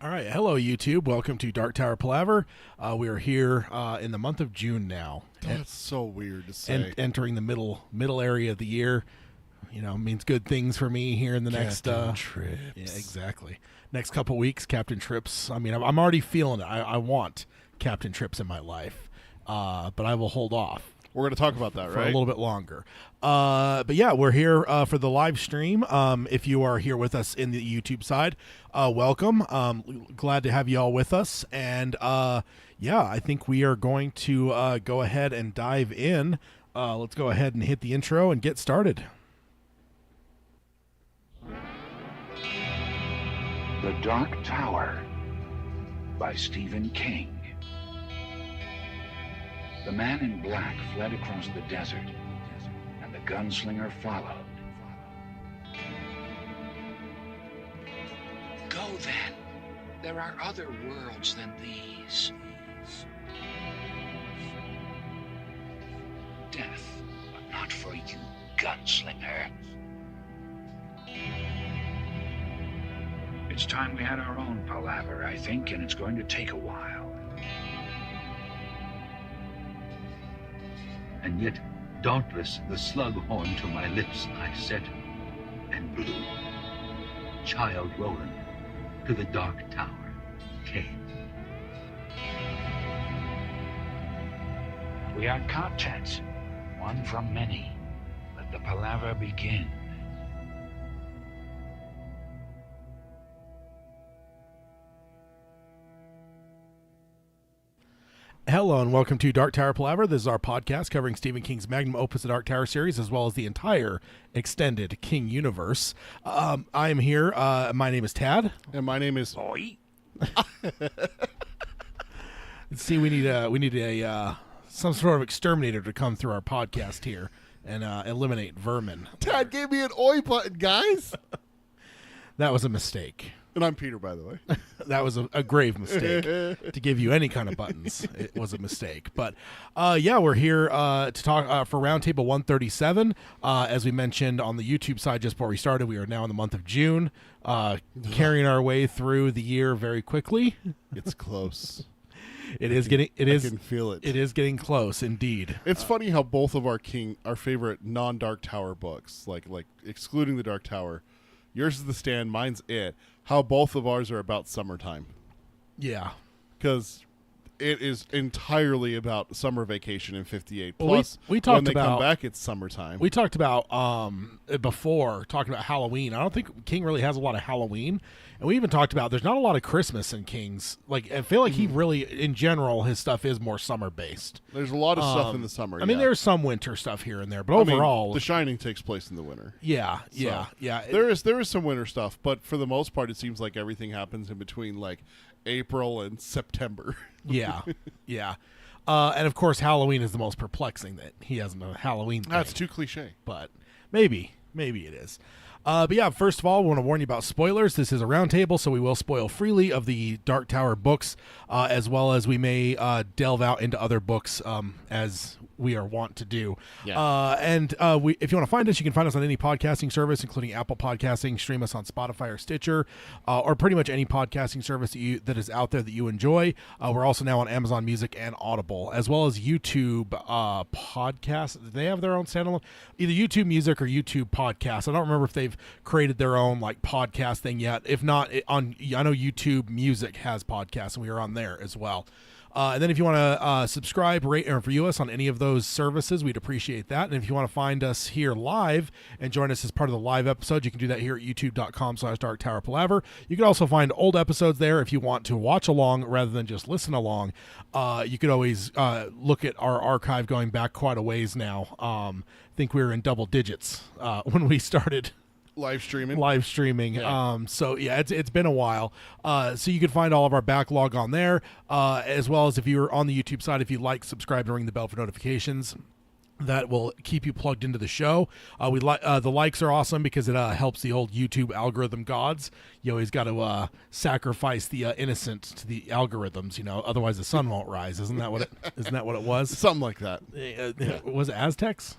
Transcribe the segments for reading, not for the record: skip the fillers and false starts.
All right, hello YouTube. Welcome to Dark Tower Palaver. We are here in the month of June now. That's so weird to say. Entering the middle area of the year, means good things for me here in the next trips. Yeah, exactly. Next couple weeks, Captain Trips. I mean, I'm already feeling it. I want Captain Trips in my life, but I will hold off. We're going to talk about that, for right? a little bit longer. But yeah, we're here for the live stream. If you are here with us in the YouTube side, welcome. Glad to have you all with us. And yeah, I think we are going to go ahead and dive in. Let's go ahead and hit the intro and get started. The Dark Tower by Stephen King. The man in black fled across the desert, and the gunslinger followed. Go then. There are other worlds than these. Death, but not for you, gunslinger. It's time we had our own palaver, I think, and it's going to take a while. And yet, dauntless, the slug horn to my lips I set, and blew. Child Roland to the Dark Tower came. We are content, one from many. Let the palaver begin. Hello and welcome to Dark Tower Palaver. This is our podcast covering Stephen King's magnum opus, the Dark Tower series, as well as the entire extended King universe. I am here. My name is Tad. And my name is... Oi. See, we need a some sort of exterminator to come through our podcast here and eliminate vermin. Tad gave me an oi button, guys! That was a mistake. And I'm Peter, by the way. That was a grave mistake. To give you any kind of buttons, it was a mistake. But yeah, we're here to talk for Roundtable 137. As we mentioned on the YouTube side just before we started, we are now in the month of June, carrying our way through the year very quickly. It's close. I can feel it. It is getting close, indeed. It's funny how both of our favorite non-Dark Tower books, like excluding the Dark Tower, yours is The Stand, mine's It, how both of ours are about summertime. Yeah. Because it is entirely about summer vacation in 58. Well, Plus, we talked when they about, come back, it's summertime. We talked about, before, talking about Halloween. I don't think King really has a lot of Halloween. And we even talked about there's not a lot of Christmas in King's. Like, I feel like he really, in general, his stuff is more summer-based. There's a lot of stuff in the summer. I mean, there's some winter stuff here and there, but overall... The Shining takes place in the winter. Yeah. There is some winter stuff, but for the most part, it seems like everything happens in between, like, April and September. Yeah. And, of course, Halloween is the most perplexing that he has a Halloween thing. That's too cliche. But maybe it is. But yeah, first of all, we want to warn you about spoilers. This is a roundtable, so we will spoil freely of the Dark Tower books, as well as we may delve out into other books as we are wont to do. Yeah. And if you want to find us, you can find us on any podcasting service, including Apple Podcasting, stream us on Spotify or Stitcher, or pretty much any podcasting service that is out there that you enjoy. We're also now on Amazon Music and Audible, as well as YouTube podcasts. They have their own standalone, either YouTube Music or YouTube Podcasts. I don't remember if they've created their own like podcast thing yet. If not, I know YouTube Music has podcasts, and we are on there as well. And then if you want to subscribe, rate, and review us on any of those services, we'd appreciate that. And if you want to find us here live and join us as part of the live episode, you can do that here at youtube.com/darktowerpalaver. You can also find old episodes there if you want to watch along rather than just listen along. You could always look at our archive going back quite a ways now. I think we were in double digits when we started Live streaming. Yeah. So yeah, it's been a while. So you can find all of our backlog on there, as well as if you're on the YouTube side, if you like, subscribe, and ring the bell for notifications. That will keep you plugged into the show. The likes are awesome because it helps the old YouTube algorithm gods. You always got to sacrifice the innocent to the algorithms, otherwise the sun won't rise. Isn't that what it was? Something like that. Was it Aztecs?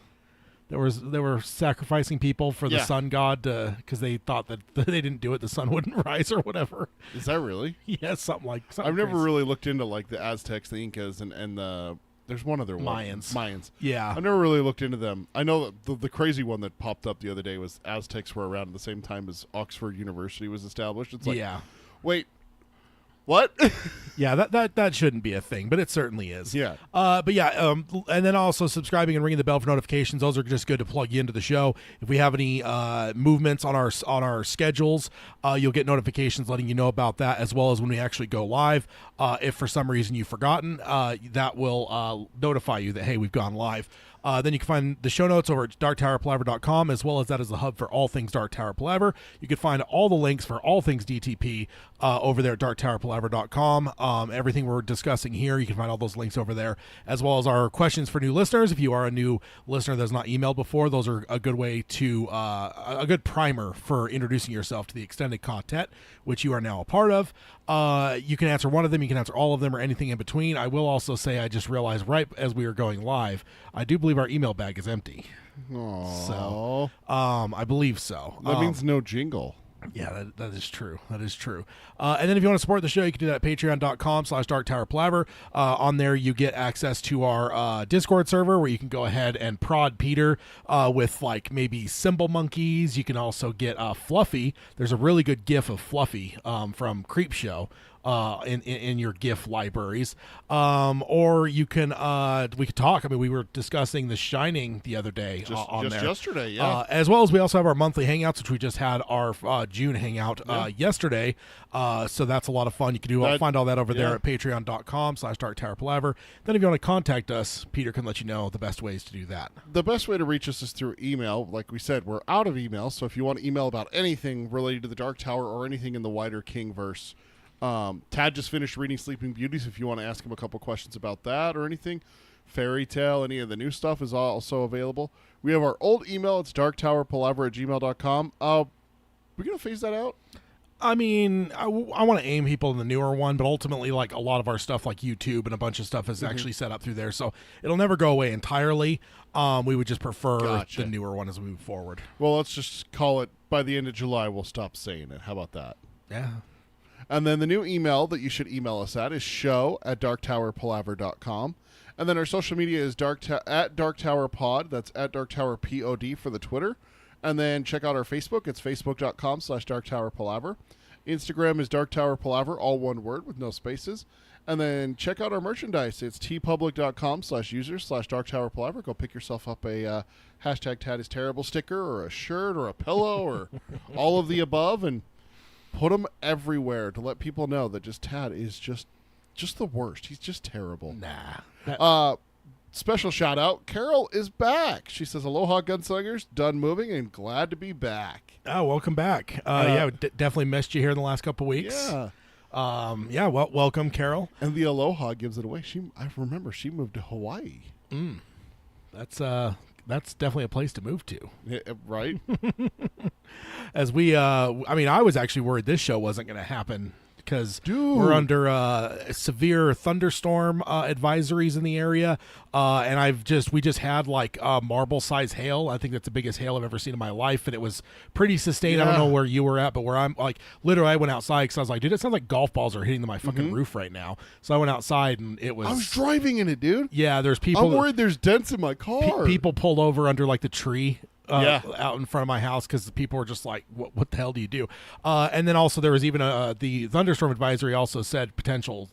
They were sacrificing people for the sun god because they thought that they didn't do it, the sun wouldn't rise or whatever. Is that really? Yeah, something I've never crazy. really looked into like the Aztecs, the Incas, and the there's one other one. Mayans. Yeah. I've never really looked into them. I know that the crazy one that popped up the other day was Aztecs were around at the same time as Oxford University was established. It's like, wait, what? Yeah, that shouldn't be a thing, but it certainly is. Yeah. But yeah, and then also subscribing and ringing the bell for notifications. Those are just good to plug you into the show. If we have any movements on our schedules, you'll get notifications letting you know about that, as well as when we actually go live. If for some reason you've forgotten, that will notify you that, hey, we've gone live. Then you can find the show notes over at darktowerpalaver.com, as well as that is the hub for all things Dark Tower Palaver. You can find all the links for all things DTP over there at darktowerpalaver.com. Everything we're discussing here, you can find all those links over there, as well as our questions for new listeners. If you are a new listener that's not emailed before, those are a good way to, a good primer for introducing yourself to the extended content, which you are now a part of. You can answer one of them, you can answer all of them, or anything in between. I will also say, I just realized right as we were going live, I do believe our email bag is empty. Aww. So, I believe so. That means no jingle. Yeah, that is true. That is true. And then if you want to support the show, you can do that at patreon.com/darktowerpalaver. On there, you get access to our Discord server where you can go ahead and prod Peter with like maybe cymbal monkeys. You can also get Fluffy. There's a really good GIF of Fluffy from Creepshow. In your GIF libraries, or you can we could talk. I mean, we were discussing The Shining the other day on just there yesterday, yeah. as well as we also have our monthly hangouts, which we just had our June hangout yesterday. So that's a lot of fun. You can find all that over there at patreon.com/darktowerpalaver. Then if you want to contact us, Peter can let you know the best ways to do that. The best way to reach us is through email. Like we said, we're out of email, so if you want to email about anything related to the Dark Tower or anything in the wider Kingverse. Tad just finished reading Sleeping Beauties. If you want to ask him a couple questions about that or anything, Fairy Tale, any of the new stuff is also available. We have our old email. It's darktowerpalaver@gmail.com. We're going to phase that out? I mean, I want to aim people in the newer one, but ultimately, like a lot of our stuff, like YouTube and a bunch of stuff, is actually set up through there, so it'll never go away entirely. We would just prefer the newer one as we move forward. Well, let's just call it by the end of July. We'll stop saying it. How about that? Yeah. And then the new email that you should email us at is show@darktowerpalaver.com. And then our social media is at darktowerpod. That's at darktowerpod for the Twitter. And then check out our Facebook. It's facebook.com/darktowerpalaver. Instagram is darktowerpalaver, all one word with no spaces. And then check out our merchandise. It's tpublic.com/users/darktowerpalaver. Go pick yourself up a hashtag Tad is Terrible sticker or a shirt or a pillow or all of the above, and put them everywhere to let people know that Tad is just the worst. He's just terrible. Nah. Special shout out, Carol is back. She says, "Aloha, gunslingers. Done moving and glad to be back." Oh, welcome back. Definitely missed you here in the last couple weeks. Yeah. Well, welcome, Carol. And the Aloha gives it away. I remember she moved to Hawaii. That's definitely a place to move to. Yeah, right? As we, I was actually worried this show wasn't going to happen because we're under severe thunderstorm advisories in the area, and we just had like marble size hail. I think that's the biggest hail I've ever seen in my life, and it was pretty sustained. I don't know where you were at, but where I'm like, literally, I went outside because I was like, dude, it sounds like golf balls are hitting my fucking roof right now. So I went outside, and it was. I was driving in it, dude. Yeah, there's people. I'm worried there's dents in my car. People pulled over under like the tree. Out in front of my house because the people were just like, what the hell do you do? And then also there was even the thunderstorm advisory also said potential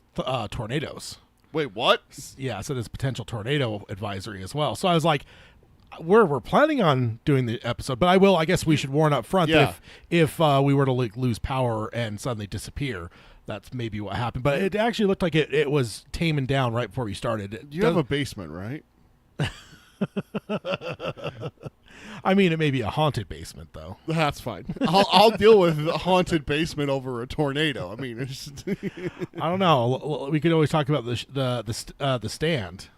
tornadoes. Wait, what? Yeah, so there's potential tornado advisory as well. So I was like, we're planning on doing the episode, but I guess we should warn up front that if we were to lose power and suddenly disappear, that's maybe what happened. But it actually looked like it was taming down right before we started. You have a basement, right? I mean, it may be a haunted basement, though. That's fine. I'll deal with a haunted basement over a tornado. I mean, it's I don't know. We could always talk about the stand.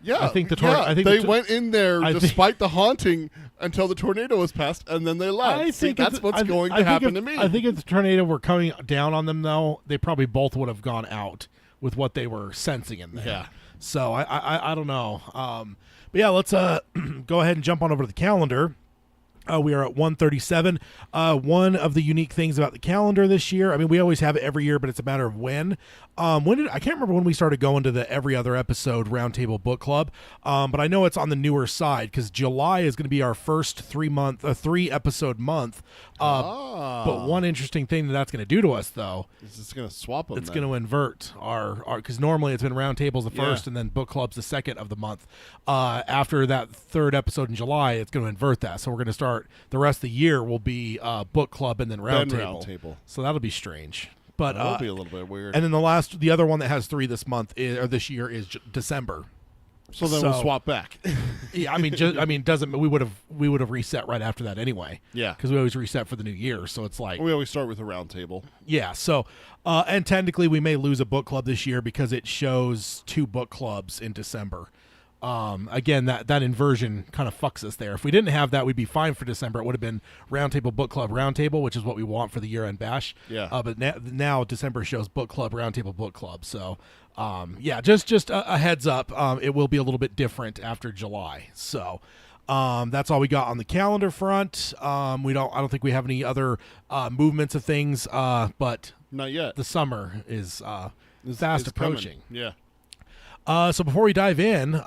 Yeah, I think they went in there despite the haunting until the tornado was passed, and then they left. That's what's going to happen to me. I think if the tornado were coming down on them, though, they probably both would have gone out with what they were sensing in there. Yeah. So I don't know. But yeah, let's go ahead and jump on over to the calendar. We are at 137. One of the unique things about the calendar this year, I mean, we always have it every year, but it's a matter of when. I can't remember when we started going to the every other episode Roundtable Book Club, but I know it's on the newer side because July is going to be our first 3 episode month. But one interesting thing that's going to do to us, though, is it's going to swap them. It's going to invert our because normally it's been Roundtables the first and then Book Club's the second of the month. After that 3rd episode in July, it's going to invert that. So we're going to start. The rest of the year will be Book Club and then Roundtable. So that'll be strange. But that'll be a little bit weird. And then the other one that has 3 this month or this year is December. So then we'll swap back. Yeah, I mean, we would have reset right after that anyway. Yeah, because we always reset for the new year. So it's like we always start with a Roundtable. Yeah. So and technically we may lose a book club this year because it shows 2 book clubs in December. Again, that inversion kind of fucks us there. If we didn't have that, we'd be fine for December. It would have been Roundtable Book Club Roundtable, which is what we want for the year-end bash. Yeah. But now December shows Book Club Roundtable Book Club. So, just a heads up. It will be a little bit different after July. So, that's all we got on the calendar front. I don't think we have any other movements of things. But not yet. The summer is fast approaching. Coming. Yeah. So before we dive in, so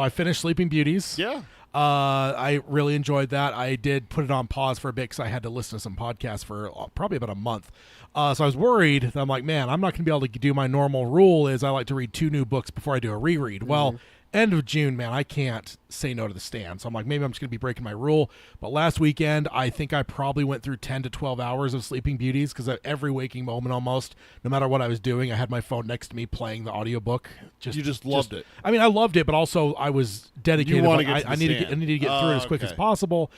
I finished Sleeping Beauties. Yeah. I really enjoyed that. I did put it on pause for a bit because I had to listen to some podcasts for probably about a month. So I was worried that I'm like, man, I'm not going to be able to do my normal rule is I like to read 2 new books before I do a reread. Mm-hmm. Well, end of June, man, I can't say no to the stand. So I'm like, maybe I'm just going to be breaking my rule. But last weekend, I think I probably went through 10 to 12 hours of Sleeping Beauties because at every waking moment almost, no matter what I was doing, I had my phone next to me playing the audiobook. You just loved it. I mean, I loved it, but also I was dedicated. I need to get through it as quick as possible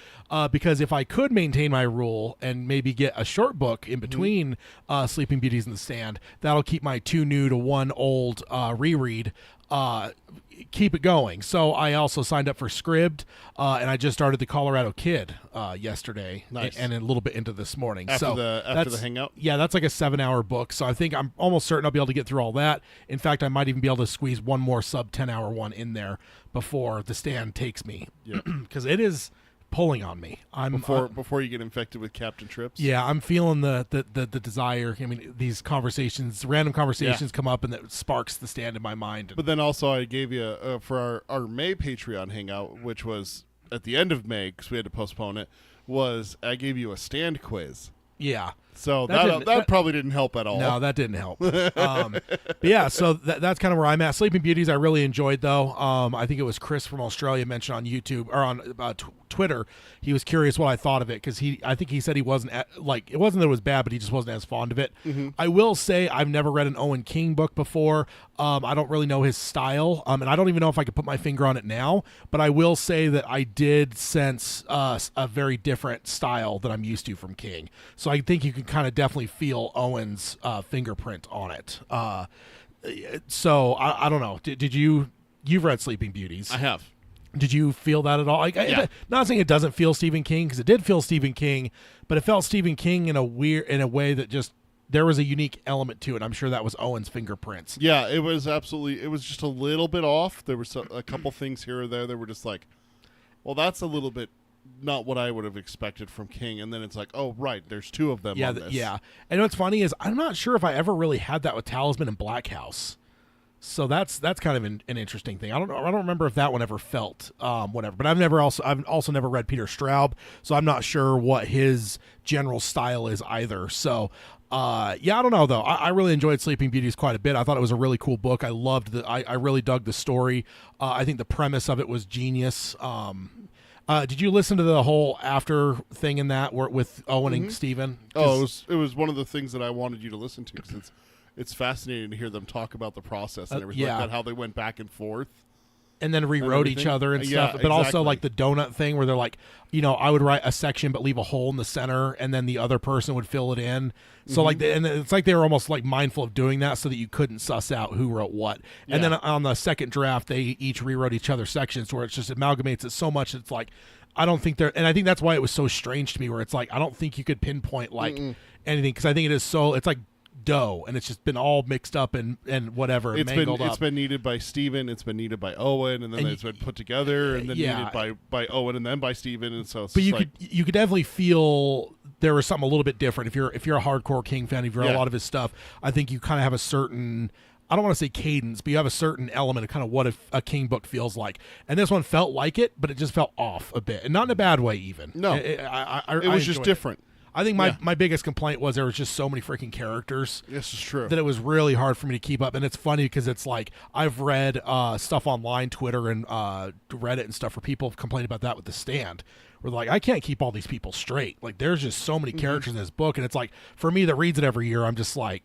because if I could maintain my rule and maybe get a short book in between Sleeping Beauties and the stand, that'll keep my 2 new to 1 old reread keep it going. So I also signed up for Scribd, and I just started the Colorado Kid yesterday. Nice. And a little bit into this morning. After the hangout? Yeah, that's like a 7-hour book. So I think I'm almost certain I'll be able to get through all that. In fact, I might even be able to squeeze one more sub 10-hour one in there before the stand takes me. Yeah. Because it is pulling on me. Before you get infected with Captain Trips. Yeah, I'm feeling the desire. I mean, these random conversations come up, and that sparks the stand in my mind. But then also, I gave you for our May Patreon hangout, which was at the end of May because we had to postpone it. I gave you a stand quiz. Yeah. So that probably didn't help at all. No, that didn't help. But yeah, so that's kind of where I'm at. Sleeping Beauties I really enjoyed, though. I think it was Chris from Australia mentioned on YouTube or on Twitter. He was curious what I thought of it because I think he said he wasn't it wasn't that it was bad, but he just wasn't as fond of it. Mm-hmm. I will say I've never read an Owen King book before. I don't really know his style, and I don't even know if I could put my finger on it now. But I will say that I did sense a very different style that I'm used to from King. So I think you can kind of definitely feel Owen's fingerprint on it. So I don't know. You've read Sleeping Beauties? I have. Did you feel that at all? Not saying it doesn't feel Stephen King because it did feel Stephen King, but it felt Stephen King in a way that just there was a unique element to it. I'm sure that was Owen's fingerprints. Yeah, it was absolutely. It was just a little bit off. There were a couple things here or there that were just like, well, that's a little bit not what I would have expected from King. And then it's like, oh, right, there's 2 of them on this. Yeah. And what's funny is I'm not sure if I ever really had that with Talisman and Black House. So that's kind of an interesting thing. I don't remember if that one ever felt whatever. But I've also never read Peter Straub, so I'm not sure what his general style is either. So I don't know though. I really enjoyed Sleeping Beauties quite a bit. I thought it was a really cool book. I loved I really dug the story. I think the premise of it was genius. Did you listen to the whole after thing in that with Owen and Steven? Oh, it was one of the things that I wanted you to listen to because it's fascinating to hear them talk about the process and everything like that, how they went back and forth. And then rewrote each other and stuff. But also like the donut thing where they're like, I would write a section but leave a hole in the center and then the other person would fill it in. So and it's like they were almost like mindful of doing that so that you couldn't suss out who wrote what. And then on the second draft, they each rewrote each other's sections where it just amalgamates it so much. It's like, I don't think and I think that's why it was so strange to me where it's like, I don't think you could pinpoint like anything. Cause I think it's like dough, and it's just been all mixed up and whatever, and mangled up. It's been needed by Steven, it's been needed by Owen, and then it's been put together, and then needed by Owen, and then by Steven, and so. But you could definitely feel there was something a little bit different. If you're a hardcore King fan, if you've read a lot of his stuff, I think you kind of have a certain, I don't want to say cadence, but you have a certain element of kind of what a King book feels like. And this one felt like it, but it just felt off a bit, and not in a bad way even. No, it was just different. I think my biggest complaint was there was just so many freaking characters. This is true. That it was really hard for me to keep up. And it's funny because it's like I've read stuff online, Twitter and Reddit and stuff, where people have complained about that with The Stand. Where like, I can't keep all these people straight. Like, there's just so many characters in this book. And it's like, for me that reads it every year, I'm just like,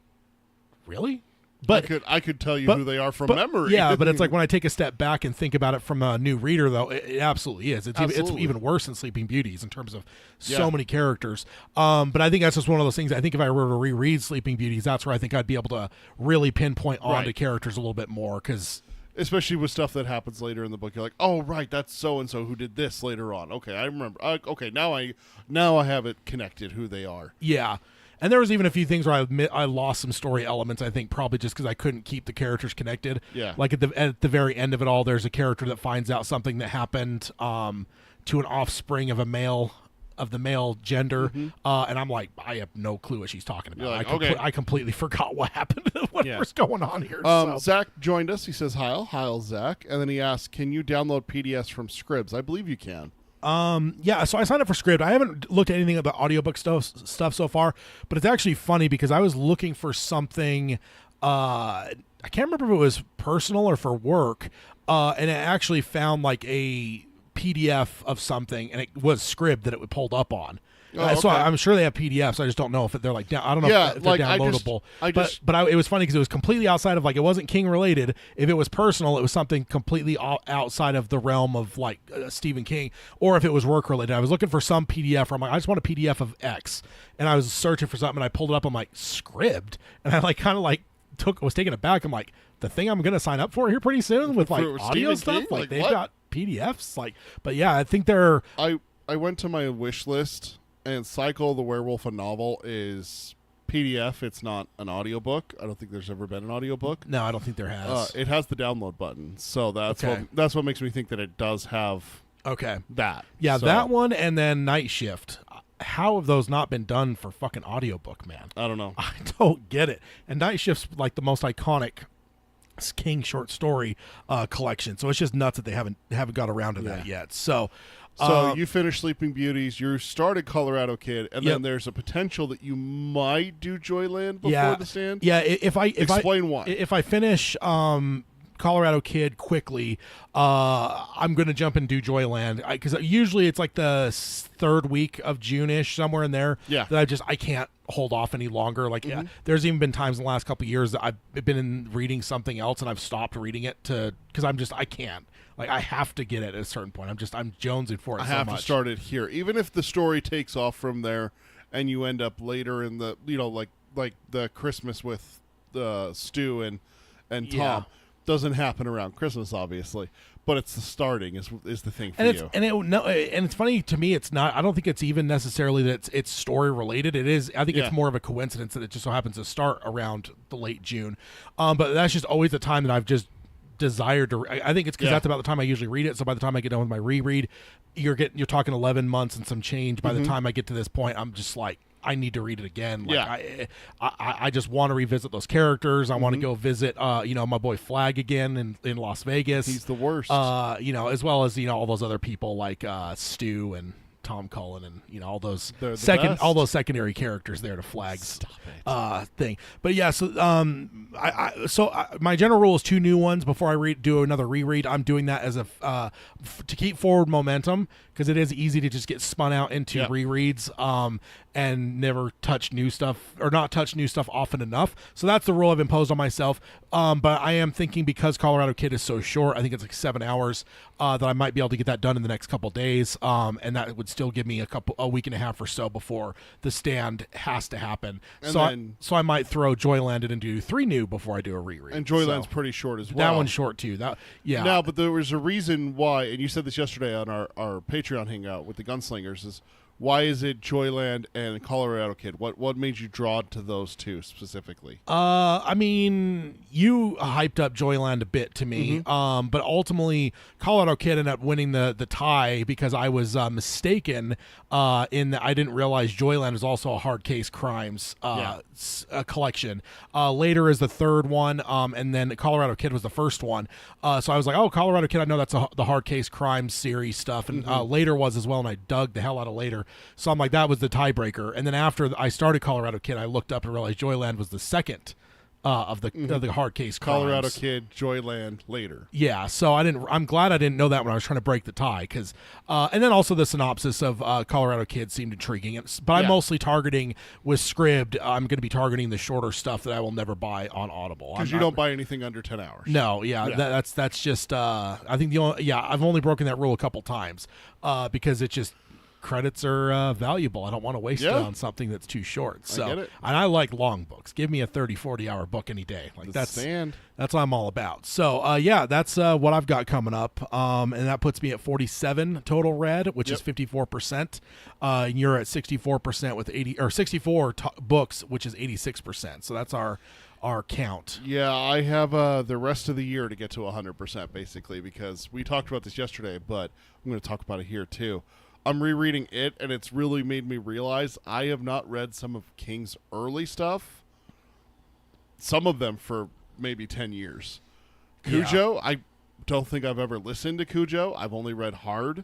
really? But I could tell you who they are from memory. Yeah, but it's like when I take a step back and think about it from a new reader, though, it absolutely is. It's even worse than Sleeping Beauties in terms of so many characters. But I think that's just one of those things. I think if I were to reread Sleeping Beauties, that's where I think I'd be able to really pinpoint onto characters a little bit more, because especially with stuff that happens later in the book, you're like, oh right, that's so and so who did this later on. Okay, I remember. Okay, now I have it connected who they are. Yeah. And there was even a few things where I lost some story elements, I think, probably just because I couldn't keep the characters connected. Yeah. Like at the very end of it all, there's a character that finds out something that happened to an offspring of the male gender, and I'm like, I have no clue what she's talking about. Like, I completely forgot what happened, whatever's going on here. Zach joined us. He says, Heil, Zach. And then he asks, can you download PDFs from Scribs? I believe you can. Yeah, so I signed up for Scribd. I haven't looked at anything about audiobook stuff so far, but it's actually funny because I was looking for something, I can't remember if it was personal or for work, and it actually found like a PDF of something, and it was Scribd that it pulled up on. So I'm sure they have PDFs. I just don't know if they're like I don't know if they're downloadable. But it was funny because it was completely outside of, like, it wasn't King related. If it was personal, it was something completely outside of the realm of like Stephen King. Or if it was work related, I was looking for some PDF where I'm like, I just want a PDF of X, and I was searching for something, and I pulled it up. I'm like, Scribd, and I like kind of like was taken aback. I'm like, the thing I'm going to sign up for here pretty soon with like audio stuff. Like they've got PDFs. Like, but yeah, I think they're. I went to my wish list. And Cycle the Werewolf, a novel, is PDF. It's not an audiobook. I don't think there's ever been an audiobook. No, I don't think there has. It has the download button. So that's what makes me think that it does have that. Yeah, that one, and then Night Shift. How have those not been done for fucking audiobook, man? I don't know. I don't get it. And Night Shift's like the most iconic King short story collection. So it's just nuts that they haven't got around to that yet. So you finished Sleeping Beauties, you started Colorado Kid, and then there's a potential that you might do Joyland before The Stand. Yeah, explain why. If I finish Colorado Kid quickly, I'm going to jump and do Joyland, because usually it's like the third week of June-ish, somewhere in there. Yeah. That I can't hold off any longer. Like, there's even been times in the last couple of years that I've been reading something else and I've stopped reading it because I can't. Like, I have to get it at a certain point. I'm jonesing for it so much. I have to start it here. Even if the story takes off from there and you end up later in the, like the Christmas with Stu and Tom, doesn't happen around Christmas, obviously. But it's the starting is the thing for you. And it's funny to me, it's not, I don't think it's even necessarily that it's story related. It is, I think it's more of a coincidence that it just so happens to start around the late June. But that's just always the time that I've just desired to. I think it's because that's about the time I usually read it. So by the time I get done with my reread, you're talking 11 months and some change. By the time I get to this point, I'm just like, I need to read it again. Like, I just want to revisit those characters. I want to go visit, my boy Flag again in Las Vegas. He's the worst. As well as all those other people like Stu and Tom Cullen and all those all those secondary characters there to Flag's thing. But yeah, so my general rule is 2 new ones before I do another reread. I'm doing that as to keep forward momentum, because it is easy to just get spun out into rereads and never touch new stuff, or not touch new stuff often enough. So that's the rule I've imposed on myself. But I am thinking, because Colorado Kid is so short, I think it's like 7 hours, that I might be able to get that done in the next couple of days. And that would still give me a week and a half or so before The Stand has to happen. So I might throw Joyland in and do 3 new before I do a reread. And Joyland's pretty short as well. That one's short too. No, but there was a reason why, and you said this yesterday on our Patreon hangout with the Gunslingers, is Why is it Joyland and Colorado Kid? What made you drawn to those two specifically? I mean, you hyped up Joyland a bit to me, but ultimately Colorado Kid ended up winning the tie because I was mistaken in that I didn't realize Joyland was also a hard case crimes collection. Later is the third one, and then Colorado Kid was the first one. So I was like, oh, Colorado Kid, I know that's the hard case crimes series stuff, and Later was as well, and I dug the hell out of Later. So I'm like, that was the tiebreaker. And then after I started Colorado Kid, I looked up and realized Joyland was the second of the hard case crimes. Colorado Kid, Joyland, Later. Yeah, so I'm glad I didn't know that when I was trying to break the tie, because and then also the synopsis of Colorado Kid seemed intriguing. But I'm mostly targeting with Scribd. I'm going to be targeting the shorter stuff that I will never buy on Audible because you don't buy anything under 10 hours. No, that's just I think I've only broken that rule a couple times because it just. Credits are valuable. I don't want to waste it on something that's too short. So, I get it. And I like long books. Give me a 30, 40-hour book any day. Like that's what I'm all about. So, that's what I've got coming up. And that puts me at 47 total read, which is 54%. And you're at 64% with 64 books, which is 86%. So that's our count. Yeah, I have the rest of the year to get to 100% basically, because we talked about this yesterday, but I'm going to talk about it here too. I'm rereading it, and it's really made me realize I have not read some of King's early stuff, some of them for maybe 10 years. Cujo, I don't think I've ever listened to Cujo. I've only read hard,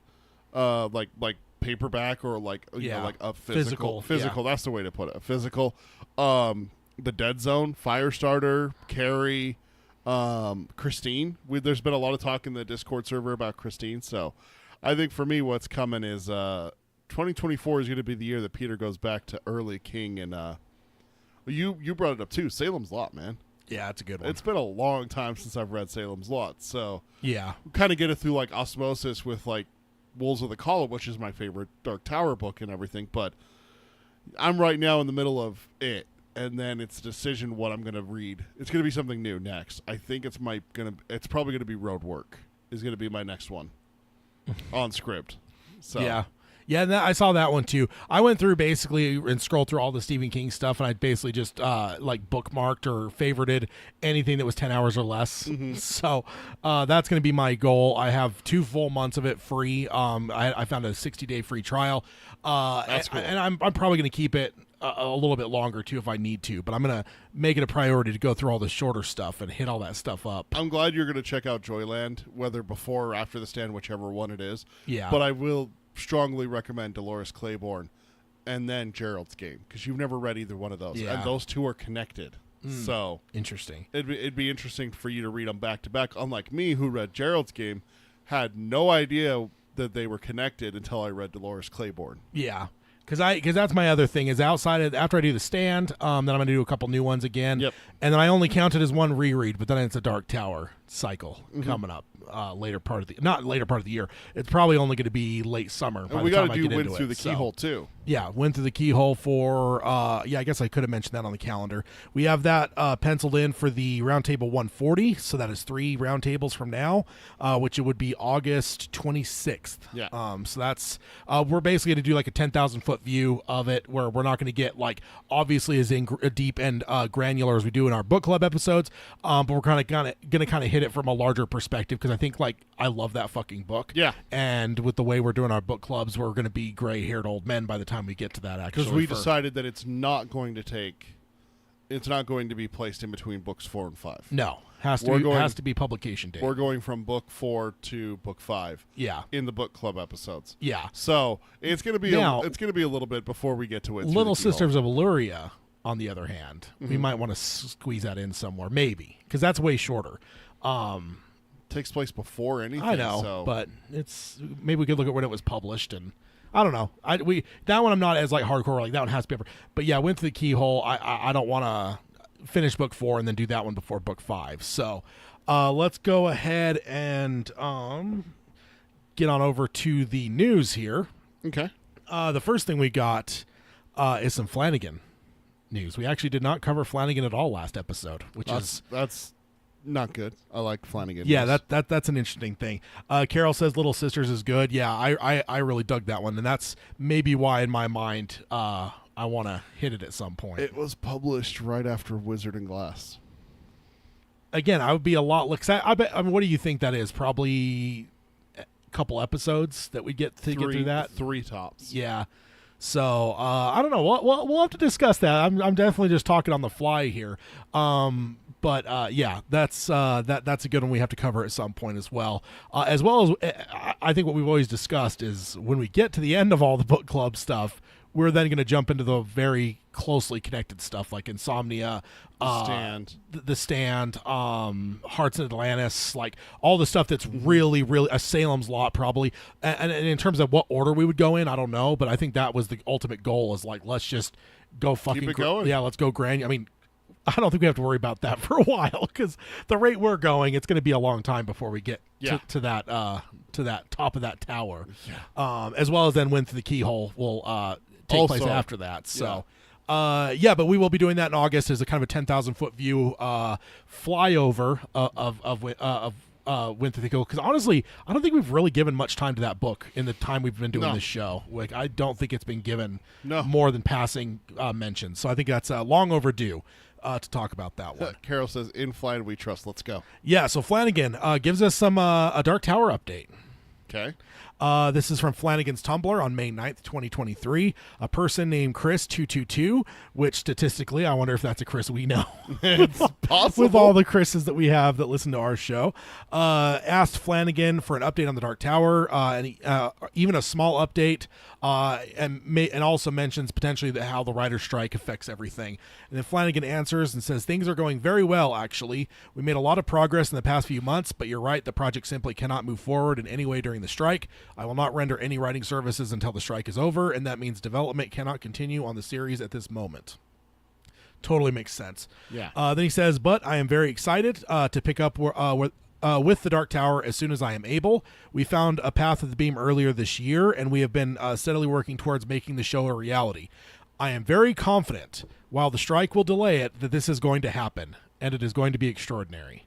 like paperback or like a physical. That's the way to put it. A physical. The Dead Zone, Firestarter, Carrie, Christine. There's been a lot of talk in the Discord server about Christine, so I think for me what's coming is 2024 is going to be the year that Peter goes back to early King, and you brought it up too, Salem's Lot, man. Yeah, that's a good one. It's been a long time since I've read Salem's Lot, so yeah, kind of get it through like osmosis with like Wolves of the Column, which is my favorite Dark Tower book and everything, but I'm right now in the middle of it, and then it's a decision what I'm going to read. It's going to be something new next. I think it's probably going to be Road Work is going to be my next one. On Scribd. So and I saw that one too. I went through basically and scrolled through all the Stephen King stuff, and I basically just like bookmarked or favorited anything that was 10 hours or less. So that's going to be my goal. I have 2 full months of it free. I found a 60-day free trial. That's cool. And I'm probably going to keep it a little bit longer too if I need to, but I'm going to make it a priority to go through all the shorter stuff and hit all that stuff up. I'm glad you're going to check out Joyland, whether before or after The Stand, whichever one it is. Yeah. But I will strongly recommend Dolores Claiborne and then Gerald's Game, because you've never read either one of those. Yeah. And those two are connected. So interesting. It'd be interesting for you to read them back to back, unlike me, who read Gerald's Game, had no idea that they were connected until I read Dolores Claiborne. Yeah. Because that's my other thing is after I do The Stand, then I'm going to do a couple new ones again. Yep. And then I only count it as one reread, but then it's a Dark Tower cycle coming up not later part of the year. It's probably only going to be late summer. And we got to do Wind Through the Keyhole too. Yeah, Wind Through the Keyhole for I guess I could have mentioned that on the calendar. We have that penciled in for the Roundtable 140, so that is 3 roundtables from now, which it would be August 26th. Yeah. So that's we're basically going to do like a 10,000 foot view of it, where we're not going to get like obviously as deep and granular as we do in our book club episodes, but we're going to hit it from a larger perspective, because I think like I love that fucking book. Yeah. And with the way we're doing our book clubs, we're going to be gray-haired old men by the time we get to that. Actually, because we decided that it's not going to be placed in between books 4 and 5. No, has to be publication date. We're going from book 4 to book 5. Yeah. In the book club episodes. Yeah. So it's going to be a little bit before we get to it. Little Sisters of Illyria, on the other hand, we might want to squeeze that in somewhere, maybe, because that's way shorter. Takes place before anything. I know, but it's maybe we could look at when it was published, and I don't know. That one I'm not as like hardcore, like that one has to be. But yeah, Went Through the Keyhole. I don't want to finish book 4 and then do that one before book 5. So let's go ahead and get on over to the news here. Okay. The first thing we got is some Flanagan news. We actually did not cover Flanagan at all last episode, which is that's Not good. I like Flanagan. Yeah, yes. that's an interesting thing. Carol says Little Sisters is good. Yeah, I really dug that one, and that's maybe why in my mind I want to hit it at some point. It was published right after Wizard and Glass. Again, I would be a lot like I bet. I mean, what do you think that is? Probably a couple episodes that we get get through that. 3 tops. Yeah. So I don't know. We'll have to discuss that. I'm definitely just talking on the fly here. But yeah, that's a good one we have to cover at some point as well. As I think what we've always discussed is when we get to the end of all the book club stuff, we're then going to jump into the very closely connected stuff like Insomnia, the Stand, Hearts in Atlantis, like all the stuff that's really, really a Salem's Lot probably. And in terms of what order we would go in, I don't know, but I think that was the ultimate goal is like, let's just go fucking keep it going. Yeah, let's go granular. I mean, I don't think we have to worry about that for a while because the rate we're going, it's going to be a long time before we get to that top of that tower. Yeah. As well as then Win Through the Keyhole will take place after that. So, but we will be doing that in August as a kind of a 10,000-foot view flyover of Win Through the Keyhole. Because honestly, I don't think we've really given much time to that book in the time we've been doing this show. Like, I don't think it's been given more than passing mention. So I think that's long overdue. To talk about that one. Carol says, in Flanagan we trust. Let's go. Yeah, so Flanagan gives us some a Dark Tower update. Okay. This is from Flanagan's Tumblr on May 9th, 2023. A person named Chris222, which statistically, I wonder if that's a Chris we know. It's possible. With all the Chris's that we have that listen to our show. Asked Flanagan for an update on the Dark Tower, and even a small update, and also mentions potentially how the writer's strike affects everything. And then Flanagan answers and says, things are going very well, actually. We made a lot of progress in the past few months, but you're right, the project simply cannot move forward in any way during the strike. I will not render any writing services until the strike is over, and that means development cannot continue on the series at this moment. Totally makes sense. Yeah. Then he says, but I am very excited to pick up with the Dark Tower as soon as I am able. We found a path of the beam earlier this year, and we have been steadily working towards making the show a reality. I am very confident, while the strike will delay it, that this is going to happen, and it is going to be extraordinary.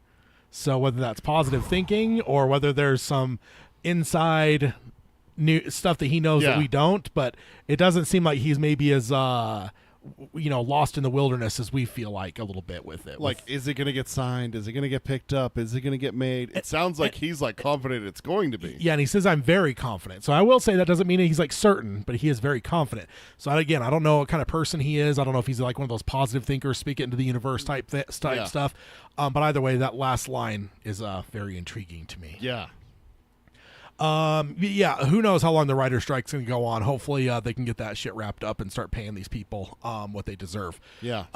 So whether that's positive thinking or whether there's some inside new stuff that he knows that we don't, but it doesn't seem like he's maybe as lost in the wilderness as we feel like a little bit with it. Like, is it going to get signed? Is it going to get picked up? Is it going to get made? It sounds like he's like confident it's going to be. Yeah, and he says I'm very confident. So I will say that doesn't mean he's like certain, but he is very confident. So again, I don't know what kind of person he is. I don't know if he's like one of those positive thinkers, speak it into the universe type stuff. But either way, that last line is very intriguing to me. Yeah. Who knows how long the writer's strike's going to go on. Hopefully they can get that shit wrapped up and start paying these people what they deserve. Yeah.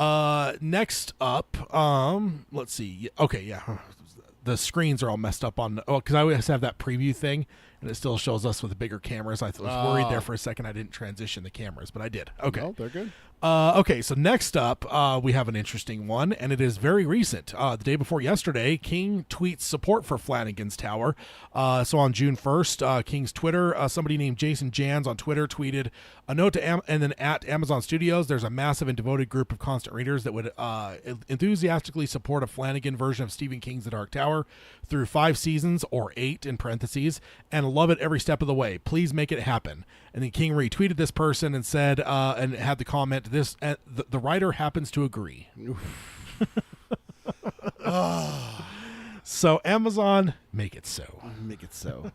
Next up, let's see. Okay, yeah. The screens are all messed up on because I always have that preview thing and it still shows us with the bigger cameras. I was worried there for a second I didn't transition the cameras, but I did. Okay. No, they're good. Okay, so next up, we have an interesting one, and it is very recent. The day before yesterday, King tweets support for Flanagan's Tower. So on June 1st, King's Twitter, somebody named Jason Jans on Twitter tweeted a note to and then at Amazon Studios, there's a massive and devoted group of constant readers that would enthusiastically support a Flanagan version of Stephen King's The Dark Tower through 5 seasons, or 8 in parentheses, and love it every step of the way. Please make it happen. And then King retweeted this person and said, and had the comment, "This the writer happens to agree." So Amazon, make it so. Make it so.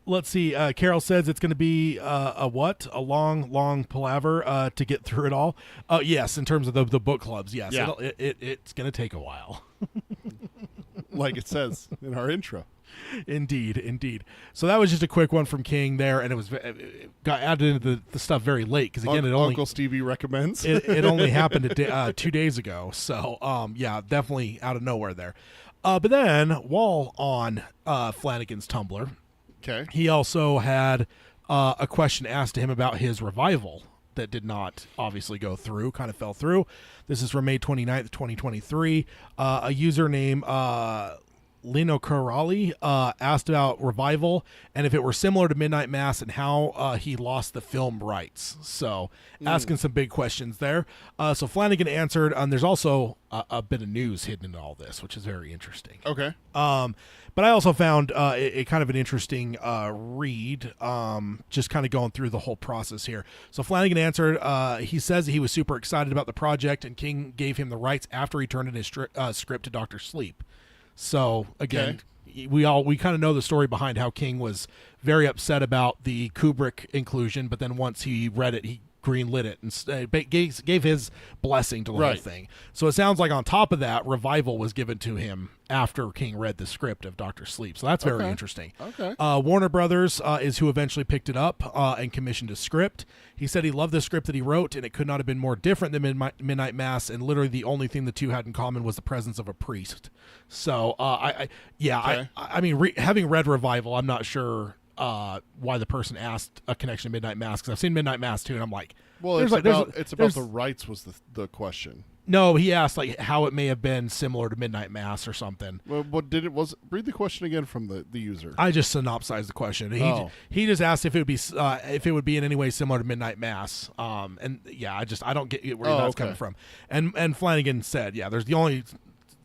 Let's see. Carol says it's going to be a long palaver to get through it all. Yes, in terms of the book clubs, yes. Yeah. It's going to take a while. Like it says in our intro. Indeed. So that was just a quick one from King there, and it got added into the stuff very late because again, Uncle Stevie recommends. it only happened 2 days ago. So definitely out of nowhere there. But then while on Flanagan's Tumblr, okay, he also had a question asked to him about his revival that did not obviously go through, kind of fell through. This is from May 29th, 2023. A user named Lino Corrali asked about Revival and if it were similar to Midnight Mass and how he lost the film rights. So asking some big questions there. So Flanagan answered, there's also a bit of news hidden in all this, which is very interesting. Okay. But I also found it kind of an interesting read, just kind of going through the whole process here. So Flanagan answered, he says he was super excited about the project, and King gave him the rights after he turned in his script to Dr. Sleep. So, again, we kind of know the story behind how King was very upset about the Kubrick inclusion, but then once he read it, he greenlit it and gave his blessing to the whole thing. So it sounds like on top of that, Revival was given to him after King read the script of Dr. Sleep. So that's very interesting. Okay. Warner Brothers is who eventually picked it up and commissioned a script. He said he loved the script that he wrote, and it could not have been more different than Midnight Mass, and literally the only thing the two had in common was the presence of a priest. So, I mean, having read Revival, I'm not sure why the person asked a connection to Midnight Mass, because I've seen Midnight Mass too, and I'm like, well, it's about the rights was the question. No, he asked like how it may have been similar to Midnight Mass or something. Well, read the question again from the user. I just synopsized the question. He just asked if it would be in any way similar to Midnight Mass. And yeah, I don't get where that's coming from. And Flanagan said, yeah, there's the only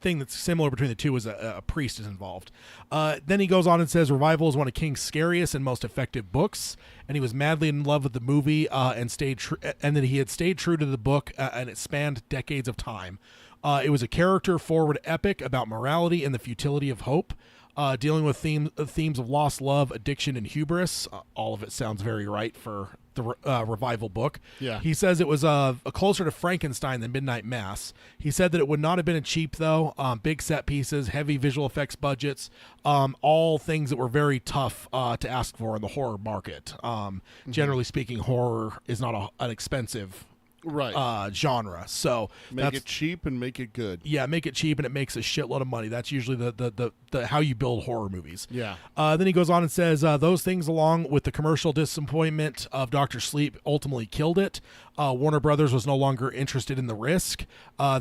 thing that's similar between the two is a priest is involved. Then he goes on and says Revival is one of King's scariest and most effective books, and he was madly in love with the movie and that he had stayed true to the book, and it spanned decades of time. It was a character-forward epic about morality and the futility of hope, dealing with themes of lost love, addiction, and hubris. All of it sounds very right for the Revival book. Yeah. He says it was closer to Frankenstein than Midnight Mass. He said that it would not have been a cheap, though. Big set pieces, heavy visual effects budgets, all things that were very tough to ask for in the horror market. Generally speaking, horror is not an expensive genre. So make it cheap and make it good. Yeah, make it cheap and it makes a shitload of money. That's usually the how you build horror movies. Yeah. Then he goes on and says those things, along with the commercial disappointment of Dr. Sleep, ultimately killed it. Warner Brothers was no longer interested in the risk.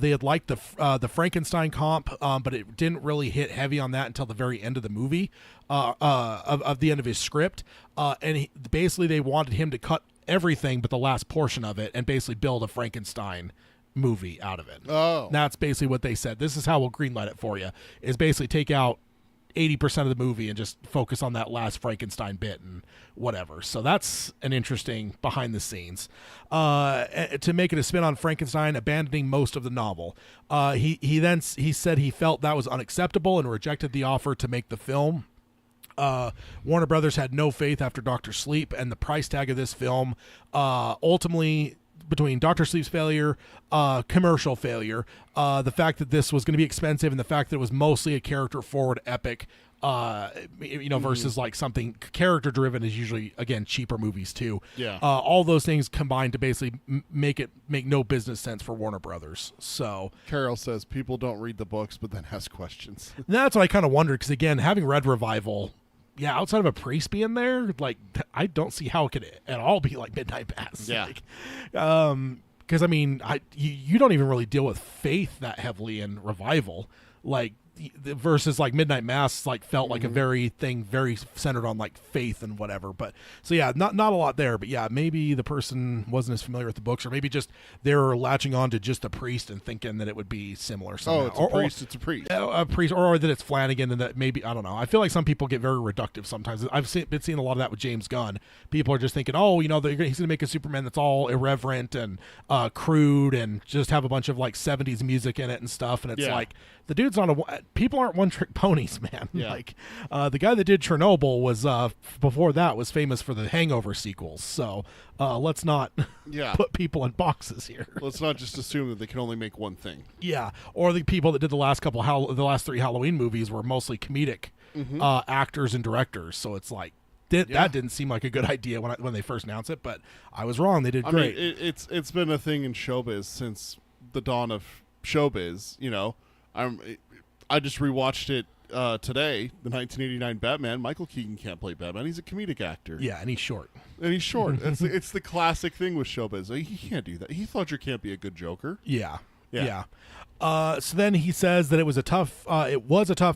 They had liked the Frankenstein comp, but it didn't really hit heavy on that until the very end of the movie, of the end of his script. And basically they wanted him to cut everything but the last portion of it and basically build a Frankenstein movie out of it. Oh. That's basically what they said. This is how we'll greenlight it for you, is basically take out 80% of the movie and just focus on that last Frankenstein bit and whatever. So that's an interesting behind the scenes. To make it a spin on Frankenstein, abandoning most of the novel. He said he felt that was unacceptable and rejected the offer to make the film. Warner Brothers had no faith after Dr. Sleep, and the price tag of this film, ultimately, between Dr. Sleep's failure, commercial failure, the fact that this was going to be expensive, and the fact that it was mostly a character-forward epic, versus like something character-driven is usually, again, cheaper movies too. Yeah. All those things combined to basically make no business sense for Warner Brothers. So Carol says people don't read the books, but then ask questions. That's what I kind of wondered, because again, having read Revival, yeah, outside of a priest being there, like, I don't see how it could at all be like Midnight Mass. Yeah. Because I mean, you don't even really deal with faith that heavily in Revival, like versus like Midnight Mass, like felt like a very centered on like faith and whatever. But so yeah, not a lot there. But yeah, maybe the person wasn't as familiar with the books, or maybe just they were latching on to just the priest and thinking that it would be similar somehow. Oh, it's a priest. It's a priest. A priest, or that it's Flanagan, and that maybe, I don't know. I feel like some people get very reductive sometimes. I've been seeing a lot of that with James Gunn. People are just thinking, oh, he's going to make a Superman that's all irreverent and crude and just have a bunch of like 70s music in it and stuff. And it's like, the dude's not people aren't one-trick ponies, man. Yeah. Like, the guy that did Chernobyl was, before that, was famous for the Hangover sequels. So let's not put people in boxes here. Let's not just assume that they can only make one thing. Yeah, or the people that did the last last 3 Halloween movies were mostly comedic actors and directors. So it's like, that didn't seem like a good idea when they first announced it, but I was wrong. They did great. I mean, it's been a thing in showbiz since the dawn of showbiz. You know, I just rewatched it today, the 1989 Batman. Michael Keaton can't play Batman. He's a comedic actor. Yeah, and he's short. It's the classic thing with showbiz. He can't do that. Heath Ledger can't be a good Joker. Yeah. Yeah. So then he says that it was a tough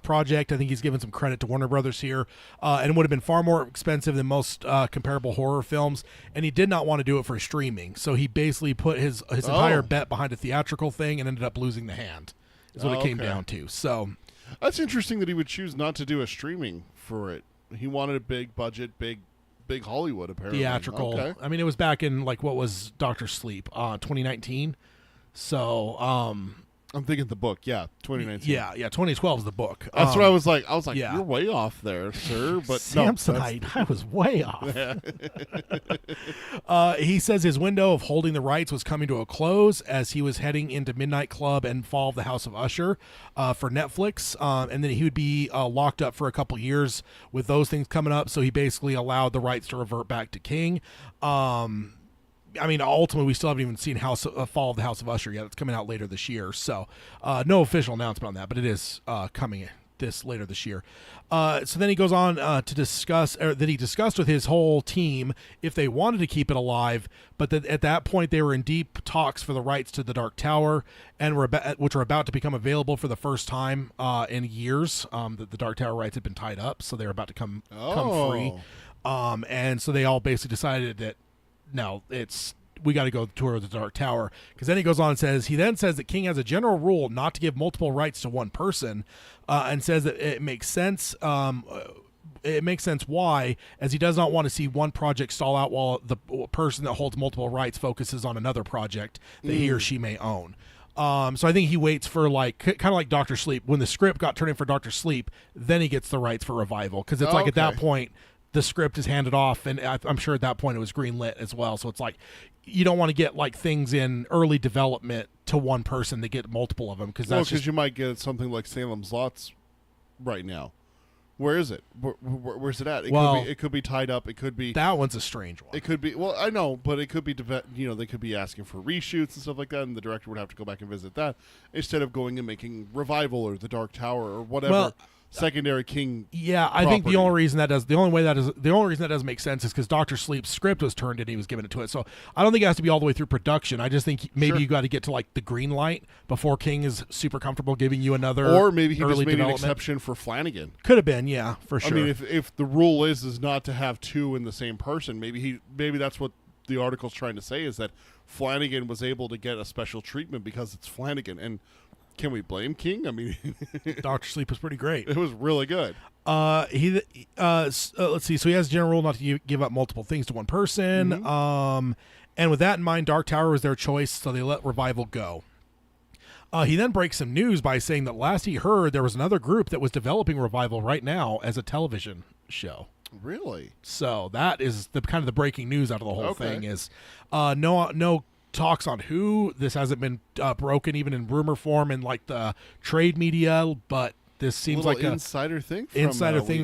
project. I think he's given some credit to Warner Brothers here, and it would have been far more expensive than most comparable horror films. And he did not want to do it for streaming, so he basically put his entire bet behind a theatrical thing and ended up losing the hand. Is what it came down to. So that's interesting that he would choose not to do a streaming for it. He wanted a big budget, big Hollywood apparently. Theatrical. Okay. I mean, it was back in like what was Doctor Sleep, 2019. So I'm thinking the book, 2019. Yeah, 2012 is the book. That's what I was like. yeah. You're way off there, sir. But Samsonite, I was way off. He says his window of holding the rights was coming to a close as he was heading into Midnight Club and Fall of the House of Usher for Netflix, and then he would be locked up for a couple years with those things coming up. So he basically allowed the rights to revert back to King. I mean, ultimately, we still haven't even seen Fall of the House of Usher yet. It's coming out later this year, so no official announcement on that, but it is coming later this year. So then he goes on to discuss that he discussed with his whole team if they wanted to keep it alive, but that at that point they were in deep talks for the rights to the Dark Tower, and which were about to become available for the first time in years. That the Dark Tower rights had been tied up, so they were about to come free. And so they all basically decided that, no, we got to go tour the Dark Tower, because then he goes on and says that King has a general rule not to give multiple rights to one person, and says that it makes sense. It makes sense why, as he does not want to see one project stall out while the person that holds multiple rights focuses on another project that he or she may own. So I think he waits for kind of like Doctor Sleep. When the script got turned in for Doctor Sleep, then he gets the rights for Revival, because it's at that point the script is handed off, and I'm sure at that point it was greenlit as well. So it's like you don't want to get like things in early development to one person to get multiple of them, because you might get something like Salem's Lots right now. Where is it? Where's it at? It could be tied up. It could be that one's a strange one. It could be. Well, I know, but it could be. They could be asking for reshoots and stuff like that, and the director would have to go back and visit that instead of going and making Revival or the Dark Tower or whatever. Well, secondary King. Yeah, I think the only reason that doesn't make sense is because Doctor Sleep's script was turned in, he was giving it to it. So I don't think it has to be all the way through production. I just think maybe you got to get to like the green light before King is super comfortable giving you another. Or maybe he just made an development. exception for Flanagan. Could have been, yeah, for sure. I mean, if the rule is not to have two in the same person, maybe that's what the article's trying to say, is that Flanagan was able to get a special treatment because it's Flanagan. And can we blame King? I mean, Doctor Sleep was pretty great. It was really good. Let's see. So he has a general rule not to give up multiple things to one person. Mm-hmm. And with that in mind, Dark Tower was their choice, so they let Revival go. He then breaks some news by saying that last he heard, there was another group that was developing Revival right now as a television show. Really? So that is the kind of the breaking news out of the whole thing is no talks on who. This hasn't been broken even in rumor form in like the trade media, but this seems like an insider thing.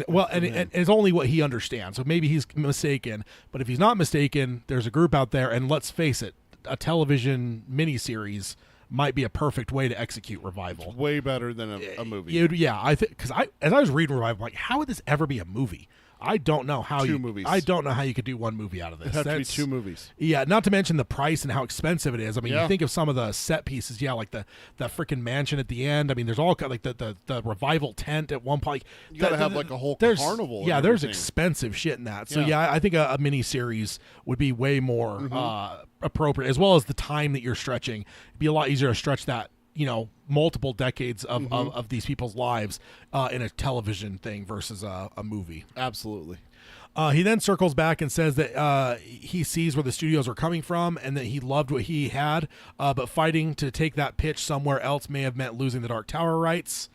Well, and it's only what he understands. So maybe he's mistaken, but if he's not mistaken, there's a group out there, and let's face it, a television miniseries might be a perfect way to execute Revival. It's way better than a movie. I think because as I was reading Revival, I'm like, how would this ever be a movie? I don't know how movies. I don't know how you could do one movie out of this. It has to be two movies. Yeah, not to mention the price and how expensive it is. I mean, you think of some of the set pieces. Yeah, like the freaking mansion at the end. I mean, there's all like the Revival tent at one point. You got to have like a whole carnival. Yeah, there's expensive shit in that. So yeah, I think a mini series would be way more appropriate, as well as the time that you're stretching. It'd be a lot easier to stretch that, multiple decades of these people's lives in a television thing versus a movie. Absolutely. He then circles back and says that he sees where the studios are coming from and that he loved what he had, but fighting to take that pitch somewhere else may have meant losing the Dark Tower rights.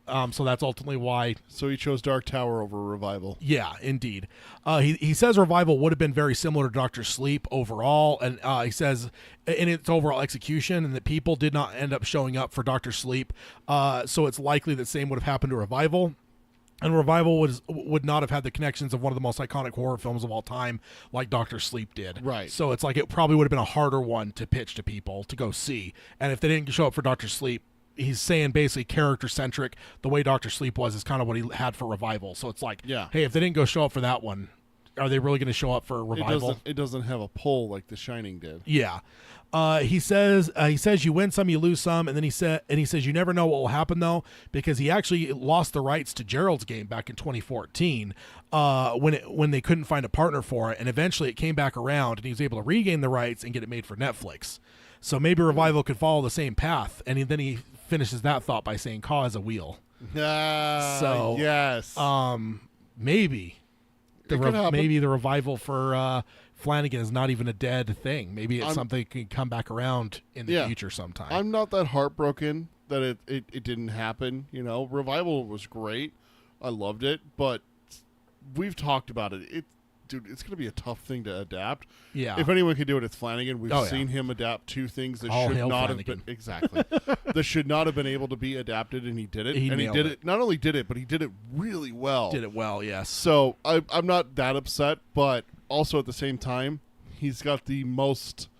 So that's ultimately why. So he chose Dark Tower over Revival. Yeah, indeed. He says Revival would have been very similar to Doctor Sleep overall, and he says in its overall execution, and that people did not end up showing up for Doctor Sleep. So it's likely that same would have happened to Revival. And Revival would not have had the connections of one of the most iconic horror films of all time, like Doctor Sleep did. Right. So it's like it probably would have been a harder one to pitch to people to go see. And if they didn't show up for Doctor Sleep, he's saying basically character-centric. The way Doctor Sleep was is kind of what he had for Revival. So it's like, hey, if they didn't go show up for that one, are they really going to show up for a revival? It doesn't have a pull like The Shining did. Yeah. He says you win some, you lose some, and then he says you never know what will happen though, because he actually lost the rights to Gerald's game back in 2014 when they couldn't find a partner for it, and eventually it came back around and he was able to regain the rights and get it made for Netflix. So maybe Revival could follow the same path, and then he finishes that thought by saying "Caw is a wheel." So yes, maybe maybe the Revival for Flanagan is not even a dead thing. Maybe it's something that can come back around in the future sometime. I'm not that heartbroken that it didn't happen. Revival was great. I loved it, but we've talked about it. Dude, it's going to be a tough thing to adapt. Yeah. If anyone can do it, it's Flanagan. We've seen him adapt two things that should not have been that should not have been able to be adapted, and he did it. He did it. Not only did it, but he did it really well. Did it well, yes. So I'm not that upset, but also at the same time, he's got the most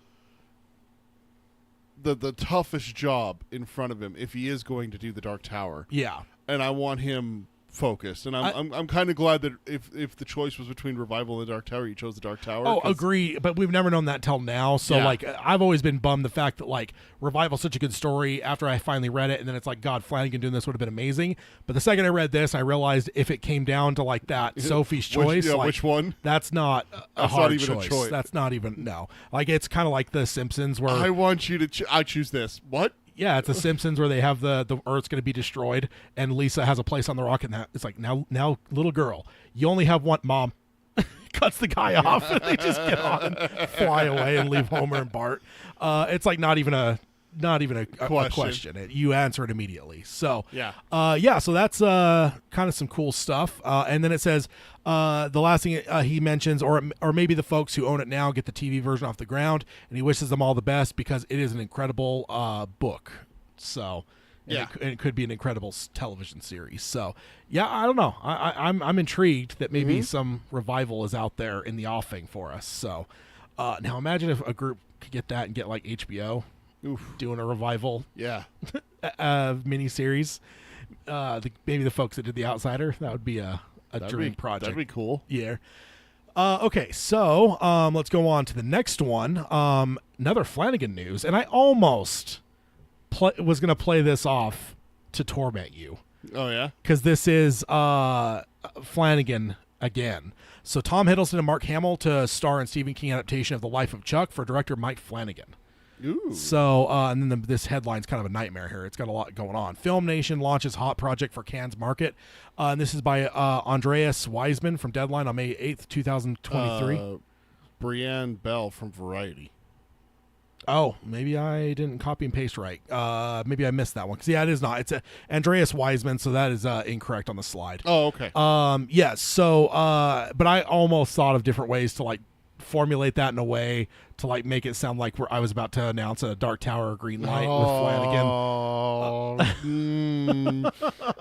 the toughest job in front of him if he is going to do the Dark Tower. Yeah. And I want him focused, and I'm kind of glad that if the choice was between Revival and the Dark Tower, you chose the Dark Tower. Oh, agree, but we've never known that till now. So I've always been bummed the fact that Revival's such a good story after I finally read it, and then it's like, God, Flanagan doing this would have been amazing. But the second I read this, I realized if it came down to that Sophie's choice, which one? That's not a hard not even choice. a choice. That's not even it's kind of like The Simpsons where I want you to I choose this. What? Yeah, it's The Simpsons where they have the Earth's going to be destroyed, and Lisa has a place on the rock, and it's like, now, little girl, you only have one. Mom cuts the guy off, and they just get on and fly away and leave Homer and Bart. It's like not even a question. You answer it immediately. So so that's kind of some cool stuff. And then it says the last thing he mentions, or maybe the folks who own it now get the TV version off the ground, and he wishes them all the best because it is an incredible book. So it could be an incredible television series. So I don't know. I'm intrigued that maybe some Revival is out there in the offing for us. So now imagine if a group could get that and get HBO. Doing a Revival miniseries. Maybe the folks that did The Outsider, that would be a dream project. That'd be cool. Yeah. Okay, so let's go on to the next one. Another Flanagan news, and I almost was going to play this off to torment you. Oh, yeah? Because this is Flanagan again. So Tom Hiddleston and Mark Hamill to star in Stephen King adaptation of The Life of Chuck for director Mike Flanagan. Ooh. So, and then this headline's kind of a nightmare here. It's got a lot going on. Film Nation launches hot project for Cannes market. And this is by Andreas Wiseman from Deadline on May 8th, 2023. Brianne Bell from Variety. Oh, maybe I didn't copy and paste right. Maybe I missed that one. Because, it is not. It's Andreas Wiseman, so that is incorrect on the slide. Oh, okay. So, but I almost thought of different ways to, formulate that in a way to make it sound like I was about to announce a Dark Tower or Green Light with Flanagan.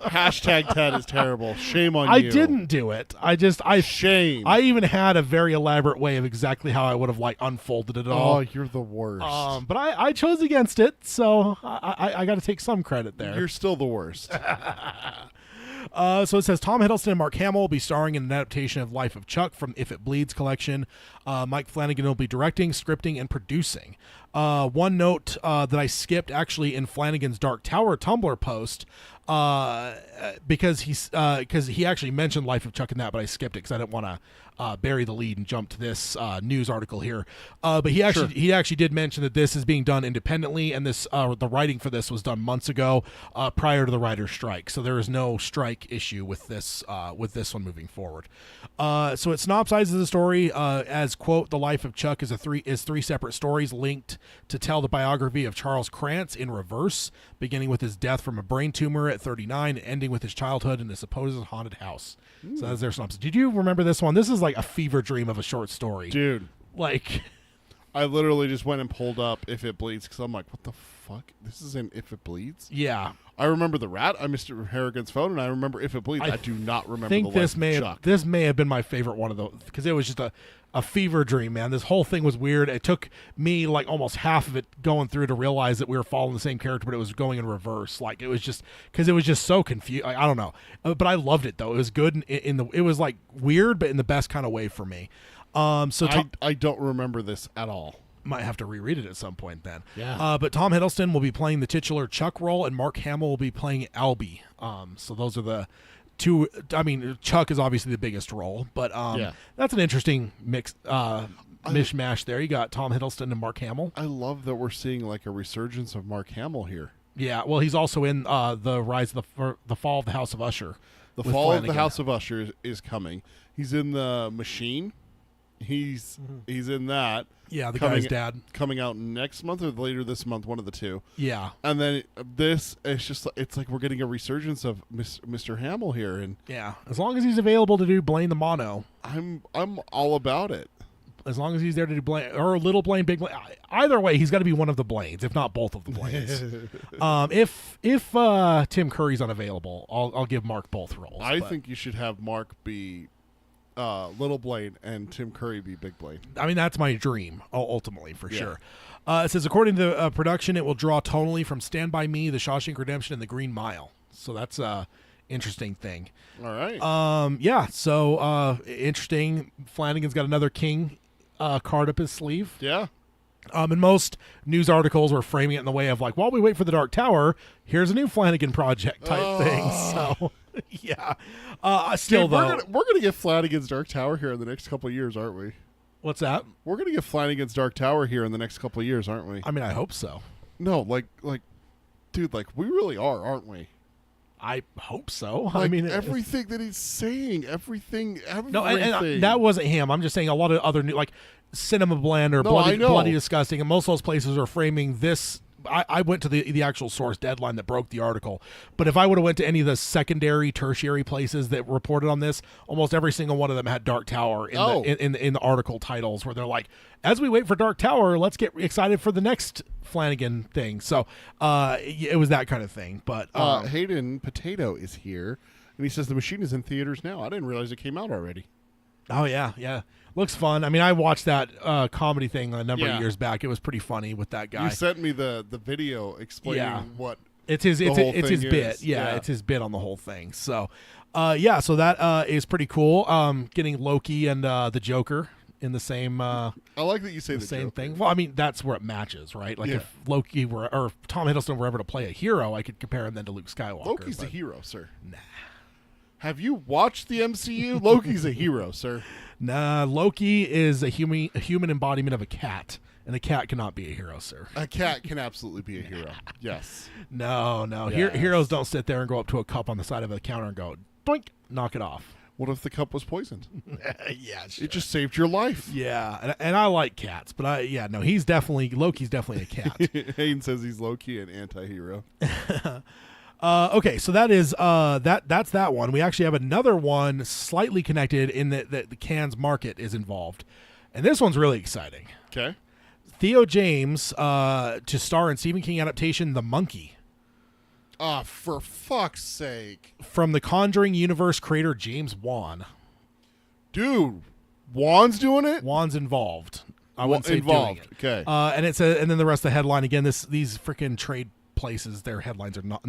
Hashtag Ted is terrible. Shame on you. I didn't do it. Shame. I even had a very elaborate way of exactly how I would have unfolded it all. Oh, you're the worst. But I chose against it, so I got to take some credit there. You're still the worst. So it says Tom Hiddleston and Mark Hamill will be starring in an adaptation of Life of Chuck from If It Bleeds collection. Mike Flanagan will be directing, scripting, and producing. One note that I skipped actually in Flanagan's Dark Tower Tumblr post because he actually mentioned Life of Chuck in that, but I skipped it because I didn't want to bury the lead and jump to this news article here. But he actually did mention that this is being done independently, and this the writing for this was done months ago prior to the writer's strike. So there is no strike issue with this one moving forward. So it synopsizes the story as, quote, The Life of Chuck is three separate stories linked to tell the biography of Charles Krantz in reverse, beginning with his death from a brain tumor at 39 and ending with his childhood in a supposed haunted house. Ooh. So that's their synopsis. Did you remember this one? This is like a fever dream of a short story. Dude. I literally just went and pulled up If It Bleeds because I'm like, what the fuck? This is in If It Bleeds? Yeah. I remember The Rat. I missed Harrigan's Phone, and I remember If It Bleeds. I do not remember think The Life of Chuck. This may have been my favorite one of those because it was just a fever dream, man. This whole thing was weird. It took me like almost half of it going through to realize that we were following the same character, but it was going in reverse. Like it was just because it was just so confused. I don't know, but I loved it though. It was good it was like weird, but in the best kind of way for me. I don't remember this at all. Might have to reread it at some point then. Yeah. But Tom Hiddleston will be playing the titular Chuck role, and Mark Hamill will be playing Albie. So those are the two. I mean, Chuck is obviously the biggest role, but that's an interesting mix mishmash there. You got Tom Hiddleston and Mark Hamill. I love that we're seeing like a resurgence of Mark Hamill here. Yeah, well, he's also in the Fall of the House of Usher. The Fall of the House of Usher is coming. He's in The Machine. He's in that. Yeah, the guy's dad. Coming out next month or later this month, one of the two. Yeah. And then it's just it's like we're getting a resurgence of Mr. Hamill here, and yeah, as long as he's available to do Blaine the Mono, I'm all about it. As long as he's there to do Blaine or Little Blaine, Big Blaine, either way, he's got to be one of the Blaines, if not both of the Blaines. If Tim Curry's unavailable, I'll give Mark both roles. I think you should have Mark be Little Blaine and Tim Curry be Big Blaine. I mean, that's my dream, ultimately, for sure. It says, according to production, it will draw tonally from Stand By Me, The Shawshank Redemption, and The Green Mile. So that's a interesting thing. All right. Interesting. Flanagan's got another King card up his sleeve. Yeah. And most news articles were framing it in the way of like, while we wait for the Dark Tower, here's a new Flanagan project type thing. So, yeah. Still, though, we're gonna get Flanagan's Dark Tower here in the next couple of years, aren't we? What's that? We're gonna get Flanagan's Dark Tower here in the next couple of years, aren't we? I mean, I hope so. No, like, dude, like we really are, aren't we? I hope so. Like, I mean, everything that he's saying, everything. No, and that wasn't him. I'm just saying a lot of other new, like Cinema Blend or Bloody Disgusting, and most of those places are framing this. I went to the actual source Deadline that broke the article, but if I would have went to any of the secondary, tertiary places that reported on this, almost every single one of them had Dark Tower in the article titles, where they're like, as we wait for Dark Tower, let's get excited for the next Flanagan thing. So it was that kind of thing. But Hayden Potato is here, and he says The Machine is in theaters now. I didn't realize it came out already. Oh yeah. Looks fun. I mean, I watched that comedy thing a number of years back. It was pretty funny with that guy. You sent me the video explaining what it's his bit. Yeah, it's his bit on the whole thing. So, so that is pretty cool. Getting Loki and the Joker in the same. I like that you say the same Joker thing. Well, I mean, that's where it matches, right? Like if Loki or Tom Hiddleston were ever to play a hero, I could compare him then to Luke Skywalker. Loki's a hero, sir. Nah. Have you watched the MCU? Loki's a hero, sir. Nah, Loki is a human embodiment of a cat, and a cat cannot be a hero, sir. A cat can absolutely be a hero. Yes. No. Yes. Heroes don't sit there and go up to a cup on the side of the counter and go, doink, knock it off. What if the cup was poisoned? Yeah, sure. It just saved your life. Yeah, and I like cats, but Loki's definitely a cat. Hayden says he's Loki, an anti-hero. Okay, so that is that's that one. We actually have another one slightly connected in that the Cannes market is involved, and this one's really exciting. Okay, Theo James to star in Stephen King adaptation The Monkey. For fuck's sake! From the Conjuring universe creator James Wan. Dude, Wan's doing it. Wan's involved. I wouldn't say involved. Doing it. Okay, and then the rest of the headline again. These freaking trade places, their headlines are not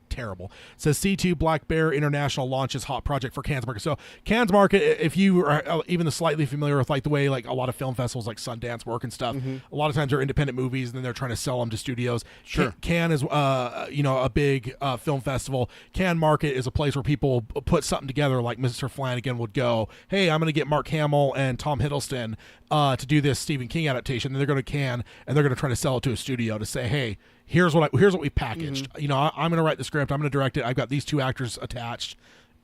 terrible. It says C2 Black Bear International launches hot project for Cannes market. So Cannes market, if you are even slightly familiar with like the way like a lot of film festivals like Sundance work and stuff, a lot of times they're independent movies and then they're trying to sell them to studios. Sure. Cannes is a big film festival. Cannes market is a place where people put something together, like Mr. Flanagan would go, hey, I'm going to get Mark Hamill and Tom Hiddleston to do this Stephen King adaptation. And they're going to Cannes and they're going to try to sell it to a studio to say, hey, here's what we packaged. I'm going to write the script. I'm going to direct it. I've got these two actors attached.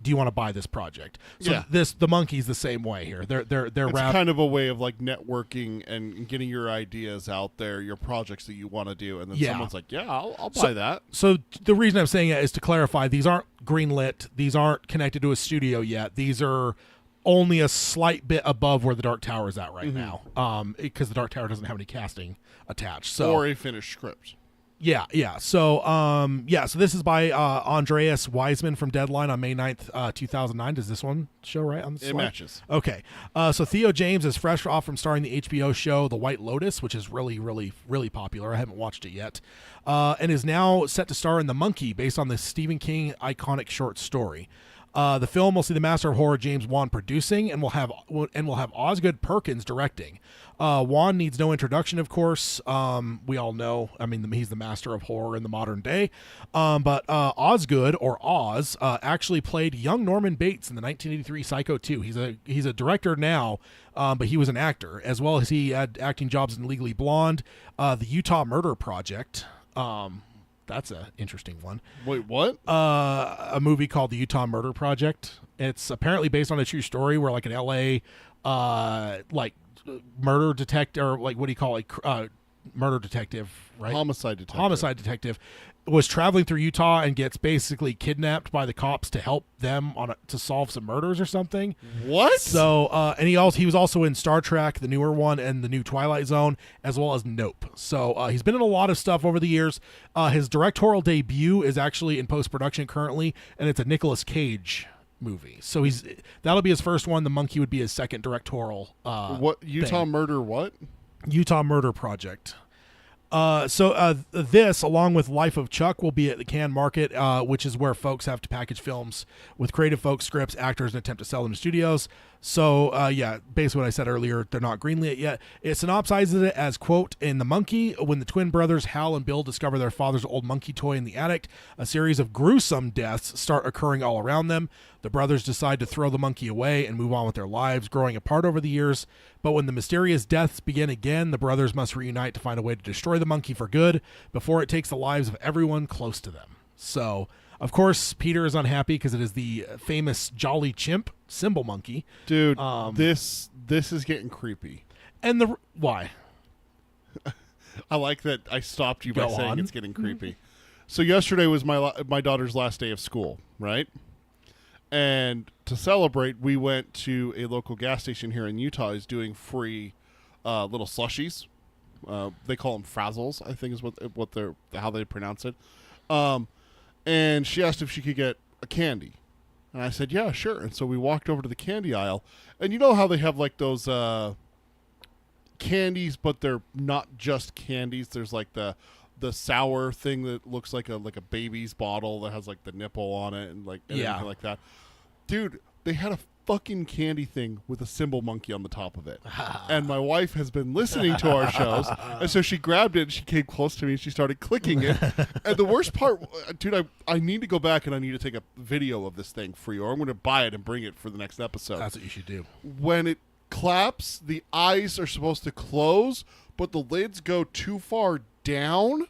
Do you want to buy this project? So the Monkey's the same way here. They're it's kind of a way of like networking and getting your ideas out there, your projects that you want to do, and then someone's like, yeah, I'll buy that. So the reason I'm saying that is to clarify, these aren't greenlit. These aren't connected to a studio yet. These are only a slight bit above where the Dark Tower is at right now, because the Dark Tower doesn't have any casting attached. So or a finished script. Yeah. So this is by Andreas Wiseman from Deadline on May 9th, 2009. Does this one show right on the slide? It matches. Okay. So Theo James is fresh off from starring the HBO show The White Lotus, which is really, really, really popular. I haven't watched it yet. And is now set to star in The Monkey, based on the Stephen King iconic short story. The film will see the master of horror James Wan producing, and will have Osgood Perkins directing. Wan needs no introduction, of course. We all know. I mean, he's the master of horror in the modern day. But Osgood, or Oz, actually played young Norman Bates in the 1983 Psycho 2. He's a director now, but he was an actor, as well as he had acting jobs in Legally Blonde, the Utah Murder Project. That's an interesting one. Wait, what? A movie called The Utah Murder Project. It's apparently based on a true story where, like, an L.A. Murder detective, or like, what do you call it? Murder detective, right? Homicide detective was traveling through Utah and gets basically kidnapped by the cops to help them to solve some murders or something. What? So, and he was also in Star Trek, the newer one, and the new Twilight Zone, as well as Nope. So he's been in a lot of stuff over the years. His directorial debut is actually in post-production currently, and it's a Nicolas Cage movie. So that'll be his first one. The Monkey would be his second directorial. What Utah thing. Murder? What? Utah Murder Project. So this, along with Life of Chuck, will be at the Cannes Market, which is where folks have to package films with creative folk scripts, actors, and attempt to sell them to studios. So, basically what I said earlier, they're not greenlit yet. It synopsizes it as, quote, in The Monkey, when the twin brothers Hal and Bill discover their father's old monkey toy in the attic, a series of gruesome deaths start occurring all around them. The brothers decide to throw the monkey away and move on with their lives, growing apart over the years. But when the mysterious deaths begin again, the brothers must reunite to find a way to destroy the monkey for good before it takes the lives of everyone close to them. So, of course, Peter is unhappy because it is the famous Jolly Chimp symbol monkey. Dude, this is getting creepy. And why? I like that I stopped you by Go saying on. it's getting creepy. So yesterday was my daughter's last day of school, right? And to celebrate, we went to a local gas station here in Utah. Is doing free little slushies. They call them frazzles, I think is how they pronounce it. And she asked if she could get a candy. And I said, yeah, sure. And so we walked over to the candy aisle. And you know how they have like those candies, but they're not just candies. There's like the sour thing that looks like a baby's bottle that has like the nipple on it and like everything like that. Dude, they had a fucking candy thing with a symbol monkey on the top of it. And my wife has been listening to our shows, and so she grabbed it and she came close to me and she started clicking it. And the worst part, dude, I need to go back and I need to take a video of this thing for you, or I'm going to buy it and bring it for the next episode. That's what you should do. When it claps, the eyes are supposed to close, but the lids go too far down.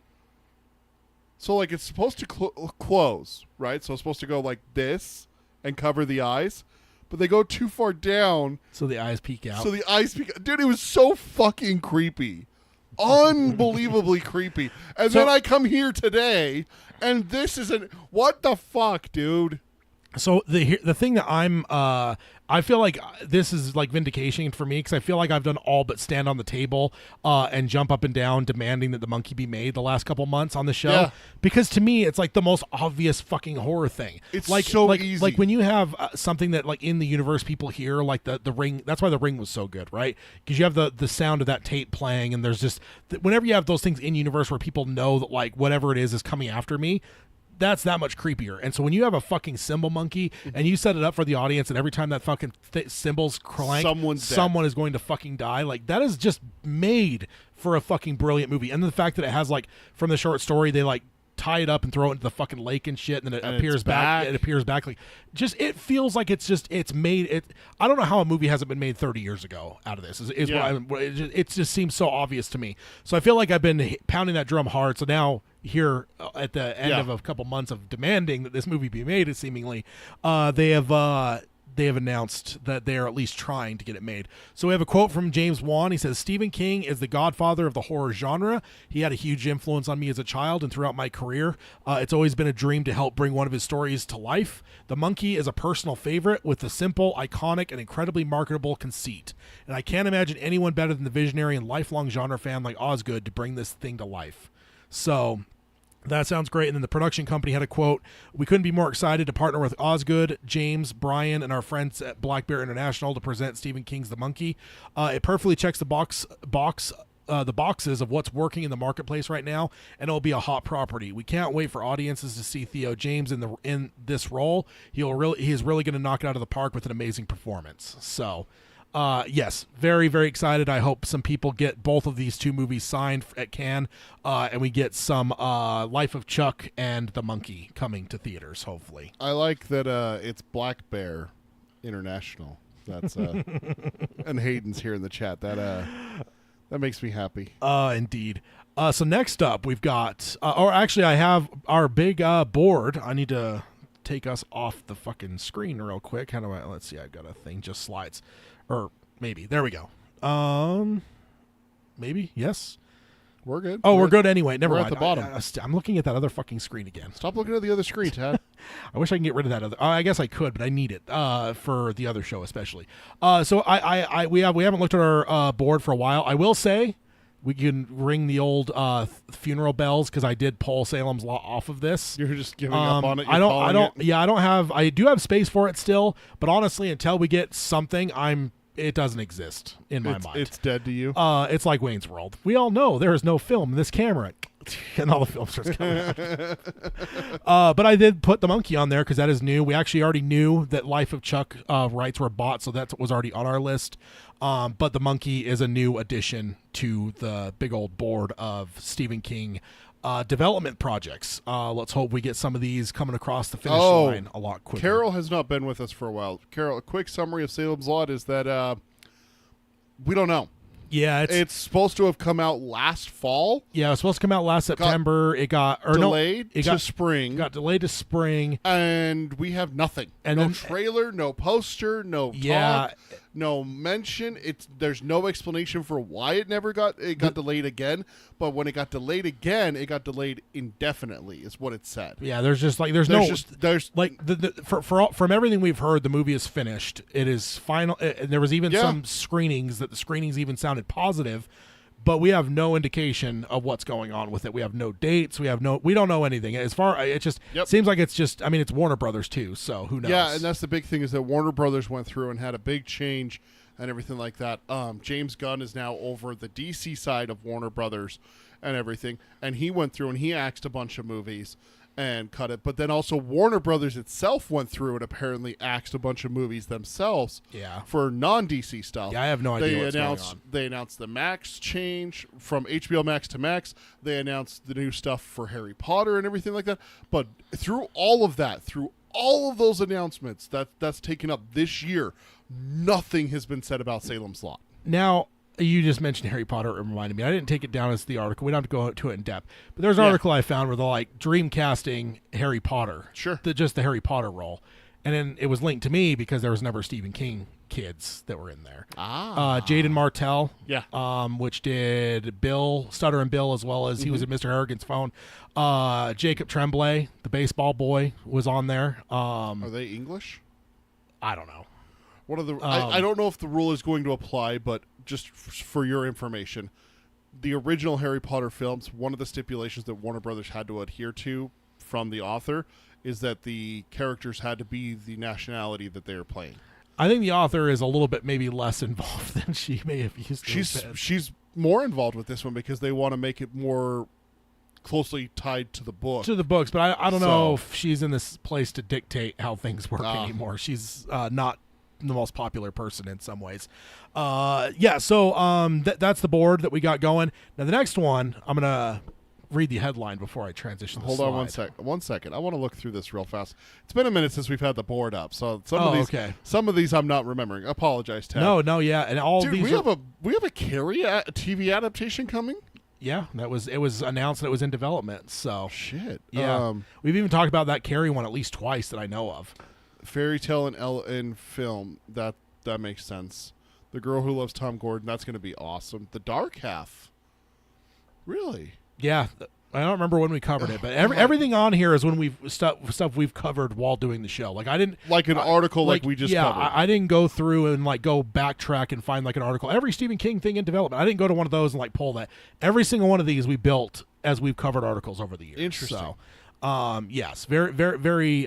So, like, it's supposed to close, right? So it's supposed to go like this and cover the eyes, but they go too far down. So the eyes peek out. Dude, it was so fucking creepy. Unbelievably creepy. And then I come here today, and this is what the fuck, dude? So the thing that I feel like this is like vindication for me, because I feel like I've done all but stand on the table and jump up and down demanding that the monkey be made the last couple months on the show. Yeah. Because to me, it's like the most obvious fucking horror thing. It's like, so easy. Like when you have something that like in the universe people hear, like the Ring. That's why the Ring was so good, right? Because you have the sound of that tape playing, and there's just whenever you have those things in universe where people know that like whatever it is coming after me. That's that much creepier. And so when you have a fucking symbol monkey and you set it up for the audience, and every time that fucking symbol's clank, someone is going to fucking die, like that is just made for a fucking brilliant movie. And the fact that it has like from the short story, they like tie it up and throw it into the fucking lake and shit, and then it appears back. It appears back like just it feels like it's made. I don't know how a movie hasn't been made 30 years ago out of this. It just seems so obvious to me. So I feel like I've been pounding that drum hard. So now here at the end of a couple months of demanding that this movie be made, is seemingly they have announced that they are at least trying to get it made. So we have a quote from James Wan. He says, Stephen King is the godfather of the horror genre. He had a huge influence on me as a child and throughout my career. It's always been a dream to help bring one of his stories to life. The Monkey is a personal favorite with a simple, iconic, and incredibly marketable conceit. And I can't imagine anyone better than the visionary and lifelong genre fan like Osgood to bring this thing to life. So That sounds great. And then the production company had a quote: "We couldn't be more excited to partner with Osgood, James, Brian, and our friends at Black Bear International to present Stephen King's The Monkey. It perfectly checks the boxes of what's working in the marketplace right now, and it'll be a hot property. We can't wait for audiences to see Theo James in this role. He is really going to knock it out of the park with an amazing performance." So. Yes, very, very excited. I hope some people get both of these two movies signed at Cannes, and we get some Life of Chuck and The Monkey coming to theaters, hopefully. I like that it's Black Bear International. That's and Hayden's here in the chat. That makes me happy. Indeed. So next up, we've got, or actually, I have our big board. I need to take us off the fucking screen real quick. How do I? Let's see. I've got a thing just slides. Or maybe. There we go. Maybe. Yes. We're good. Oh, we're good anyway. Never we're mind. At the bottom. I'm looking at that other fucking screen again. Stop looking at the other screen, Tad. I wish I can get rid of that other. I guess I could, but I need it for the other show especially. So we haven't looked at our board for a while. I will say we can ring the old funeral bells because I did pull Salem's Lot off of this. You're just giving up on it. I do have space for it still, but honestly, until we get something, it doesn't exist in my mind. It's dead to you. It's like Wayne's World. We all know there is no film in this camera, and all the film starts coming out. But I did put The Monkey on there because that is new. We actually already knew that Life of Chuck rights were bought, so that was already on our list. But The Monkey is a new addition to the big old board of Stephen King development projects. Let's hope we get some of these coming across the finish line a lot quicker. Carol has not been with us for a while. Carol, a quick summary of Salem's Lot is that we don't know. Yeah, it's supposed to have come out last fall. Yeah, it was supposed to come out last September. It got delayed to spring. Got delayed to spring, and we have nothing. And no then, trailer, no poster, no talk, no mention. There's no explanation for why it got delayed again. But when it got delayed again, it got delayed indefinitely. Is what it said. Yeah, from everything we've heard, the movie is finished. It is final. And there was even some screenings that the screenings even sounded positive, but we have no indication of what's going on with it. We have no dates. We don't know anything. It just seems like it's just. I mean, it's Warner Brothers too, so who knows? Yeah, and that's the big thing is that Warner Brothers went through and had a big change and everything like that. James Gunn is now over the DC side of Warner Brothers and everything, and he went through and he axed a bunch of movies and cut it. But then also Warner Brothers itself went through and apparently axed a bunch of movies themselves for non-DC stuff. Yeah, I have no idea what's going on. They announced the Max change from HBO Max to Max. They announced the new stuff for Harry Potter and everything like that. But through all of those announcements that's taken up this year, nothing has been said about Salem's Lot. Now, you just mentioned Harry Potter. It reminded me. I didn't take it down as the article. We don't have to go to it in depth. But there's an article I found where they're like dreamcasting Harry Potter. Sure. Just the Harry Potter role. And then it was linked to me because there was a number of Stephen King kids that were in there. Jaden Martell. Yeah. Which did Bill, Stutter and Bill, as well as he was in Mr. Harrigan's Phone. Jacob Tremblay, the baseball boy, was on there. Are they English? I don't know. One of the I don't know if the rule is going to apply, but just for your information, the original Harry Potter films, one of the stipulations that Warner Brothers had to adhere to from the author is that the characters had to be the nationality that they are playing. I think the author is a little bit maybe less involved than she may have used to. She's more involved with this one because they want to make it more closely tied to the book. To the books, but I don't know if she's in this place to dictate how things work anymore. She's not the most popular person in some ways. So that's the board that we got going. Now the next one, I'm gonna read the headline before I transition. Hold on 1 second. I want to look through this real fast. It's been a minute since we've had the board up, so some of these I'm not remembering. I apologize, Ted. No, yeah, and all Dude, these. We have a Carrie TV adaptation coming. Yeah, it was announced that it was in development. So shit. Yeah, we've even talked about that Carrie one at least twice that I know of. Fairy tale in film, that makes sense. The Girl Who Loves Tom Gordon, that's going to be awesome. The Dark Half, really? Yeah, I don't remember when we covered it, but everything on here is when we've stuff we've covered while doing the show. Like I didn't Like an article like we just covered. I didn't go through and like go backtrack and find like an article. Every Stephen King thing in development. I didn't go to one of those and like pull that. Every single one of these we built as we've covered articles over the years. Interesting. So, yes, very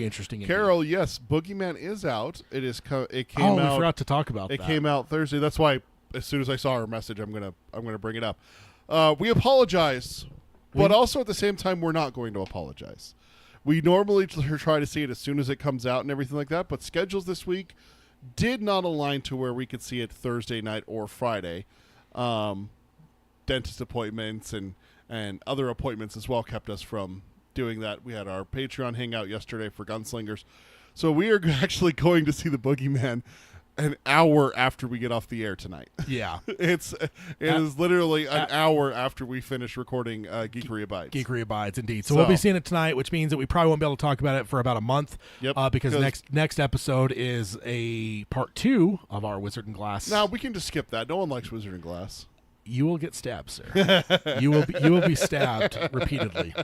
interesting. Carol, yes, Boogeyman is out. It came Oh, out. we forgot to talk about It that. came out Thursday. That's why as soon as I saw her message, I'm gonna bring it up. We apologize, but also at the same time, we're not going to apologize. We normally try to see it as soon as it comes out and everything like that, but schedules this week did not align to where we could see it Thursday night or Friday. Dentist appointments and other appointments as well kept us from doing that. We had our Patreon hangout yesterday for Gunslingers. So we are actually going to see the Boogeyman an hour after we get off the air tonight. Yeah. It is literally an hour after we finish recording Geekery Abides. Geekery Abides, indeed. So we'll be seeing it tonight, which means that we probably won't be able to talk about it for about a month. Yep. Because next episode is a part 2 of our Wizard and Glass. Now we can just skip that. No one likes Wizard and Glass. You will get stabbed, sir. you will be stabbed repeatedly.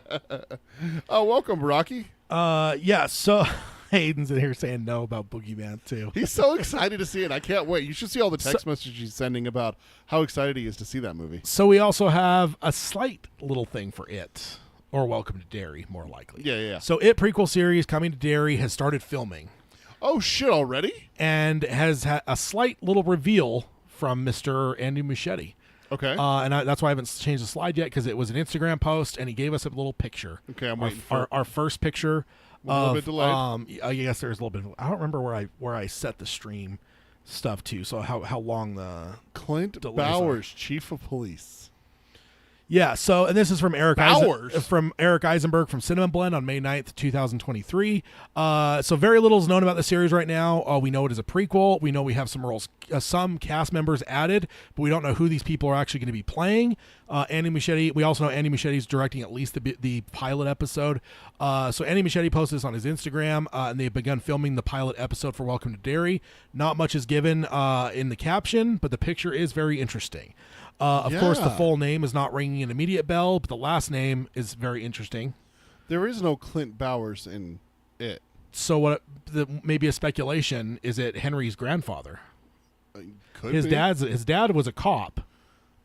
Oh, welcome, Rocky. Yeah. So Hayden's in here saying no about Boogeyman too. He's so excited to see it. I can't wait. You should see all the text messages he's sending about how excited he is to see that movie. So we also have a slight little thing for it, or Welcome to Derry, more likely. Yeah. So It prequel series Coming to Derry has started filming. Oh, shit, already? And has had a slight little reveal from Mr. Andy Muschietti. Okay. And that's why I haven't changed the slide yet, because it was an Instagram post, and he gave us a little picture. Okay, I'm waiting for our first picture. A little bit delayed. I guess there's a little bit. I don't remember where I set the stream stuff to. So how long the Clint delays Bowers, Chief of Police. Yeah, so, and this is from Eric Bowers. from Eric Eisenberg from Cinnamon Blend on May 9th, 2023. So very little is known about the series right now. We know it is a prequel. We know we have some cast members added, but we don't know who these people are actually going to be playing. Andy Muschietti, we also know Andy Muschietti is directing at least the pilot episode. So Andy Muschietti posted this on his Instagram, and they've begun filming the pilot episode for Welcome to Derry. Not much is given in the caption, but the picture is very interesting. Of course, the full name is not ringing an immediate bell, but the last name is very interesting. There is no Clint Bowers in it. So maybe a speculation, is it Henry's grandfather? Could His be. dad was a cop,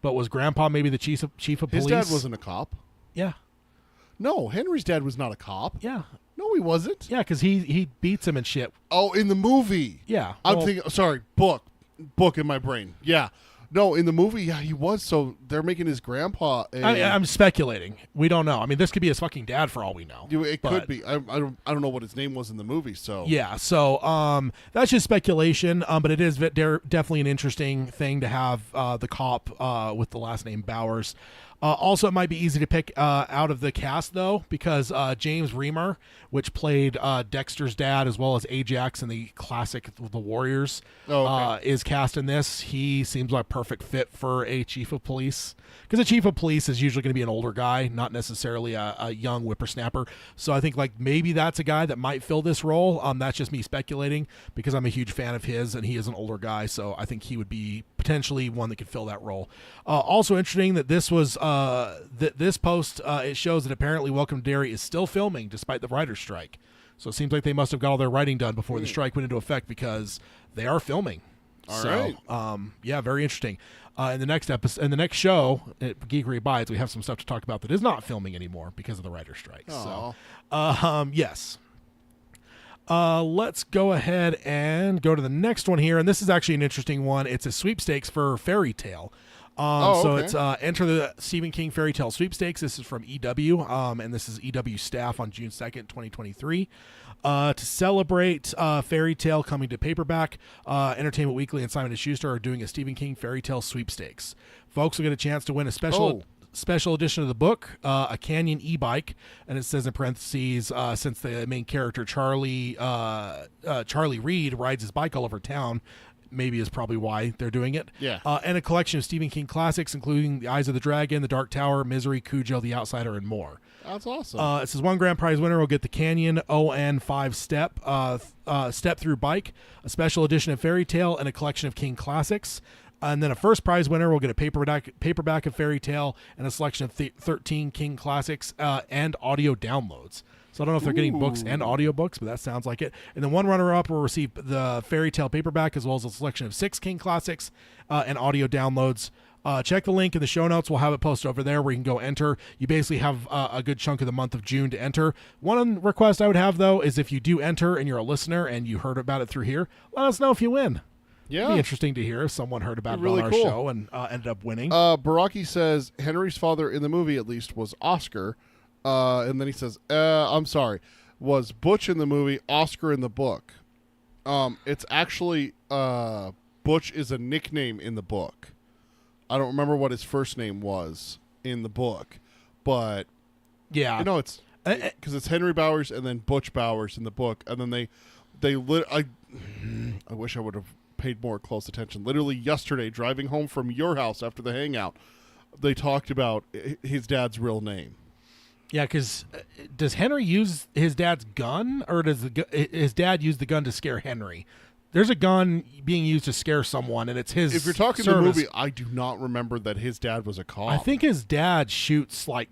but was Grandpa maybe the chief of police? His dad wasn't a cop. Yeah. No, Henry's dad was not a cop. Yeah. No, he wasn't. Yeah, because he beats him and shit. Oh, in the movie. Yeah. I'm thinking, sorry, book in my brain. Yeah. No, in the movie, yeah, he was. So they're making his grandpa. I'm speculating. We don't know. I mean, this could be his fucking dad for all we know. It could be. I don't know what his name was in the movie. So yeah. So that's just speculation. But it is definitely an interesting thing to have the cop with the last name Bowers. Also, it might be easy to pick out of the cast, though, because James Remar, which played Dexter's dad as well as Ajax in the classic The Warriors, is cast in this. He seems like a perfect fit for a chief of police, because a chief of police is usually going to be an older guy, not necessarily a young whippersnapper. So I think maybe that's a guy that might fill this role. That's just me speculating, because I'm a huge fan of his, and he is an older guy, so I think he would be potentially one that could fill that role. Also interesting that this was this post, it shows that apparently Welcome to Derry is still filming despite the writer's strike. So it seems like they must have got all their writing done before the strike went into effect, because they are filming. All right. Yeah, very interesting. In the next episode, in the next show at Geekery Abides, we have some stuff to talk about that is not filming anymore because of the writer's strike. Aww. So, yes. Let's go ahead and go to the next one here, and this is actually an interesting one. It's a sweepstakes for Fairy Tale. So it's enter the Stephen King Fairy Tale Sweepstakes. This is from EW, and this is EW staff on June 2nd, 2023. To celebrate Fairy Tale coming to paperback, Entertainment Weekly and Simon & Schuster are doing a Stephen King Fairy Tale Sweepstakes. Folks will get a chance to win a special edition of the book, a Canyon e-bike, and it says in parentheses, since the main character Charlie Reed rides his bike all over town, maybe is probably why they're doing it. Yeah. And a collection of Stephen King classics, including The Eyes of the Dragon, The Dark Tower, Misery, Cujo, The Outsider, and more. That's awesome. It says one grand prize winner will get the Canyon ON 5 step through bike, a special edition of Fairy Tale, and a collection of King classics. And then a first prize winner will get a paperback of Fairy Tale and a selection of 13 King classics and audio downloads. So I don't know if they're getting books and audiobooks, but that sounds like it. And then one runner-up will receive the Fairy Tale paperback as well as a selection of 6 King classics and audio downloads. Check the link in the show notes. We'll have it posted over there where you can go enter. You basically have a good chunk of the month of June to enter. One request I would have, though, is if you do enter and you're a listener and you heard about it through here, let us know if you win. Yeah. It'd be interesting to hear if someone heard about Really it on cool. our show and ended up winning. Baraki says Henry's father in the movie, at least, was Oscar. And then he says, I'm sorry, was Butch in the movie, Oscar in the book? It's actually, Butch is a nickname in the book. I don't remember what his first name was in the book, but yeah, it's because it's Henry Bowers and then Butch Bowers in the book, and then I wish I would have paid more close attention. Literally yesterday, driving home from your house after the hangout, they talked about his dad's real name. Yeah, because does Henry use his dad's gun, or does his dad use the gun to scare Henry? There's a gun being used to scare someone, and it's his. If you're talking service. the movie, I do not remember that his dad was a cop. I think his dad shoots like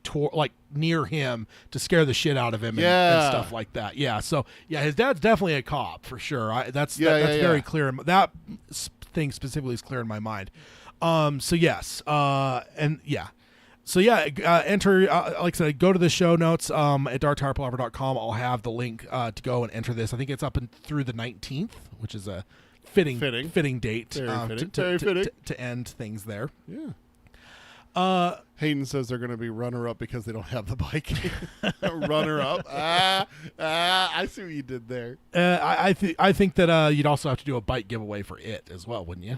near him to scare the shit out of him and stuff like that. Yeah, so yeah, his dad's definitely a cop for sure. That's very clear. That thing specifically is clear in my mind. So yes, and yeah. So yeah, enter, like I said, go to the show notes at darktowerpalaver.com. I'll have the link to go and enter this. I think it's up through the 19th, which is a fitting date to end things there. Yeah. Hayden says they're going to be runner-up because they don't have the bike. Runner-up. I see what you did there. I think that you'd also have to do a bike giveaway for it as well, wouldn't you?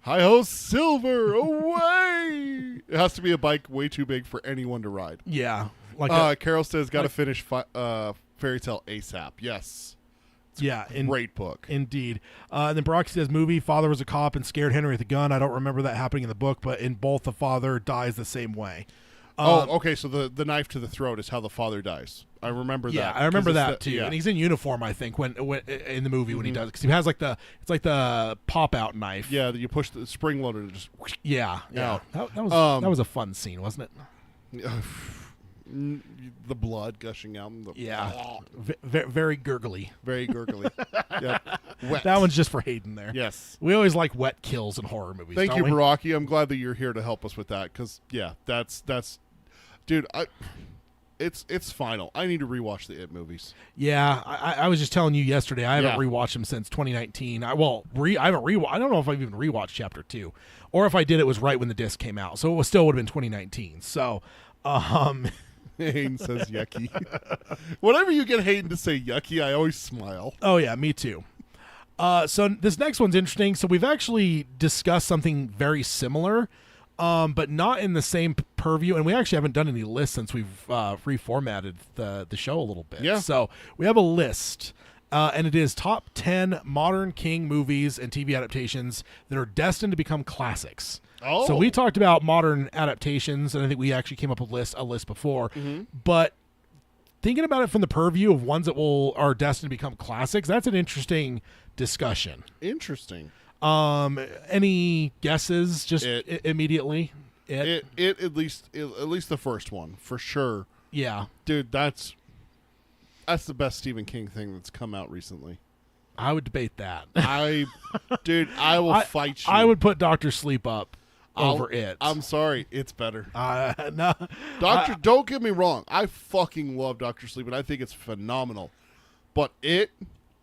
Hi-ho, silver, away! It has to be a bike way too big for anyone to ride. Yeah. Carol says, got to finish Fairy Tale ASAP. Yes. Great book. Indeed. And then Brock says, movie, father was a cop and scared Henry with a gun. I don't remember that happening in the book, but in both the father dies the same way. Okay, so the knife to the throat is how the father dies. I remember that. Yeah, I remember that too. Yeah. And he's in uniform, I think, when in the movie when he does, because he has it's like the pop out knife. Yeah, that you push the spring loader and just out. That was a fun scene, wasn't it? The blood gushing out. Very gurgly. Very gurgly. Yeah, wet. That one's just for Hayden there. Yes, we always like wet kills in horror movies. Thank you, we? Baraki. I'm glad that you're here to help us with that because that's, dude. It's final. I need to rewatch the It movies. Yeah, I was just telling you yesterday. I haven't rewatched them since 2019. I haven't rewatched. I don't know if I've even rewatched Chapter 2, or if I did, it was right when the disc came out. So it would have been 2019. So, Hayden says yucky. Whenever you get Hayden to say yucky, I always smile. Oh yeah, me too. So this next one's interesting. So we've actually discussed something very similar. But not in the same purview, and we actually haven't done any lists since we've reformatted the show a little bit. Yeah. So we have a list, and it is top 10 modern King movies and TV adaptations that are destined to become classics. Oh. So we talked about modern adaptations, and I think we actually came up with a list before. Mm-hmm. But thinking about it from the purview of ones that are destined to become classics, that's an interesting discussion. Interesting. Any guesses? Just immediately. It at least the first one for sure. Yeah, dude, that's the best Stephen King thing that's come out recently. I would debate that. I will fight you. I would put Dr. Sleep up over it. I'm sorry, it's better. No, don't get me wrong. I fucking love Dr. Sleep, and I think it's phenomenal. But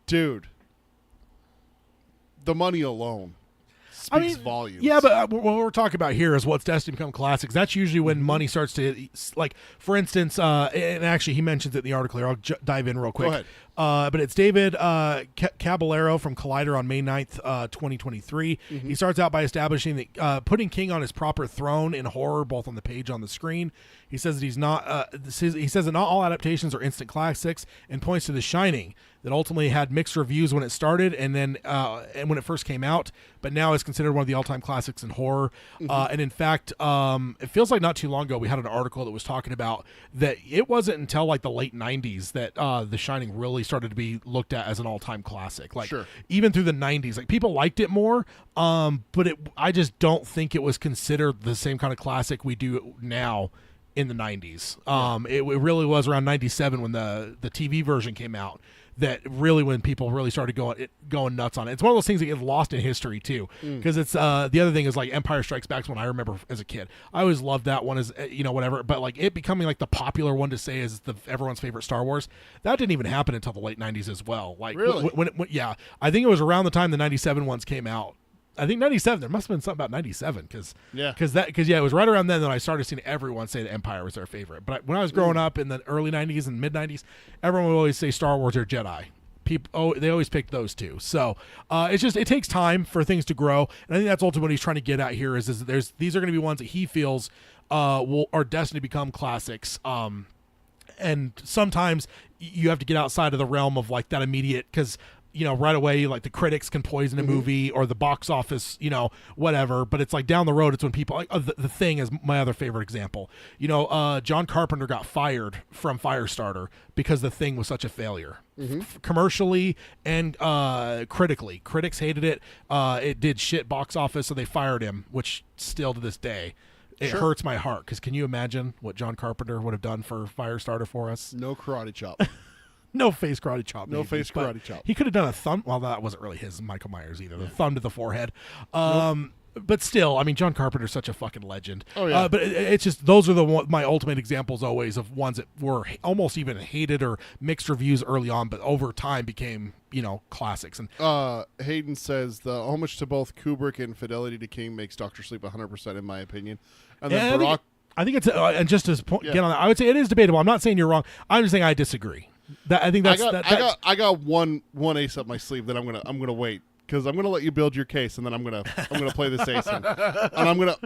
dude. The money alone speaks volumes. Yeah, but what we're talking about here is what's destined to become classics. That's usually when money starts to, like, for instance, and actually he mentions it in the article here. I'll dive in real quick. Go ahead. But it's David Caballero from Collider on May 9th, 2023. Mm-hmm. He starts out by establishing that putting King on his proper throne in horror, both on the page and on the screen. He says that he's not. He says that not all adaptations are instant classics, and points to The Shining, that ultimately had mixed reviews when it started, and then and when it first came out, but now is considered one of the all-time classics in horror. Mm-hmm. And in fact, it feels like not too long ago we had an article that was talking about that it wasn't until like the late 90s that The Shining really really started to be looked at as an all-time classic. Like Sure. even through the 90s, like people liked it more, but I just don't think it was considered the same kind of classic we do now in the 90s. It really was around 97 when the TV version came out that really when people really started going nuts on it. It's one of those things that gets lost in history too, because it's the other thing is like Empire Strikes Back's one I remember as a kid. I always loved that one as whatever, but like it becoming like the popular one to say is everyone's favorite Star Wars. That didn't even happen until the late 90s as well. Like really? when yeah, I think it was around the time the 97 ones came out. I think 97. There must have been something about 97 because it was right around then that I started seeing everyone say that Empire was their favorite. But when I was growing up in the early 90s and mid 90s, everyone would always say Star Wars or Jedi. They always picked those two. So it takes time for things to grow, and I think that's ultimately what he's trying to get at here. Is these are going to be ones that he feels are destined to become classics. And sometimes you have to get outside of the realm of like that immediate because. Right away, like the critics can poison a movie or the box office, whatever. But it's like down the road, it's when people like the Thing is my other favorite example. John Carpenter got fired from Firestarter because the Thing was such a failure, commercially and critically. Critics hated it. It did shit box office, so they fired him. Which still to this day, it hurts my heart because can you imagine what John Carpenter would have done for Firestarter for us? No karate chop. No face karate chop. No face karate chop. He could have done a thumb. Well, that wasn't really his Michael Myers either. The thumb to the forehead. But still, I mean, John Carpenter's such a fucking legend. Oh, yeah. But it's just those are my ultimate examples always of ones that were almost even hated or mixed reviews early on, but over time became classics. And Hayden says the homage to both Kubrick and Fidelity to King makes Dr. Sleep 100% in my opinion. And then Barack. I think it's and just to get on that, I would say it is debatable. I'm not saying you're wrong. I'm just saying I disagree. I got one ace up my sleeve that I'm gonna wait because I'm gonna let you build your case and then I'm gonna play this ace in. And I'm gonna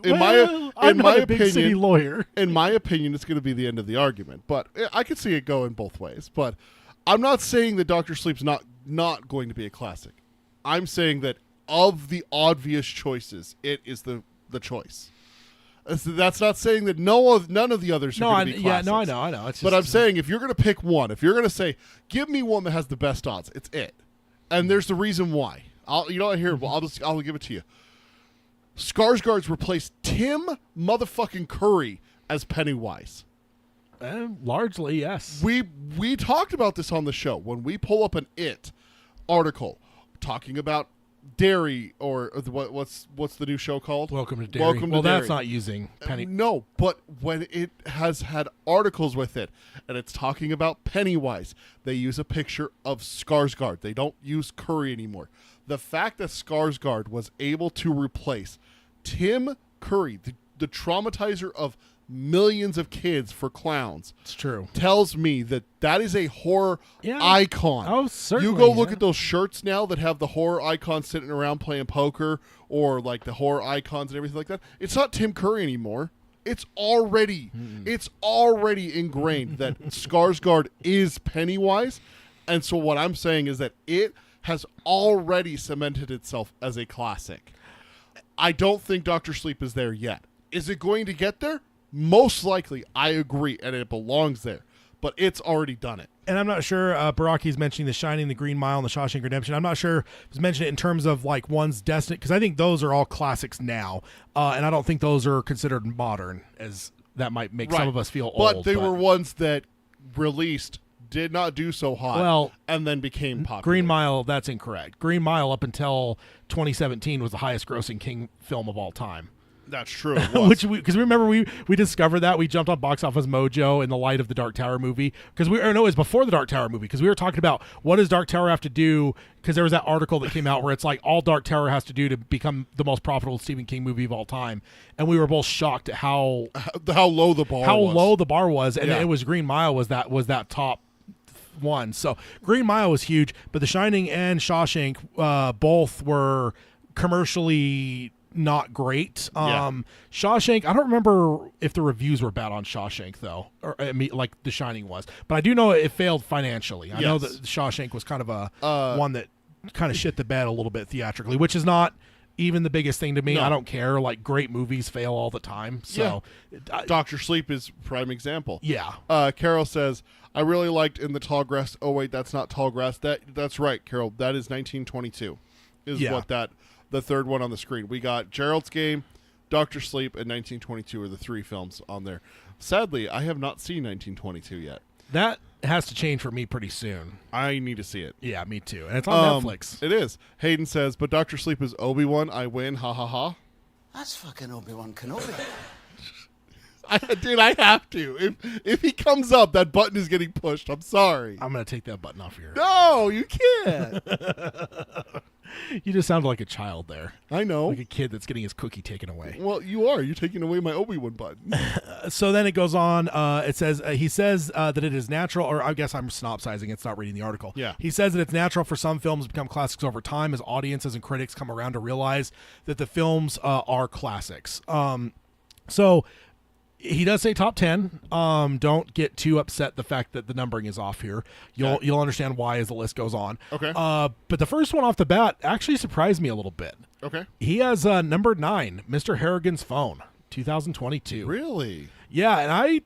in my opinion, big city lawyer. In my opinion, it's gonna be the end of the argument. But I could see it going both ways. But I'm not saying that Dr. Sleep's not going to be a classic. I'm saying that of the obvious choices, it is the choice. That's not saying that none of the others are going to be classics. Yeah, no, I know. It's just, but I'm saying if you're going to pick one, if you're going to say, give me one that has the best odds, it's it. And there's the reason why. I'll give it to you. Skarsgård's replaced Tim motherfucking Curry as Pennywise. Largely, yes. We talked about this on the show when we pull up an It article talking about Derry or what's the new show called? Welcome to Derry. Welcome to Derry. That's not using Penny. No, but when it has had articles with it and it's talking about Pennywise, they use a picture of Skarsgård. They don't use Curry anymore. The fact that Skarsgård was able to replace Tim Curry, the traumatizer of millions of kids for clowns. It's true. Tells me that is a horror icon. Oh, certainly. You go look at those shirts now that have the horror icons sitting around playing poker or like the horror icons and everything like that. It's not Tim Curry anymore. It's already ingrained that Skarsgård is Pennywise. And so what I'm saying is that it has already cemented itself as a classic. I don't think Dr. Sleep is there yet. Is it going to get there? Most likely, I agree, and it belongs there. But it's already done it. And I'm not sure, Baraki's mentioning The Shining, The Green Mile, and The Shawshank Redemption. I'm not sure if he's mentioned it in terms of like one's destiny, because I think those are all classics now. And I don't think those are considered modern, as that might make some of us feel old. But they were ones that released, did not do so hot, and then became popular. Green Mile, that's incorrect. Green Mile, up until 2017, was the highest grossing King film of all time. That's true. Because remember we discovered that we jumped on Box Office Mojo in the light of the Dark Tower movie it was before the Dark Tower movie because we were talking about what does Dark Tower have to do because there was that article that came out where it's like all Dark Tower has to do to become the most profitable Stephen King movie of all time, and we were both shocked at how low the bar was, and it was Green Mile was that top one. So Green Mile was huge, but The Shining and Shawshank both were commercially not great. Shawshank, I don't remember if the reviews were bad on Shawshank though, or I mean, like The Shining was, but I do know it failed financially. I know that Shawshank was kind of a one that kind of shit the bed a little bit theatrically, which is not even the biggest thing to me. No. I don't care. Like, great movies fail all the time. So, Dr. Sleep is prime example. yeah. Carol says, I really liked In the Tall Grass. Oh, wait, that's not Tall Grass. That's right, Carol. That is 1922 is Yeah. what the third one on the screen. We got Gerald's Game, Dr. Sleep, and 1922 are the three films on there. Sadly, I have not seen 1922 yet. That has to change for me pretty soon. I need to see it. Yeah, me too. And it's on Netflix. It is. Hayden says, but Dr. Sleep is Obi-Wan. I win. Ha ha ha. That's fucking Obi-Wan Kenobi. Dude, I have to. If he comes up, that button is getting pushed. I'm sorry. I'm going to take that button off here. No, you can't. You just sounded like a child there. I know. Like a kid that's getting his cookie taken away. Well, you are. You're taking away my Obi-Wan button. So then it goes on. It says he says that it is natural, or I guess I'm synopsizing. It's not reading the article. Yeah. He says that it's natural for some films to become classics over time as audiences and critics come around to realize that the films are classics. So he does say top 10. Don't get too upset the fact that the numbering is off here. You'll understand why as the list goes on. Okay. But the first one off the bat actually surprised me a little bit. Okay. He has number 9, Mr. Harrigan's Phone, 2022. Really? Yeah, and I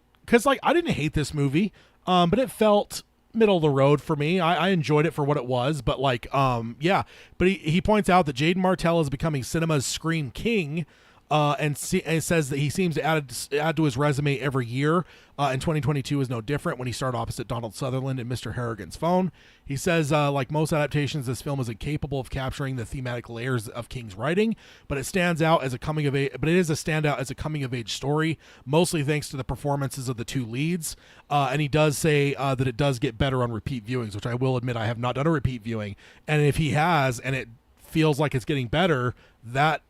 didn't hate this movie, but it felt middle of the road for me. I enjoyed it for what it was, but but he points out that Jaden Martell is becoming cinema's screen king. And says that he seems to add to his resume every year. And 2022 is no different when he starred opposite Donald Sutherland in Mr. Harrigan's Phone. He says, like most adaptations, this film is incapable of capturing the thematic layers of King's writing, but it stands out as a coming of age. But it is a standout as a coming of age story, mostly thanks to the performances of the two leads. And he does say that it does get better on repeat viewings, which I will admit I have not done a repeat viewing. And if he has, and it feels like it's getting better, that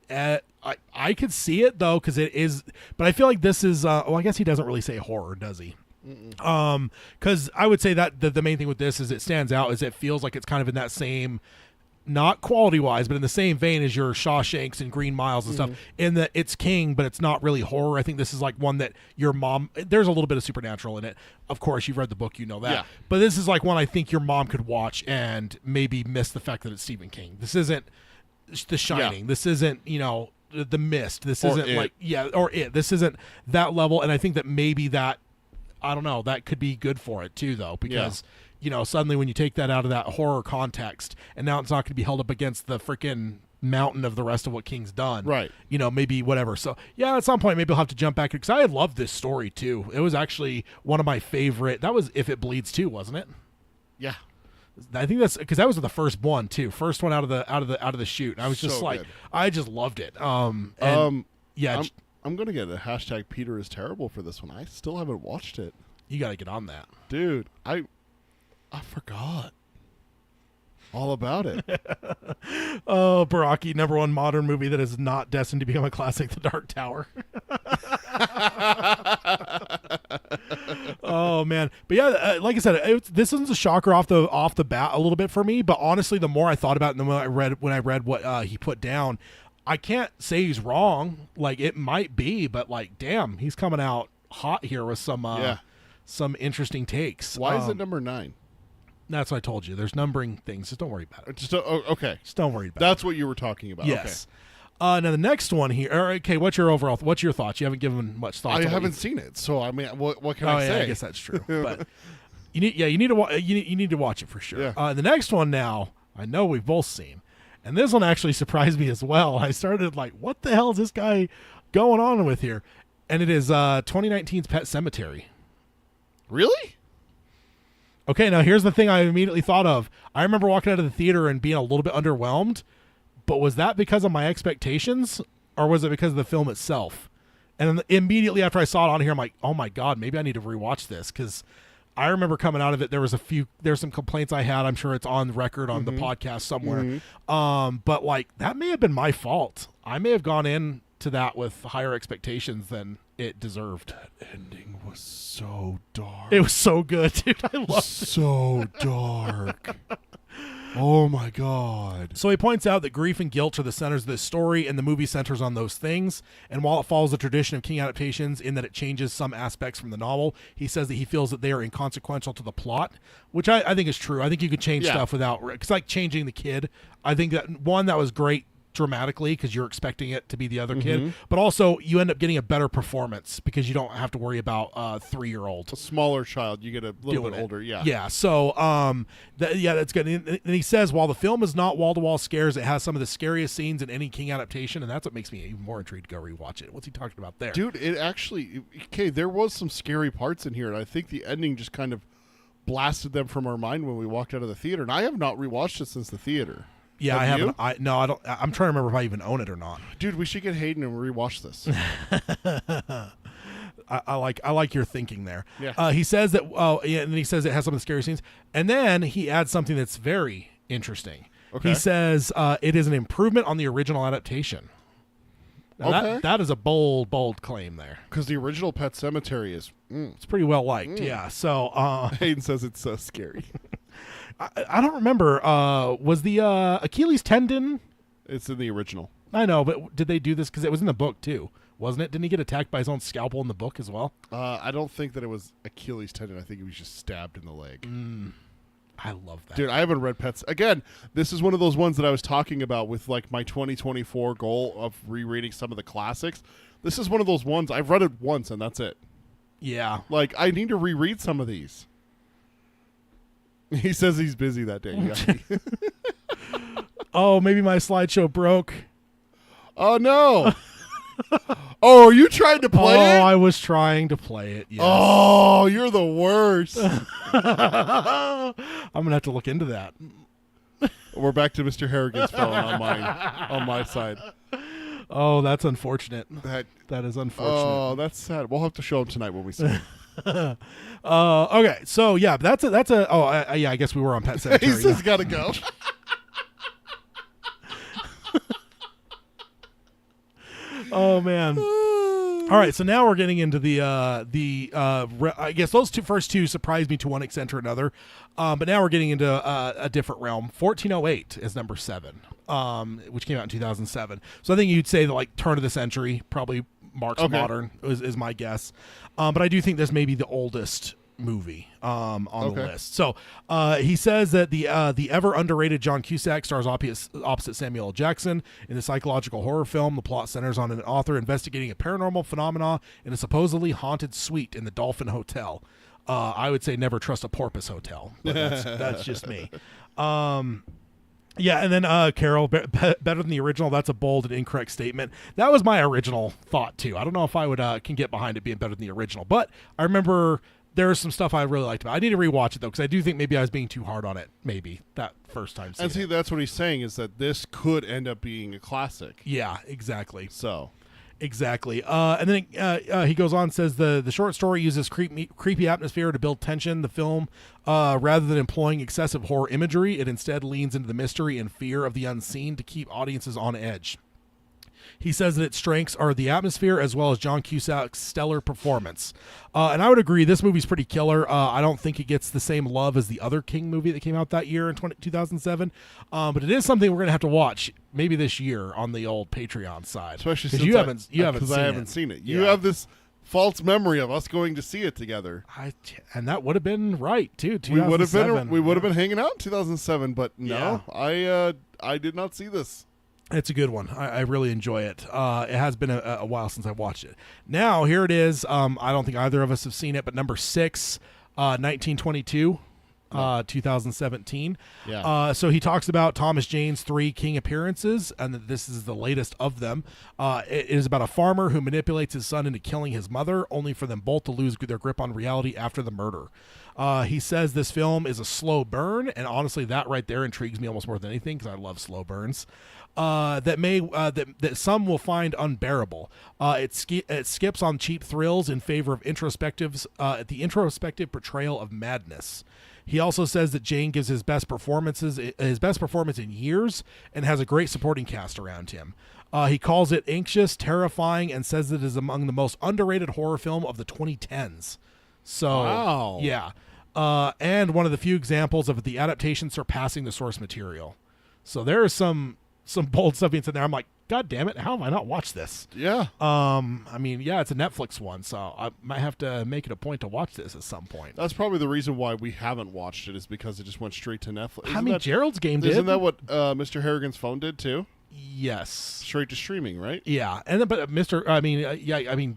I could see it though, because it is, but I feel like this is I guess he doesn't really say horror, does he? Because I would say that the main thing with this is it stands out is it feels like it's kind of in that same, not quality wise, but in the same vein as your Shawshanks and Green Miles and stuff, in that it's King, but it's not really horror. I think this is like one that your mom, there's a little bit of supernatural in it, of course. You've read the book, you know that. Yeah. But this is like one I think your mom could watch and maybe miss the fact that it's Stephen King. This isn't The Shining. Yeah. This isn't The Mist. This Or isn't It. or It. This isn't that level, and I think that maybe that, I don't know, that could be good for it too, though, because suddenly when you take that out of that horror context, and now it's not going to be held up against the freaking mountain of the rest of what King's done, Right? Maybe whatever. So yeah, at some point maybe I'll have to jump back because I love this story too. It was actually one of my favorite. That was If It Bleeds too, wasn't it? Yeah. I think that's because that was the first one too. First one out of the chute. And I was just So like, good. I just loved it. Yeah, I'm gonna get a hashtag Peter is terrible for this one. I still haven't watched it, you got to get on that. dude. I forgot all about it. Oh, Baraki, number 1 modern movie that is not destined to become a classic, The Dark Tower. Oh man, but yeah, like I said, this is a shocker off the bat a little bit for me. But honestly, the more I thought about it, and the more when I read what he put down, I can't say he's wrong. Like, it might be, but like, damn, he's coming out hot here with some interesting takes. Why is it number 9? That's what I told you. There's numbering things. Just don't worry about it. Okay. Just don't worry about it. That's what you were talking about. Yes. Now the next one here. Okay, what's your thoughts? You haven't given much thought. I haven't seen it, so I mean, what can Oh I yeah, say? I guess that's true. But you need to watch it for sure. Yeah. The next one now, I know we've both seen, and this one actually surprised me as well. I started like, what the hell is this guy going on with here? And it is 2019's Pet Sematary. Really? Okay, now here's the thing I immediately thought of. I remember walking out of the theater and being a little bit underwhelmed, but was that because of my expectations, or was it because of the film itself? And then immediately after I saw it on here, I'm like, oh my God, maybe I need to rewatch this, because I remember coming out of it, there's some complaints I had. I'm sure it's on record on the podcast somewhere. But like, that may have been my fault. I may have gone in to that with higher expectations than it deserved. That ending was so dark. It was so good, dude. I loved it. So dark. Oh my God. So he points out that grief and guilt are the centers of this story, and the movie centers on those things. And while it follows the tradition of King adaptations in that it changes some aspects from the novel, he says that he feels that they are inconsequential to the plot, which I think is true. I think you could change stuff without, it's like changing the kid. I think that one, that was great dramatically because you're expecting it to be the other kid, but also you end up getting a better performance because you don't have to worry about 3-year-old. A smaller child, you get a little bit older. Yeah. So that's good. And he says while the film is not wall-to-wall scares, it has some of the scariest scenes in any King adaptation, and that's what makes me even more intrigued to go rewatch it. What's he talking about there? Dude, it actually, there was some scary parts in here, and I think the ending just kind of blasted them from our mind when we walked out of the theater, and I have not rewatched it since the theater. Yeah, Have I you? haven't. I don't. I'm trying to remember if I even own it or not. Dude, we should get Hayden and rewatch this. I like your thinking there. Yeah. He says that. And then he says it has some of the scary scenes, and then he adds something that's very interesting. Okay. He says it is an improvement on the original adaptation. Now Okay. that is a bold claim there. Because the original Pet Sematary is... It's pretty well liked. Yeah. So Hayden says it's so scary. I don't remember. Was the Achilles tendon? It's in the original. I know, but did they do this because it was in the book too? Wasn't it? Didn't he get attacked by his own scalpel in the book as well? I don't think that it was Achilles tendon. I think he was just stabbed in the leg. I love that. Dude, I haven't read Pets. Again, this is one of those ones that I was talking about with like my 2024 goal of rereading some of the classics. This is one of those ones. I've read it once and that's it. Yeah. Like, I need to reread some of these. He says he's busy that day. Oh, maybe my slideshow broke. Oh, no. Oh, are you trying to play it? I was trying to play it. Yes. Oh, you're the worst. I'm going to have to look into that. We're back to Mr. Harrigan's phone on my side. Oh, that's unfortunate. That is unfortunate. Oh, that's sad. We'll have to show him tonight when we see him. Okay, so yeah, yeah, I guess we were on Pet Sematary. He's just got to go. Oh man. All right, so now we're getting into I guess those first two surprised me to one extent or another, but now we're getting into a different realm. 1408 is number 7, which came out in 2007. So I think you'd say the like turn of the century, probably marks modern is my guess, but I do think this may be the oldest movie on the list. So he says that the ever underrated John Cusack stars opposite Samuel L. Jackson in the psychological horror film. The plot centers on an author investigating a paranormal phenomena in a supposedly haunted suite in the Dolphin Hotel. I would say never trust a porpoise hotel, but that's just me. Yeah, and then Carol, better than the original. That's a bold and incorrect statement. That was my original thought too. I don't know if I would can get behind it being better than the original, but I remember there was some stuff I really liked about it. I need to rewatch it though, because I do think maybe I was being too hard on it. Maybe that first time. And see, it. That's what he's saying is that this could end up being a classic. Yeah, exactly. So. Exactly. And then he goes on and says the short story uses creepy atmosphere to build tension. The film, rather than employing excessive horror imagery, it instead leans into the mystery and fear of the unseen to keep audiences on edge. He says that its strengths are the atmosphere as well as John Cusack's stellar performance. And I would agree, this movie's pretty killer. I don't think it gets the same love as the other King movie that came out that year in 2007. But it is something we're going to have to watch maybe this year on the old Patreon side. Especially because I haven't seen it. You have this false memory of us going to see it together. And that would have been right, too. We would have been hanging out in 2007, but no, I did not see this. It's a good one. I really enjoy it. It has been a while since I watched it. Now, here it is. I don't think either of us have seen it, but number 6, 1922, 2017. Yeah. So he talks about Thomas Jane's 3 King appearances, and that this is the latest of them. It is about a farmer who manipulates his son into killing his mother, only for them both to lose their grip on reality after the murder. He says this film is a slow burn, and honestly, that right there intrigues me almost more than anything because I love slow burns. That some will find unbearable. It skips on cheap thrills in favor of the introspective portrayal of madness. He also says that Jane gives his best performance in years and has a great supporting cast around him. He calls it anxious, terrifying, and says that it is among the most underrated horror film of the 2010s. So, wow. Yeah. And one of the few examples of the adaptation surpassing the source material. So there is some bold stuff being said there. I'm like, God damn it, how have I not watched this? Yeah. I mean, yeah, it's a Netflix one, so I might have to make it a point to watch this at some point. That's probably the reason why we haven't watched it, is because it just went straight to Netflix. Gerald's Game did. Isn't that what Mr. Harrigan's phone did too? Yes. straight to streaming, right? Yeah, and then but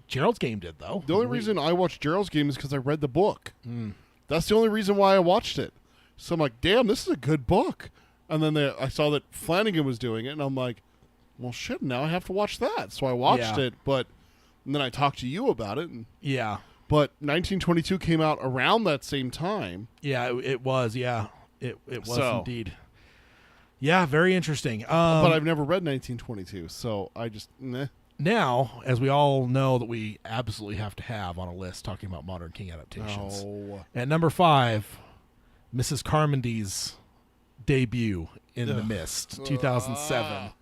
Gerald's Game did though. The only reason I watched Gerald's Game is because I read the book. Mm. That's the only reason why I watched it. So I'm like, damn, this is a good book. And then I saw that Flanagan was doing it, and I'm like, well, shit, now I have to watch that. So I watched it, and then I talked to you about it. Yeah. But 1922 came out around that same time. Yeah, it was. Yeah, it was indeed. Yeah, very interesting. But I've never read 1922, so I just Now, as we all know, that we absolutely have to have on a list talking about Modern King adaptations. Oh. At number 5, Mrs. Carmondy's debut in The Mist, 2007.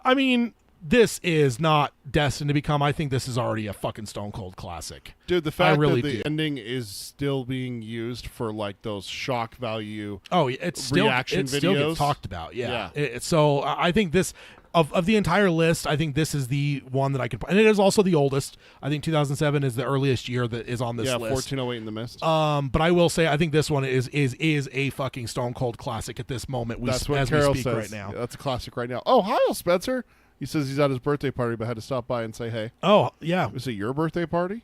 I mean, this is not destined to become. I think this is already a fucking stone cold classic. Dude, the fact really that the ending is still being used for like those shock value it's still reaction it still videos. gets talked about. Yeah. So I think this of the entire list, I think this is the one that I could, and it is also the oldest. I think 2007 is the earliest year that is on this list. 1408 in the Mist. But I will say I think this one is a fucking stone cold classic at this moment. That's what as Carol we speak says right now. That's a classic right now. Oh, hi, Spencer. He says he's at his birthday party, but had to stop by and say hey. Oh yeah. Is it your birthday party?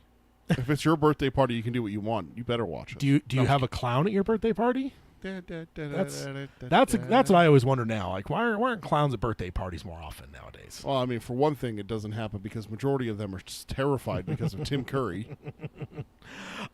If it's your birthday party, you can do what you want. You better watch it. Do you have a clown at your birthday party? That's what I always wonder now. Like, why aren't clowns at birthday parties more often nowadays? Well, I mean, for one thing, it doesn't happen because majority of them are just terrified because of Tim Curry.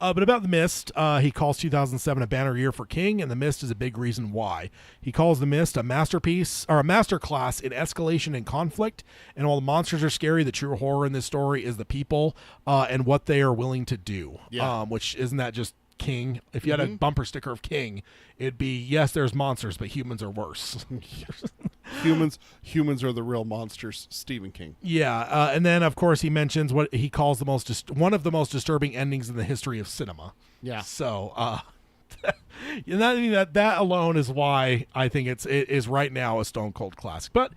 But about The Mist, he calls 2007 a banner year for King, and The Mist is a big reason why. He calls The Mist a masterpiece, or a masterclass in escalation and conflict. And while the monsters are scary, the true horror in this story is the people and what they are willing to do. Yeah. Which isn't that just King? If you had a bumper sticker of King, it'd be, yes, there's monsters, but humans are worse. Humans are the real monsters. Stephen King. Yeah, and then of course he mentions what he calls one of the most disturbing endings in the history of cinema. Yeah. So, that alone is why I think it is right now a stone cold classic. But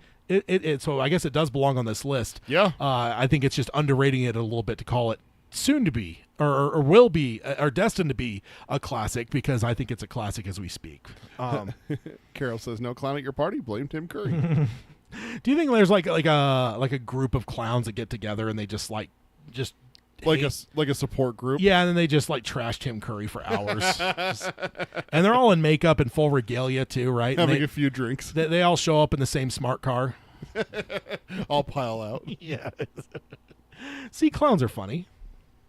so I guess it does belong on this list. Yeah. I think it's just underrating it a little bit to call it soon to be or will be or destined to be a classic, because I think it's a classic as we speak. Carol says no clown at your party. Blame Tim Curry. Do you think there's like a group of clowns that get together and they just like a support group? Yeah, and then they just like trash Tim Curry for hours. And they're all in makeup and full regalia too, right? Having a few drinks. They all show up in the same smart car. All pile out. Yeah. See, clowns are funny,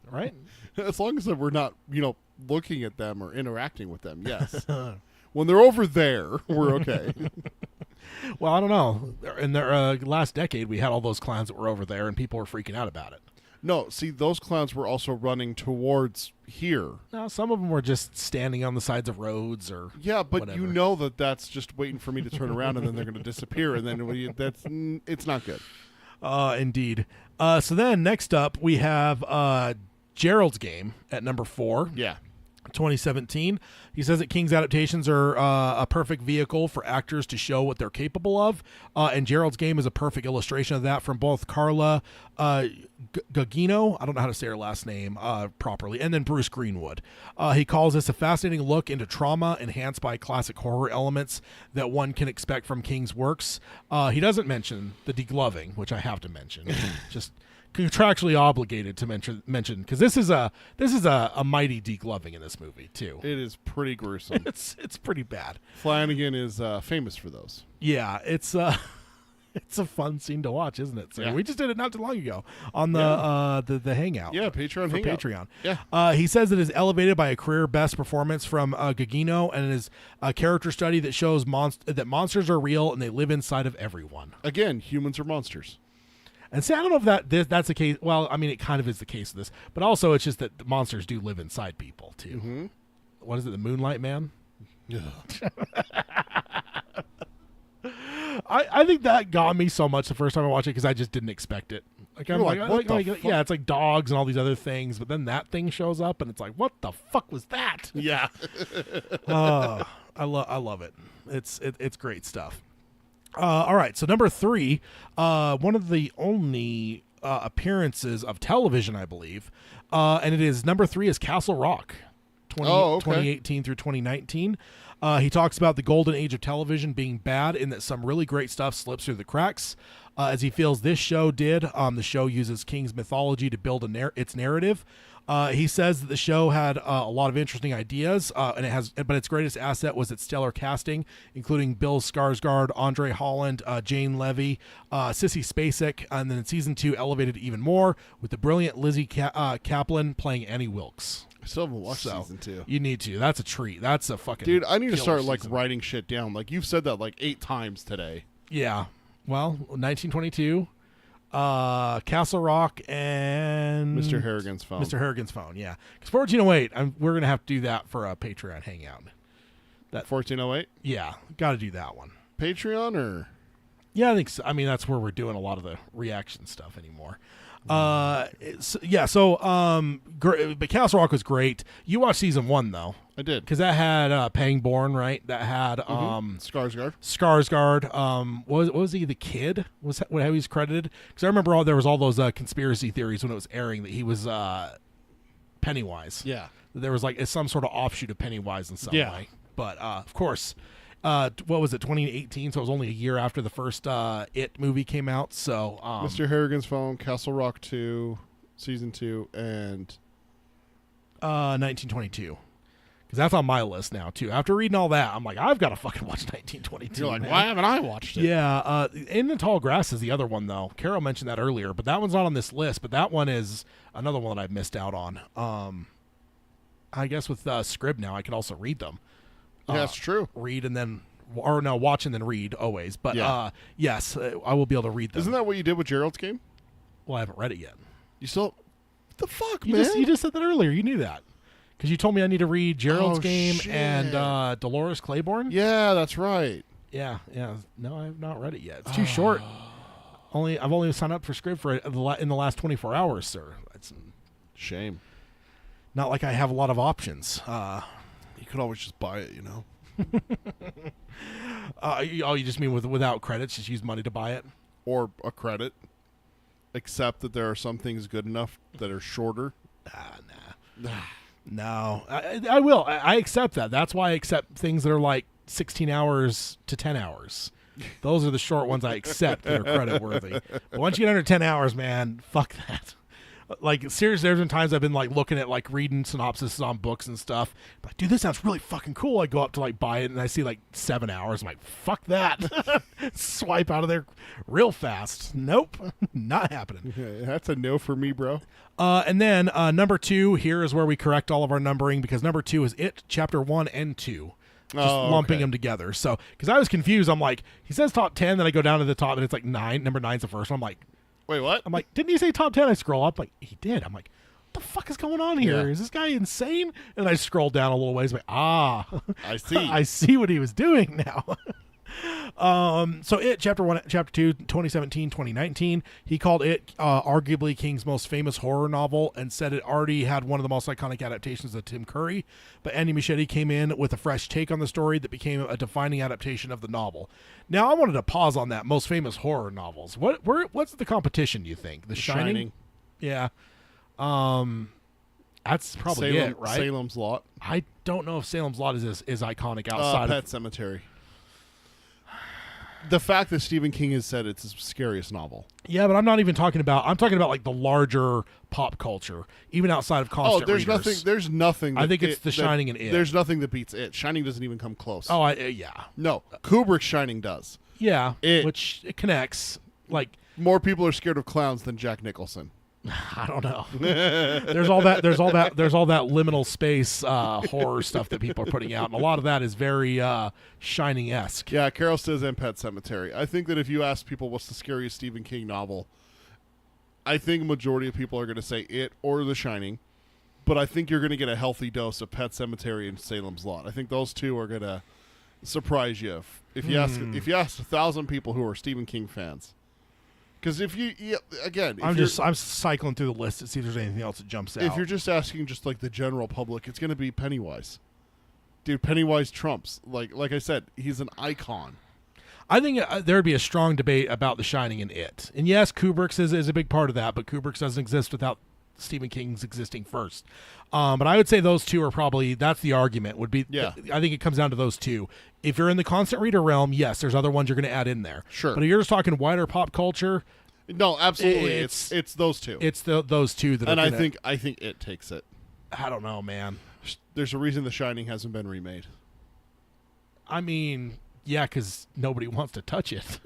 right? As long as we're not, looking at them or interacting with them, yes. When they're over there, we're okay. Well, I don't know. In the last decade, we had all those clowns that were over there, and people were freaking out about it. No, see, those clowns were also running towards here. No, some of them were just standing on the sides of roads or but whatever. you know that's just waiting for me to turn around, and then they're going to disappear, and then it's not good. Indeed. So then next up, we have Gerald's Game at number 4. Yeah. 2017. He says that King's adaptations are a perfect vehicle for actors to show what they're capable of, and Gerald's Game is a perfect illustration of that from both Carla Gugino, I don't know how to say her last name properly, and then Bruce Greenwood. He calls this a fascinating look into trauma enhanced by classic horror elements that one can expect from King's works. He doesn't mention the degloving, which I have to mention. Just contractually obligated to mention because this is a mighty degloving in this movie too. It is pretty gruesome. It's pretty bad. Flanagan is famous for those. Yeah, it's a fun scene to watch, isn't it? So yeah. We just did it not too long ago on the Hangout. Yeah, Patreon. Yeah. He says it is elevated by a career best performance from Gugino, and it is a character study that shows that monsters are real and they live inside of everyone. Again, humans are monsters. And see, I don't know if that's the case. Well, I mean, it kind of is the case of this, but also it's just that the monsters do live inside people too. Mm-hmm. What is it, the Moonlight Man? Yeah. I think that got me so much the first time I watched it because I just didn't expect it. Like I'm like, what the fuck? Yeah, it's like dogs and all these other things, but then that thing shows up and it's like, what the fuck was that? Yeah. I love it. It's great stuff. All right, so number 3, one of the only appearances of television, I believe, and it is number 3 is Castle Rock, okay. 2018 through 2019. He talks about the golden age of television being bad and that some really great stuff slips through the cracks. As he feels this show did. The show uses King's mythology to build its narrative. He says that the show had a lot of interesting ideas, but its greatest asset was its stellar casting, including Bill Skarsgård, Andre Holland, Jane Levy, Sissy Spacek, and then in season 2 elevated even more with the brilliant Lizzie Kaplan playing Annie Wilkes. I still haven't watched season 2. You need to. That's a treat. That's a fucking Dude, I need to start season. writing shit down. Like you've said that 8 times today. Yeah. Well, 1922, Castle Rock, and Mr. Harrigan's Phone. Mr. Harrigan's Phone, yeah. Because 1408, we're going to have to do that for a Patreon hangout. 1408? Yeah, got to do that one. Patreon or? Yeah, I think so. I mean, that's where we're doing a lot of the reaction stuff anymore. But Castle Rock was great. You watched season 1, though. I did. Because that had Pangborn, right? That had Skarsgård. What was he, the kid? Was that how he's credited? Because I remember there was all those conspiracy theories when it was airing that he was Pennywise. Yeah. There was some sort of offshoot of Pennywise in some way. But of course, what was it, 2018? So it was only a year after the first It movie came out. So Mr. Harrigan's Phone, Castle Rock 2, season 2, and 1922. Because that's on my list now, too. After reading all that, I'm like, I've got to fucking watch 1922. you're like, man. why haven't I watched it? Yeah. In the Tall Grass is the other one, though. Carol mentioned that earlier, but that one's not on this list. But that one is another one that I've missed out on. I guess with Scrib now, I can also read them. Yeah, that's true. Read and then, or no, watch and then read always. But yes, I will be able to read them. Isn't that what you did with Gerald's Game? Well, I haven't read it yet. You still? What the fuck, You man? just said that earlier. You knew that. Because you told me I need to read Gerald's Game shit. and Dolores Claiborne. Yeah, that's right. Yeah. No, I have not read it yet. It's too short. I've only signed up for Scrib for it in the last 24 hours, sir. That's Shame. not like I have a lot of options. You could always just buy it, you know? You just mean without credits? Just use money to buy it? Or a credit. Except that there are some things good enough that are shorter. Nah. No, I will. I accept that. That's why I accept things that are like 16 hours to 10 hours. Those are the short ones I accept that are credit worthy. But once you get under 10 hours, man, fuck that. Like, seriously, there's been times I've been looking at reading synopses on books and stuff. Like, dude, this sounds really fucking cool. I go up to buy it and I see 7 hours. I'm like, fuck that. Swipe out of there real fast. Nope, not happening. That's a no for me, bro. And then number 2, here is where we correct all of our numbering, because number 2 is It, Chapter 1 and 2. Just lumping them together. So, because I was confused, I'm like, he says top 10, then I go down to the top and it's 9. Number 9's the first one. I'm like, wait, what? I'm like, didn't he say top 10? I scroll up, he did. I'm like, what the fuck is going on here? Yeah. Is this guy insane? And I scroll down a little ways, like, I see. I see what he was doing now. So It, Chapter 1, Chapter 2, 2017, 2019. He called It arguably King's most famous horror novel and said it already had one of the most iconic adaptations of Tim Curry. But Andy Muschietti came in with a fresh take on the story that became a defining adaptation of the novel. Now, I wanted to pause on that. Most famous horror novels. What's the competition, you think? The Shining? Yeah. That's probably it, right? Salem's Lot. I don't know if Salem's Lot is iconic outside Pet of Cemetery. The fact that Stephen King has said it's his scariest novel. Yeah, but I'm not even talking about. I'm talking about the larger pop culture, even outside of constant there's readers. There's nothing. I think it's The Shining and It. There's nothing that beats It. Shining doesn't even come close. Oh, yeah, No, Kubrick's Shining does. yeah, It. which it connects. More people are scared of clowns than Jack Nicholson. I don't know. There's all that liminal space horror stuff that people are putting out, and a lot of that is very Shining-esque. Yeah, Carol says and Pet Cemetery. I think that if you ask people what's the scariest Stephen King novel, I think a majority of people are going to say It or The Shining, but I think you're going to get a healthy dose of Pet Cemetery and Salem's Lot. I think those two are going to surprise you if you ask 1,000 people who are Stephen King fans. Because if I'm cycling through the list to see if there's anything else that jumps out. If you're just asking just the general public, it's going to be Pennywise. Dude, Pennywise trumps. Like I said, he's an icon. I think there would be a strong debate about The Shining and It. And yes, Kubrick's is a big part of that, but Kubrick's doesn't exist without Stephen King's existing first. But I would say those two are probably, that's the argument would be. Yeah. I think it comes down to those two. If you're in the constant reader realm, yes, there's other ones you're going to add in there. Sure. But if you're just talking wider pop culture, No, absolutely. It's- It's those two. it's those two that and are I gonna, think it takes it. I don't know, man. There's a reason The Shining hasn't been remade. I mean, yeah, because nobody wants to touch it.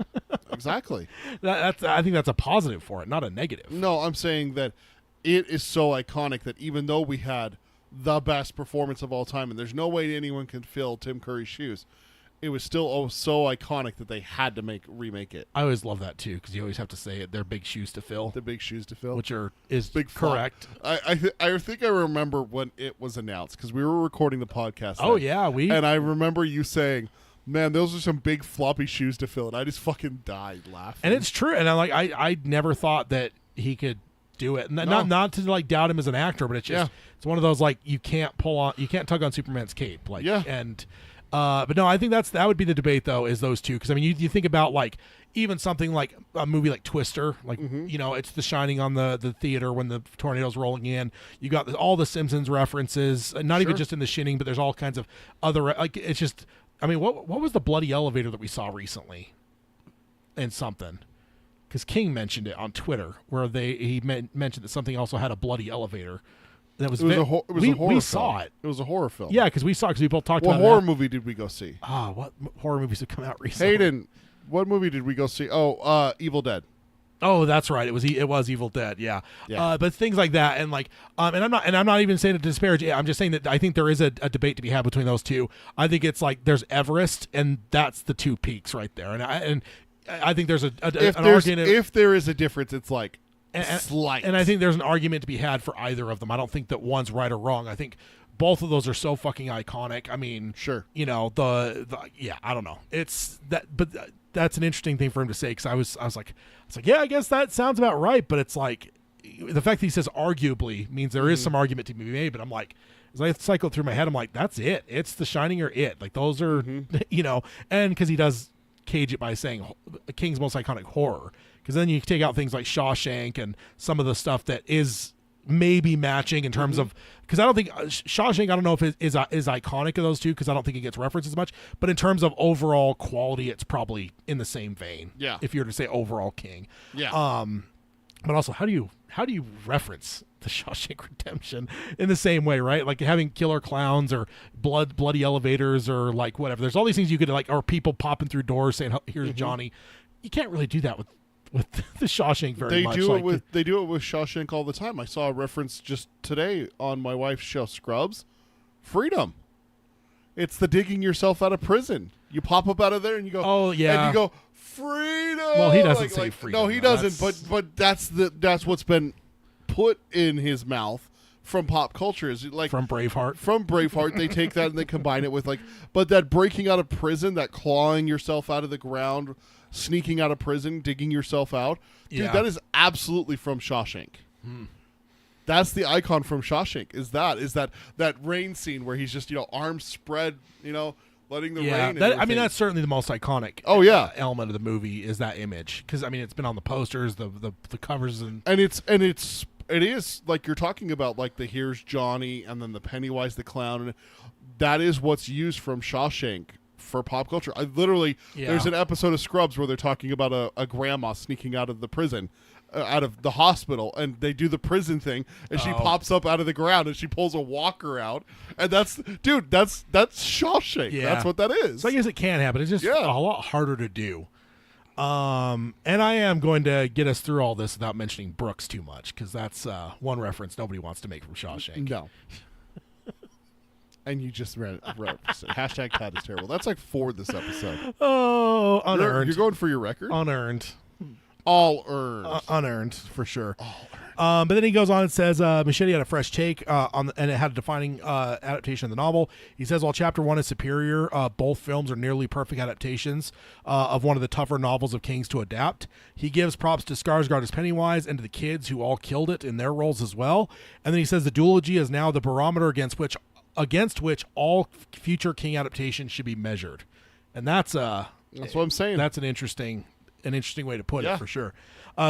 Exactly. I think that's a positive for it, not a negative. No, I'm saying that it is so iconic that even though we had the best performance of all time, and there's no way anyone can fill Tim Curry's shoes, it was still so iconic that they had to remake it. I always love that too, because you always have to say it. They're big shoes to fill, The big shoes to fill. which is Big flop. correct. I think I remember when it was announced because we were recording the podcast. Oh then, yeah, and I remember you saying, "Man, those are some big floppy shoes to fill," and I just fucking died laughing. and it's true. And I never thought that he could do it. Not to like doubt him as an actor, but it's just it's one of those like you can't tug on Superman's cape. Like and but no, I think that would be the debate though, is those two, because I mean you think about like even something like a movie like Twister, like it's The Shining on the theater when the tornado's rolling in. You got all the Simpsons references, not even just in The Shining, but there's all kinds of other like it's just. I mean, what was the bloody elevator that we saw recently in something? Because King mentioned it on Twitter, where he mentioned that something also had a bloody elevator. That was it was a horror we film. saw it. It was a horror film. Yeah, because we saw because we both talked What about horror that. movie did we go see? What horror movies have come out recently? Hayden, what movie did we go see? Oh, Evil Dead. Oh, that's right. It was Evil Dead. Yeah. Yeah. But things like that, and like, and I'm not even saying it to disparage. I'm just saying that I think there is a debate to be had between those two. I think it's like there's Everest, and that's the two peaks right there. And I think there's an argument. If there is a difference, it's like slight. And I think there's an argument to be had for either of them. I don't think that one's right or wrong. I think both of those are so fucking iconic. I mean, sure. I don't know. It's that, but that's an interesting thing for him to say, because I was like, yeah, I guess that sounds about right. But it's like the fact that he says arguably means there is some argument to be made. But I'm like, as I cycle through my head, I'm like, that's it. It's The Shining or it. Like those are, and because he does cage it by saying King's most iconic horror. Because then you take out things like Shawshank and some of the stuff that is maybe matching in terms of, because I don't think Shawshank, I don't know if it is iconic of those two, because I don't think it gets referenced as much, but in terms of overall quality, it's probably in the same vein. Yeah. If you were to say overall King. Yeah. But also, how do you reference the Shawshank Redemption in the same way, right? Like having killer clowns or bloody elevators or like whatever. There's all these things you could like, or people popping through doors saying, "Here's Johnny." You can't really do that with the Shawshank very much. They do it with Shawshank all the time. I saw a reference just today on my wife's show, Scrubs. Freedom. It's the digging yourself out of prison. You pop up out of there and you go, oh yeah, and you go, freedom. Well, he doesn't say freedom. No, he doesn't. But that's what's been put in his mouth from pop culture. Is like from Braveheart. From Braveheart, they take that and they combine it with like, but that breaking out of prison, that clawing yourself out of the ground, sneaking out of prison, digging yourself out. Dude, that is absolutely from Shawshank. That's the icon from Shawshank. Is that rain scene where he's just, arms spread, letting the rain. I mean, that's certainly the most iconic. Element of the movie is that image, because I mean it's been on the posters, the covers, and it is like you're talking about, like the Here's Johnny and then the Pennywise the Clown. That is what's used from Shawshank for pop culture. There's an episode of Scrubs where they're talking about a grandma sneaking out of the prison, out of the hospital, and they do the prison thing, and she pops up out of the ground and she pulls a walker out, and that's Shawshank. Yeah. That's what that is. So I guess it can happen. It's just a lot harder to do. And I am going to get us through all this without mentioning Brooks too much, because that's one reference nobody wants to make from Shawshank. No. And you just wrote hashtag Todd is terrible. That's like 4 this episode. Oh, unearned. You're going for your record? Unearned. All earned. Unearned, for sure. But then he goes on and says, Machete had a fresh take and it had a defining adaptation of the novel. He says, while Chapter 1 is superior, both films are nearly perfect adaptations of one of the tougher novels of King's to adapt. He gives props to Skarsgård as Pennywise and to the kids who all killed it in their roles as well. And then he says the duology is now the barometer against which all future King adaptations should be measured. And that's what I'm saying. That's an interesting an interesting way to put Yeah. it for sure.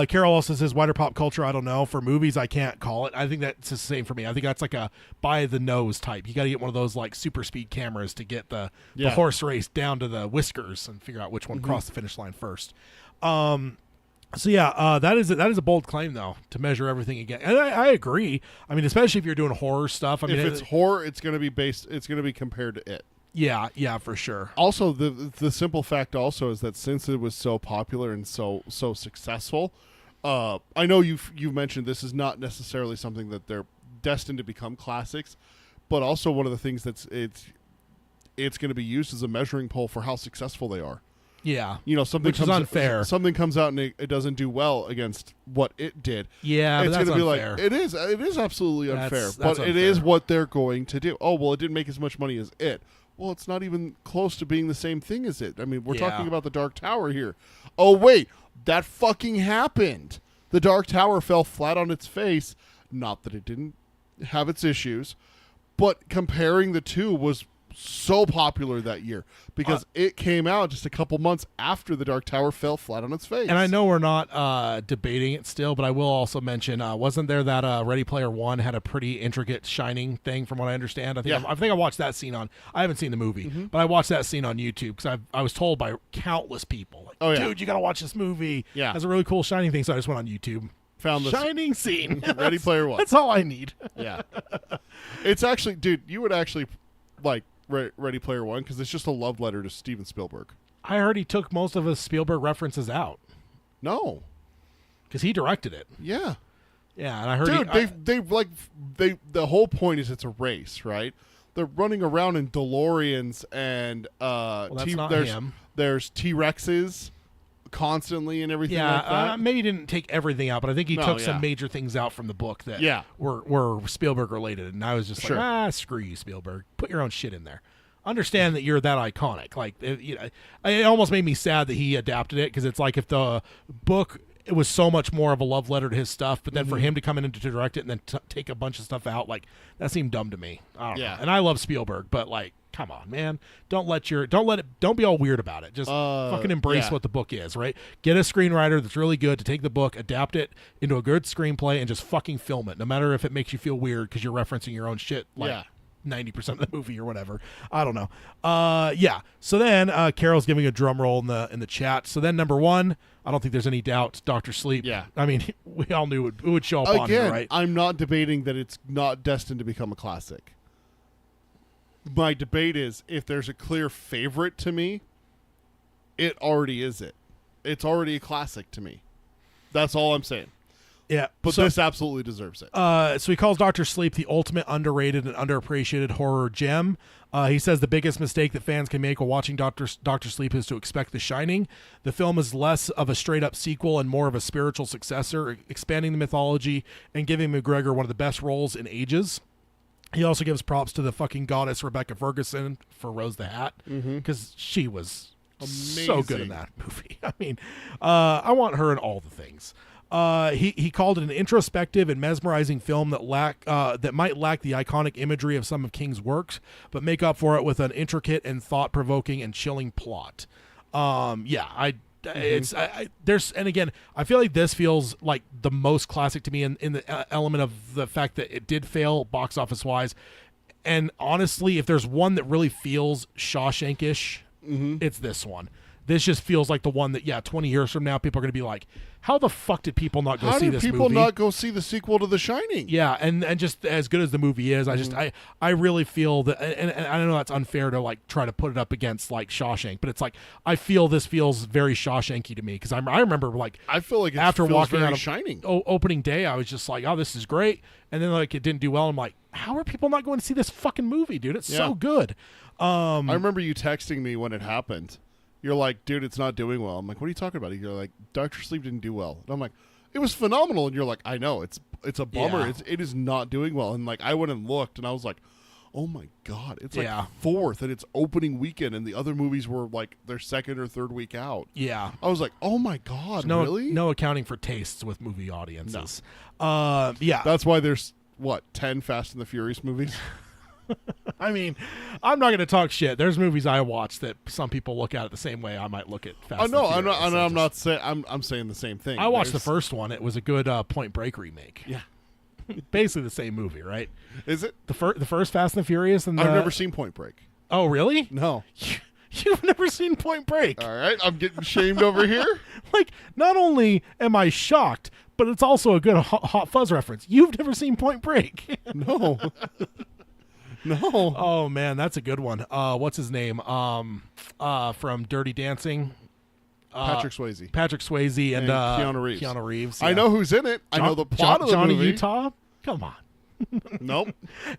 Carol also says wider pop culture. I don't know. For movies, I can't call it. I think that's the same for me. I think that's like a by the nose type. You got to get one of those like super speed cameras to get the horse race down to the whiskers and figure out which one crossed the finish line first. So yeah, that is a bold claim though to measure everything again, and I agree. I mean, especially if you're doing horror stuff. I mean, if it's horror, it's going to be based. It's going to be compared to it. Yeah, for sure. Also, the simple fact also is that since it was so popular and so successful, I know you've mentioned this is not necessarily something that they're destined to become classics, but also one of the things it's going to be used as a measuring pole for how successful they are. Yeah, Something which is unfair. Something comes out and it doesn't do well against what it did. Yeah, it's going to be unfair. Like it is absolutely unfair, that's but unfair. It is what they're going to do. Oh well, it didn't make as much money as it. Well, it's not even close to being the same thing as it. I mean, we're talking about the Dark Tower here. Oh wait, that fucking happened. The Dark Tower fell flat on its face. Not that it didn't have its issues, but comparing the two was so popular that year because it came out just a couple months after the Dark Tower fell flat on its face. And I know we're not debating it still, but I will also mention, wasn't there that Ready Player One had a pretty intricate shining thing from what I understand? I think I watched that scene I haven't seen the movie, but I watched that scene on YouTube because I was told by countless people, like, dude, you got to watch this movie. Yeah. It has a really cool shining thing, so I just went on YouTube. Found the shining scene. Ready Player One. That's all I need. Yeah. It's actually, dude, you would actually like Ready Player One because it's just a love letter to Steven Spielberg. I heard he took most of his Spielberg references out. No, because he directed it. Yeah, yeah, and I heard. Dude, the whole point is it's a race, right? They're running around in DeLoreans and that's not him. There's T-Rexes constantly and everything like that. Maybe he didn't take everything out, but I think he took some major things out from the book that were Spielberg related, and I was just like, screw you, Spielberg. Put your own shit in there. Understand that you're that iconic. Like, it almost made me sad that he adapted it because it's like if the book it was so much more of a love letter to his stuff, but then for him to come in and to direct it and then take a bunch of stuff out, like that seemed dumb to me. I don't know. And I love Spielberg, but like, come on, man. Don't be all weird about it. Just fucking embrace what the book is, right? Get a screenwriter that's really good to take the book, adapt it into a good screenplay, and just fucking film it. No matter if it makes you feel weird because you're referencing your own shit, like 90% of the movie or whatever. I don't know. So then Carol's giving a drum roll in the chat. So then number one, I don't think there's any doubt, Dr. Sleep. Yeah. I mean, we all knew it would show up on here, right? I'm not debating that it's not destined to become a classic. My debate is if there's a clear favorite to me, it already is it. It's already a classic to me. That's all I'm saying. Yeah. But this absolutely deserves it. So he calls Dr. Sleep the ultimate underrated and underappreciated horror gem. He says the biggest mistake that fans can make while watching Dr. Sleep is to expect The Shining. The film is less of a straight-up sequel and more of a spiritual successor, expanding the mythology and giving McGregor one of the best roles in ages. He also gives props to the fucking goddess Rebecca Ferguson for Rose the Hat because she was so good in that movie. I mean, I want her in all the things. He called it an introspective and mesmerizing film that might lack the iconic imagery of some of King's works, but make up for it with an intricate and thought-provoking and chilling plot. There's and again, I feel like this feels like the most classic to me in the element of the fact that it did fail box office wise, and honestly, if there's one that really feels Shawshank-ish, it's this one. This just feels like the one that 20 years from now people are going to be like, how the fuck did people not go see this movie? How did people not go see the sequel to The Shining? Yeah, and just as good as the movie is, I really feel that, and I know that's unfair to like try to put it up against like Shawshank, but it's like I feel this feels very Shawshanky to me because I remember like I feel like after walking out of Shining opening day, I was just like, oh, this is great, and then like it didn't do well. I'm like, how are people not going to see this fucking movie, dude? It's so good. I remember you texting me when it happened. You're like, dude, it's not doing well. I'm like, what are you talking about? You're like, Dr. Sleep didn't do well. And I'm like, it was phenomenal. And you're like, I know, it's a bummer. Yeah. It is not doing well. And like, I went and looked, and I was like, oh my god, it's like fourth, and it's opening weekend, and the other movies were like their second or third week out. Yeah, I was like, oh my god, really? No accounting for tastes with movie audiences. No. That's why there's 10 Fast and the Furious movies. I mean, I'm not going to talk shit. There's movies I watch that some people look at it the same way I might look at Fast and the I'm Furious. not. I'm not saying. I'm saying the same thing. I watched the first one. It was a good Point Break remake. Yeah. Basically the same movie, right? Is it? The first Fast and the Furious, and I've never seen Point Break. Oh, really? No. You've never seen Point Break? All right, I'm getting shamed over here. Like, not only am I shocked, but it's also a good Hot Fuzz reference. You've never seen Point Break? No. No. Oh man, that's a good one. What's his name? From Dirty Dancing. Patrick Swayze. Patrick Swayze and Keanu Reeves. Keanu Reeves. I yeah. know who's in it. I know the plot of the Johnny movie. Utah. Come on. Nope.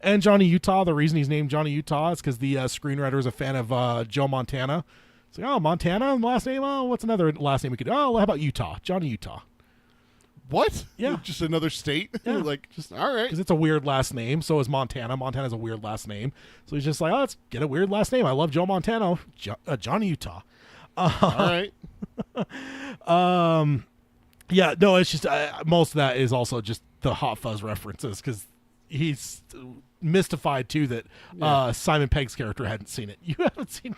And Johnny Utah. The reason he's named Johnny Utah is because the screenwriter is a fan of Joe Montana. It's like, oh, Montana, last name. Oh, what's another last name we could? Oh, how about Utah? Johnny Utah. What? Yeah. Just another state? Yeah. Like, just all right. Because it's a weird last name. So is Montana. Montana's a weird last name. So he's just like, oh, let's get a weird last name. I love Joe Montana. Johnny Utah. All right. Yeah, no, it's just most of that is also just the Hot Fuzz references because he's mystified too that Simon Pegg's character hadn't seen it. You haven't seen.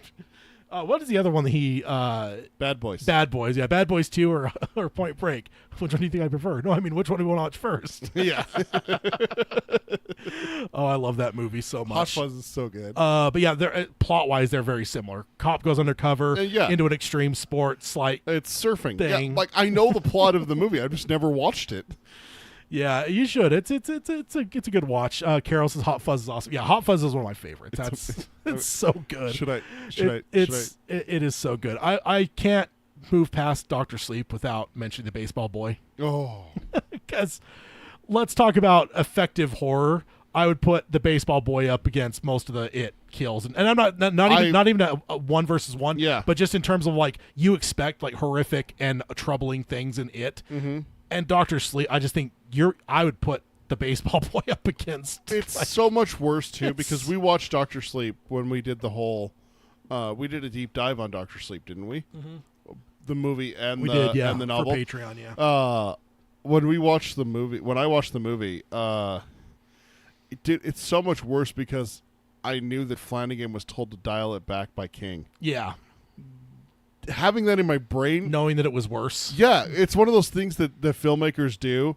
What is the other one that he? Bad Boys. Bad Boys, yeah, Bad Boys 2 or Point Break. Which one do you think I prefer? No, I mean which one do we want to watch first? Yeah. Oh, I love that movie so Hot much. Fuzz is so good. But yeah, they're plot wise they're very similar. Cop goes undercover Yeah. into an extreme sports like. It's surfing. Thing. Yeah, like I know the plot of the movie. I've just never watched it. Yeah, you should. It's a good watch. Carol says Hot Fuzz is awesome. Yeah, Hot Fuzz is one of my favorites. It's so good. It is so good. I can't move past Dr. Sleep without mentioning the baseball boy. Oh. Because let's talk about effective horror. I would put the baseball boy up against most of the It kills, and I'm not even a 1 versus 1. Yeah. But just in terms of like you expect like horrific and troubling things in It. Mm-hmm. And Dr. Sleep, I just think I would put the baseball boy up against. It's so much worse too because we watched Dr. Sleep when we did the whole. We did a deep dive on Dr. Sleep, didn't we? Mm-hmm. The movie and and the novel for Patreon, yeah. When I watched the movie, it's so much worse because I knew that Flanagan was told to dial it back by King. Yeah. Having that in my brain, knowing that it was worse. Yeah, it's one of those things that the filmmakers do,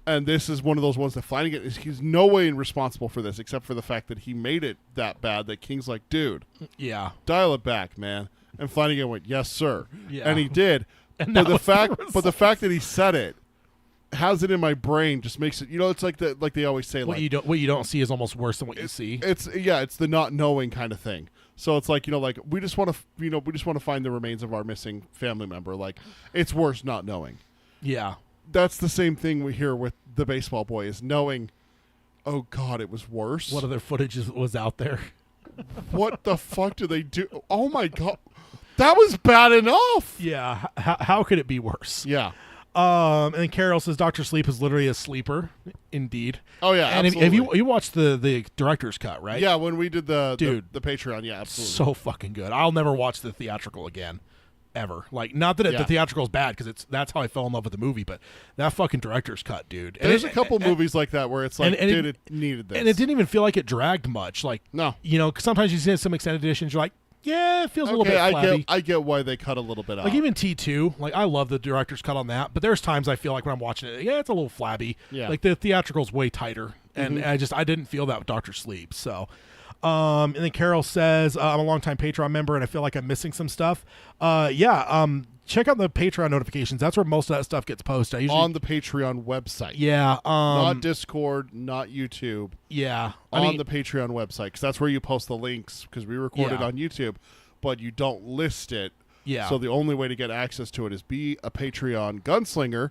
and this is one of those ones that Flanagan he's no way responsible for this except for the fact that he made it that bad that King's like, dude, yeah, dial it back, man. And Flanagan went, yes, sir, yeah. and he did. And but the fact that he said it has it in my brain just makes it. It's like they always say, what you don't see is almost worse than what you see. It's the not knowing kind of thing. So it's like, like we just want to find the remains of our missing family member. Like it's worse not knowing. Yeah. That's the same thing we hear with the baseball boy is knowing, oh God, it was worse. What other footage was out there? What the fuck do they do? Oh my God. That was bad enough. Yeah. How could it be worse? Yeah. And then Carol says Dr. Sleep is literally a sleeper. Indeed. Oh yeah, and absolutely. Have you watched the director's cut, right? Yeah, when we did the Patreon, yeah, absolutely. So fucking good. I'll never watch the theatrical again. Ever. Like, not that the theatrical is bad because that's how I fell in love with the movie, but that fucking director's cut, dude. There's a couple movies like that where it's like, dude, it needed this. And it didn't even feel like it dragged much. Like, no. 'Cause sometimes you see some extended editions, you're like, yeah, it feels a little bit flabby. I get why they cut a little bit out. Like even T2, like I love the director's cut on that, but there's times I feel like when I'm watching it, yeah, it's a little flabby. Yeah. Like the theatrical's way tighter, and I didn't feel that with Dr. Sleep. So, and then Carol says, I'm a longtime Patreon member, and I feel like I'm missing some stuff. Check out the Patreon notifications. That's where most of that stuff gets posted. I usually on the Patreon website. Yeah. Not Discord, not YouTube. Yeah. On the Patreon website, because that's where you post the links, because we record it on YouTube, but you don't list it. Yeah. So the only way to get access to it is be a Patreon gunslinger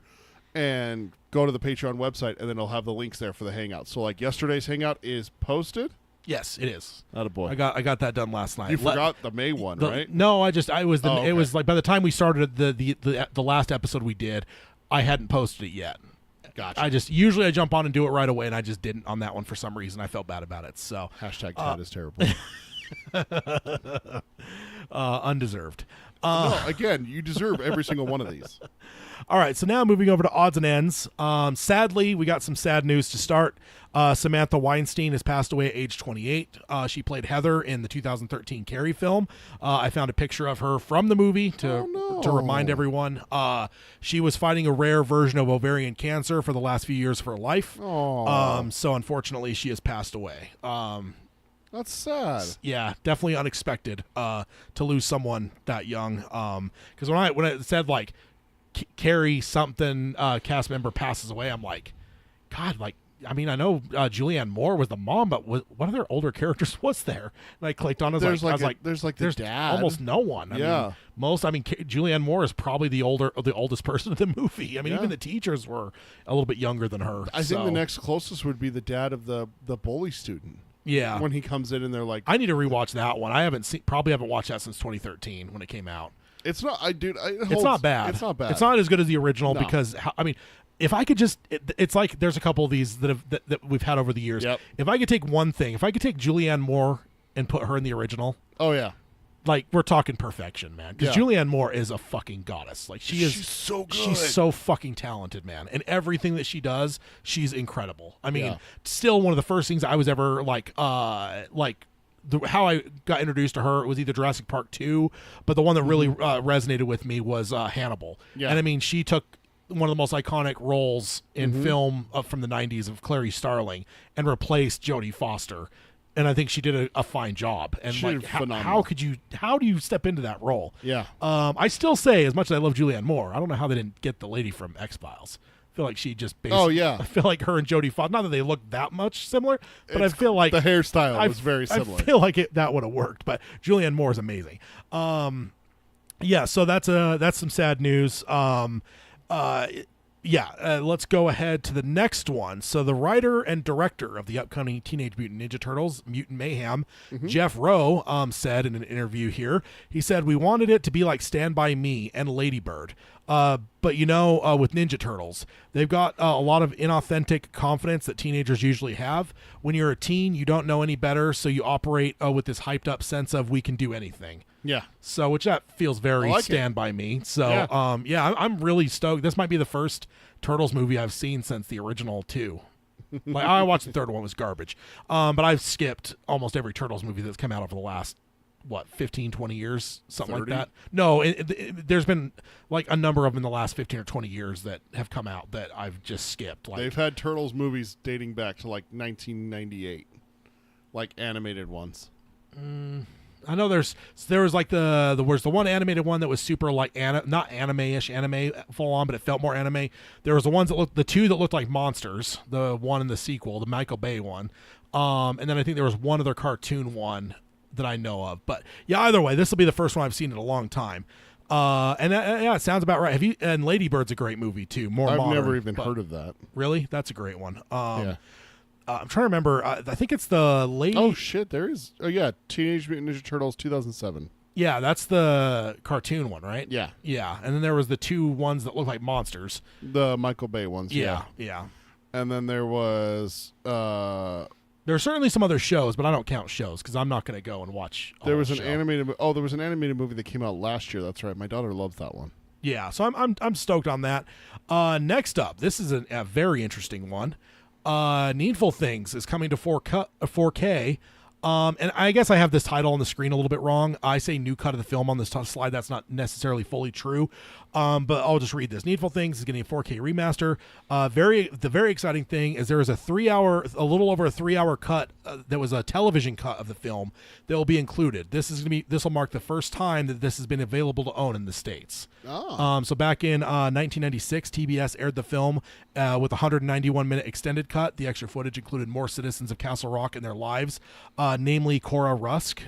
and go to the Patreon website, and then it'll have the links there for the Hangout. So like yesterday's Hangout is posted. Yes, it is. Attaboy. I got that done last night. You forgot the May one, right? No, it was like by the time we started the last episode we did, I hadn't posted it yet. Gotcha. Usually I jump on and do it right away, and I just didn't on that one for some reason. I felt bad about it. So #Ted is terrible. Undeserved. No, again, you deserve every single one of these. All right, so now moving over to odds and ends. Sadly, we got some sad news to start. Samantha Weinstein has passed away at age 28. She played Heather in the 2013 Carrie film. I found a picture of her from the movie to remind everyone. She was fighting a rare version of ovarian cancer for the last few years of her life. So unfortunately, she has passed away. That's sad. Yeah, definitely unexpected to lose someone that young. Because when I said like Carrie something cast member passes away, I'm like, God, like, I mean, I know Julianne Moore was the mom, but what other older characters was there? And I clicked on it. There's the dad. Almost no one. I mean, Julianne Moore is probably the oldest person in the movie. I mean, even the teachers were a little bit younger than her. I think the next closest would be the dad of the bully student. Yeah, when he comes in and they're like, I need to rewatch that one. I haven't watched that since 2013 when it came out. It's not, it's not bad. It's not bad. It's not as good as the original because I mean, if I could just, it's like there's a couple of these that we've had over the years. Yep. If I could take one thing, if I could take Julianne Moore and put her in the original, oh yeah, like we're talking perfection, man. Because Julianne Moore is a fucking goddess. Like she's so good. She's so fucking talented, man. And everything that she does, she's incredible. I mean, still one of the first things I was ever how I got introduced to her was either Jurassic Park 2, but the one that really resonated with me was Hannibal. Yeah. And I mean, she took one of the most iconic roles in film from the 90s of Clarice Starling and replaced Jodie Foster. And I think she did a fine job. And like, how do you step into that role? Yeah. I still say, as much as I love Julianne Moore, I don't know how they didn't get the lady from X-Files. I feel like she just basically, I feel like her and Jodie Foster, not that they look that much similar, but I feel like the hairstyle was very similar. I feel like that would have worked, but Julianne Moore is amazing. So that's some sad news. Let's go ahead to the next one. So the writer and director of the upcoming Teenage Mutant Ninja Turtles, Mutant Mayhem, Jeff Rowe, said in an interview here, he said, "We wanted it to be like Stand By Me and Lady Bird. But with Ninja Turtles, they've got a lot of inauthentic confidence that teenagers usually have. When you're a teen, you don't know any better, so you operate with this hyped up sense of we can do anything." Yeah. So, which that feels very Stand By Me. So, I'm really stoked. This might be the first Turtles movie I've seen since the original 2. Like, I watched the third one, was garbage. But I've skipped almost every Turtles movie that's come out over the last 15, 20 years, something 30? like that. No, there's been like a number of them in the last 15 or 20 years that have come out that I've just skipped. Like, they've had Turtles movies dating back to like 1998, like animated ones. I know there was like the one animated one that was super like not anime-ish anime full on, but it felt more anime. There was the two that looked like monsters, the one in the sequel, the Michael Bay one, and then I think there was one other cartoon one that I know of. But yeah, either way, this will be the first one I've seen in a long time. It sounds about right. And Lady Bird's a great movie too. I've never even heard of that. Really? That's a great one. I'm trying to remember. I think it's the lady. Oh shit, there is. Oh yeah, Teenage Mutant Ninja Turtles 2007. Yeah, that's the cartoon one, right? Yeah. Yeah, and then there was the two ones that look like monsters. The Michael Bay ones. Yeah. And then there was. There are certainly some other shows, but I don't count shows because I'm not going to go and watch. There was an animated. Oh, there was an animated movie that came out last year. That's right. My daughter loves that one. Yeah, so I'm stoked on that. Next up, this is a very interesting one. Needful Things is coming to 4K. And I guess I have this title on the screen a little bit wrong. I say new cut of the film on this slide. That's not necessarily fully true. But I'll just read this. Needful Things is getting a 4K remaster. The very exciting thing is there is a little over a 3-hour cut that was a television cut of the film that will be included. This will mark the first time that this has been available to own in the States. Oh. So back in 1996, TBS aired the film with a 191-minute extended cut. The extra footage included more citizens of Castle Rock and their lives, namely Cora Rusk,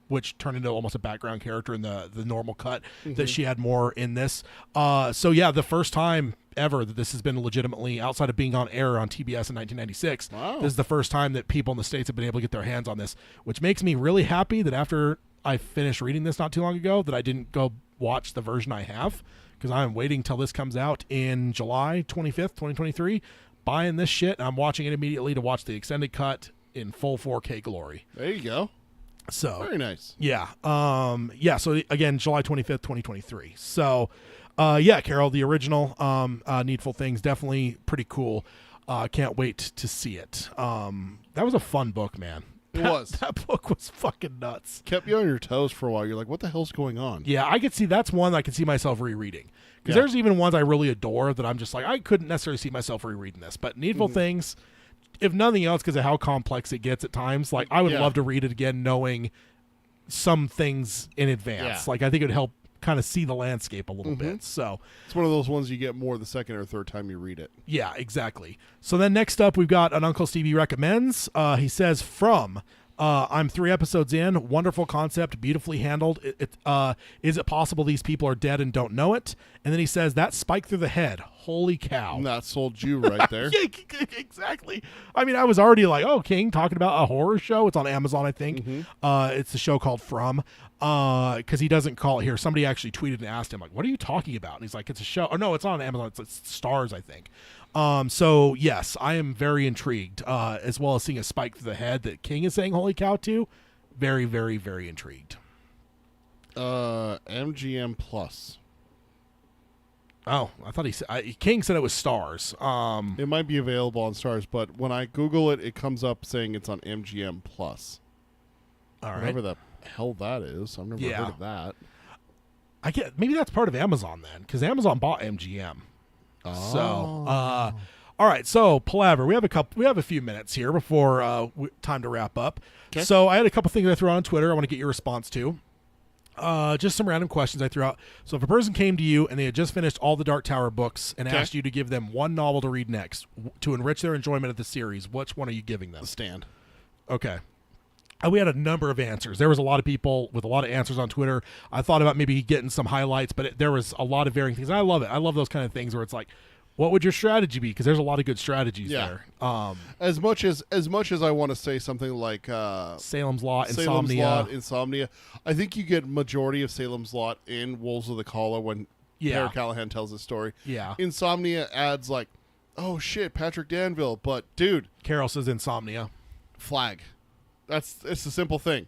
which turned into almost a background character in the normal cut, that she had more in this. The first time ever that this has been legitimately, outside of being on air on TBS in 1996, this is the first time that people in the States have been able to get their hands on this, which makes me really happy that after I finished reading this not too long ago, that I didn't go watch the version I have, because I'm waiting till this comes out in July 25th, 2023, buying this shit, and I'm watching it immediately to watch the extended cut in full 4K glory. There you go. So Very nice. yeah. So again, July 25th, 2023. So, yeah, Carol, the original, Needful Things, definitely pretty cool. Can't wait to see it. That was a fun book, man. It was. That book was fucking nuts. Kept you on your toes for a while. You're like, what the hell's going on? Yeah, I could see that's one I could see myself rereading. Because Yeah. there's even ones I really adore that I'm just like, I couldn't necessarily see myself rereading this. But Needful Things, if nothing else, because of how complex it gets at times, like I would Yeah. love to read it again knowing some things in advance. Yeah. Like I think it would help kind of see the landscape a little bit. So It's one of those ones you get more the second or third time you read it. yeah, exactly. So then next up, we've got an Uncle Stevie recommends. He says, I'm 3 episodes in. Wonderful concept, beautifully handled. Is it possible these people are dead and don't know it? And then he says, that spike through the head. Holy cow. And that sold you right there. Yeah, exactly. I mean, I was already like, oh, King talking about a horror show. It's on Amazon, I think. It's a show called From. Because he doesn't call it here. Somebody actually tweeted and asked him, like, what are you talking about? And he's like, it's a show. Or no, it's on Amazon. It's Stars, I think. So yes, I am very intrigued, as well as seeing a spike through the head that King is saying holy cow to. Very, very, very intrigued. MGM Plus. Oh, I thought he said King said it was Stars. It might be available on Stars, but when I Google it, it comes up saying it's on MGM Plus. All right. Whatever the hell that is. I've never Yeah. heard of that. I get maybe that's part of Amazon then, because Amazon bought MGM. So, all right. So, Palaver, we have a few minutes here before time to wrap up. Okay. So, I had a couple things I threw out on Twitter. I want to get your response to. Just some random questions I threw out. So, if a person came to you and they had just finished all the Dark Tower books and Okay. asked you to give them one novel to read next to enrich their enjoyment of the series, which one are you giving them? The Stand. Okay. We had a number of answers. There was a lot of people with a lot of answers on Twitter. I thought about maybe getting some highlights, but there was a lot of varying things. I love it. I love those kind of things where it's like, what would your strategy be? Because there's a lot of good strategies there. As much as I want to say something like Salem's Lot, Salem's Insomnia. Lot, Insomnia, I think you get majority of Salem's Lot in Wolves of the Caller when Perry Callahan tells his story. Yeah. Insomnia adds like, oh shit, Patrick Danville, but dude, Carol says Insomnia. Flag. It's a simple thing.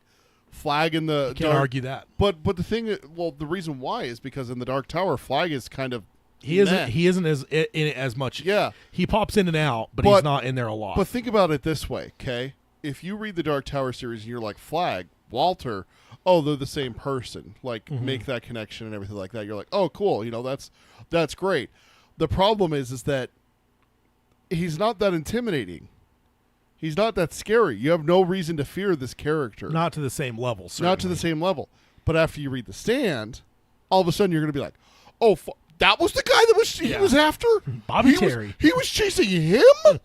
Flag in the Can't argue that. But the thing, well, the reason why is because in the Dark Tower, Flag is kind of He isn't as in it as much. Yeah. He pops in and out, but he's not in there a lot. But think about it this way, okay? If you read the Dark Tower series and you're like, Flag, Walter, oh, they're the same person. Like, make that connection and everything like that. You're like, oh, cool. You know, that's great. The problem is that he's not that intimidating. He's not that scary. You have no reason to fear this character. not to the same level, certainly. Not to the same level. But after you read The Stand, all of a sudden you're going to be like, oh, that was the guy that he was after? Bobby Terry. He was chasing him?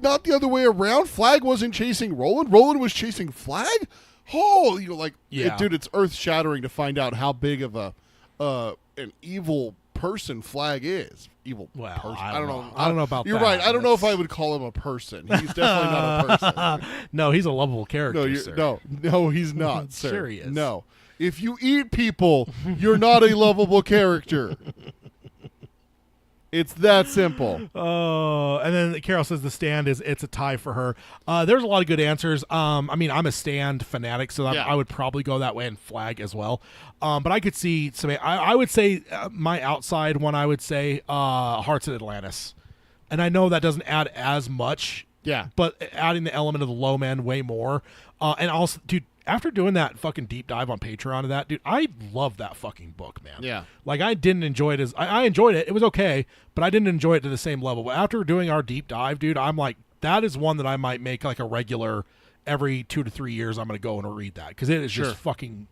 Not the other way around. Flag wasn't chasing Roland. Roland was chasing Flag? Oh, dude, it's earth-shattering to find out how big of an evil person Flag is. Evil Well, person. I don't know. I don't know about You're that. right. I don't know if I would call him a person. He's definitely not a person. No, he's a lovable character, sir. No, he's not, sir. Sure he is. No. If you eat people, you're not a lovable character. It's that simple. Oh, and then Carol says The Stand it's a tie for her. There's a lot of good answers. I mean, I'm a Stand fanatic, so I would probably go that way and Flag as well. But I could see some. I would say my outside one. I would say Hearts of Atlantis, and I know that doesn't add as much. Yeah. But adding the element of the low man way more, and also, dude. After doing that fucking deep dive on Patreon of that, dude, I love that fucking book, man. Yeah. Like, I didn't enjoy it as... I enjoyed it. It was okay, but I didn't enjoy it to the same level. But after doing our deep dive, dude, I'm like, that is one that I might make like a regular every 2 to 3 years I'm going to go and read that. Because it is just fucking...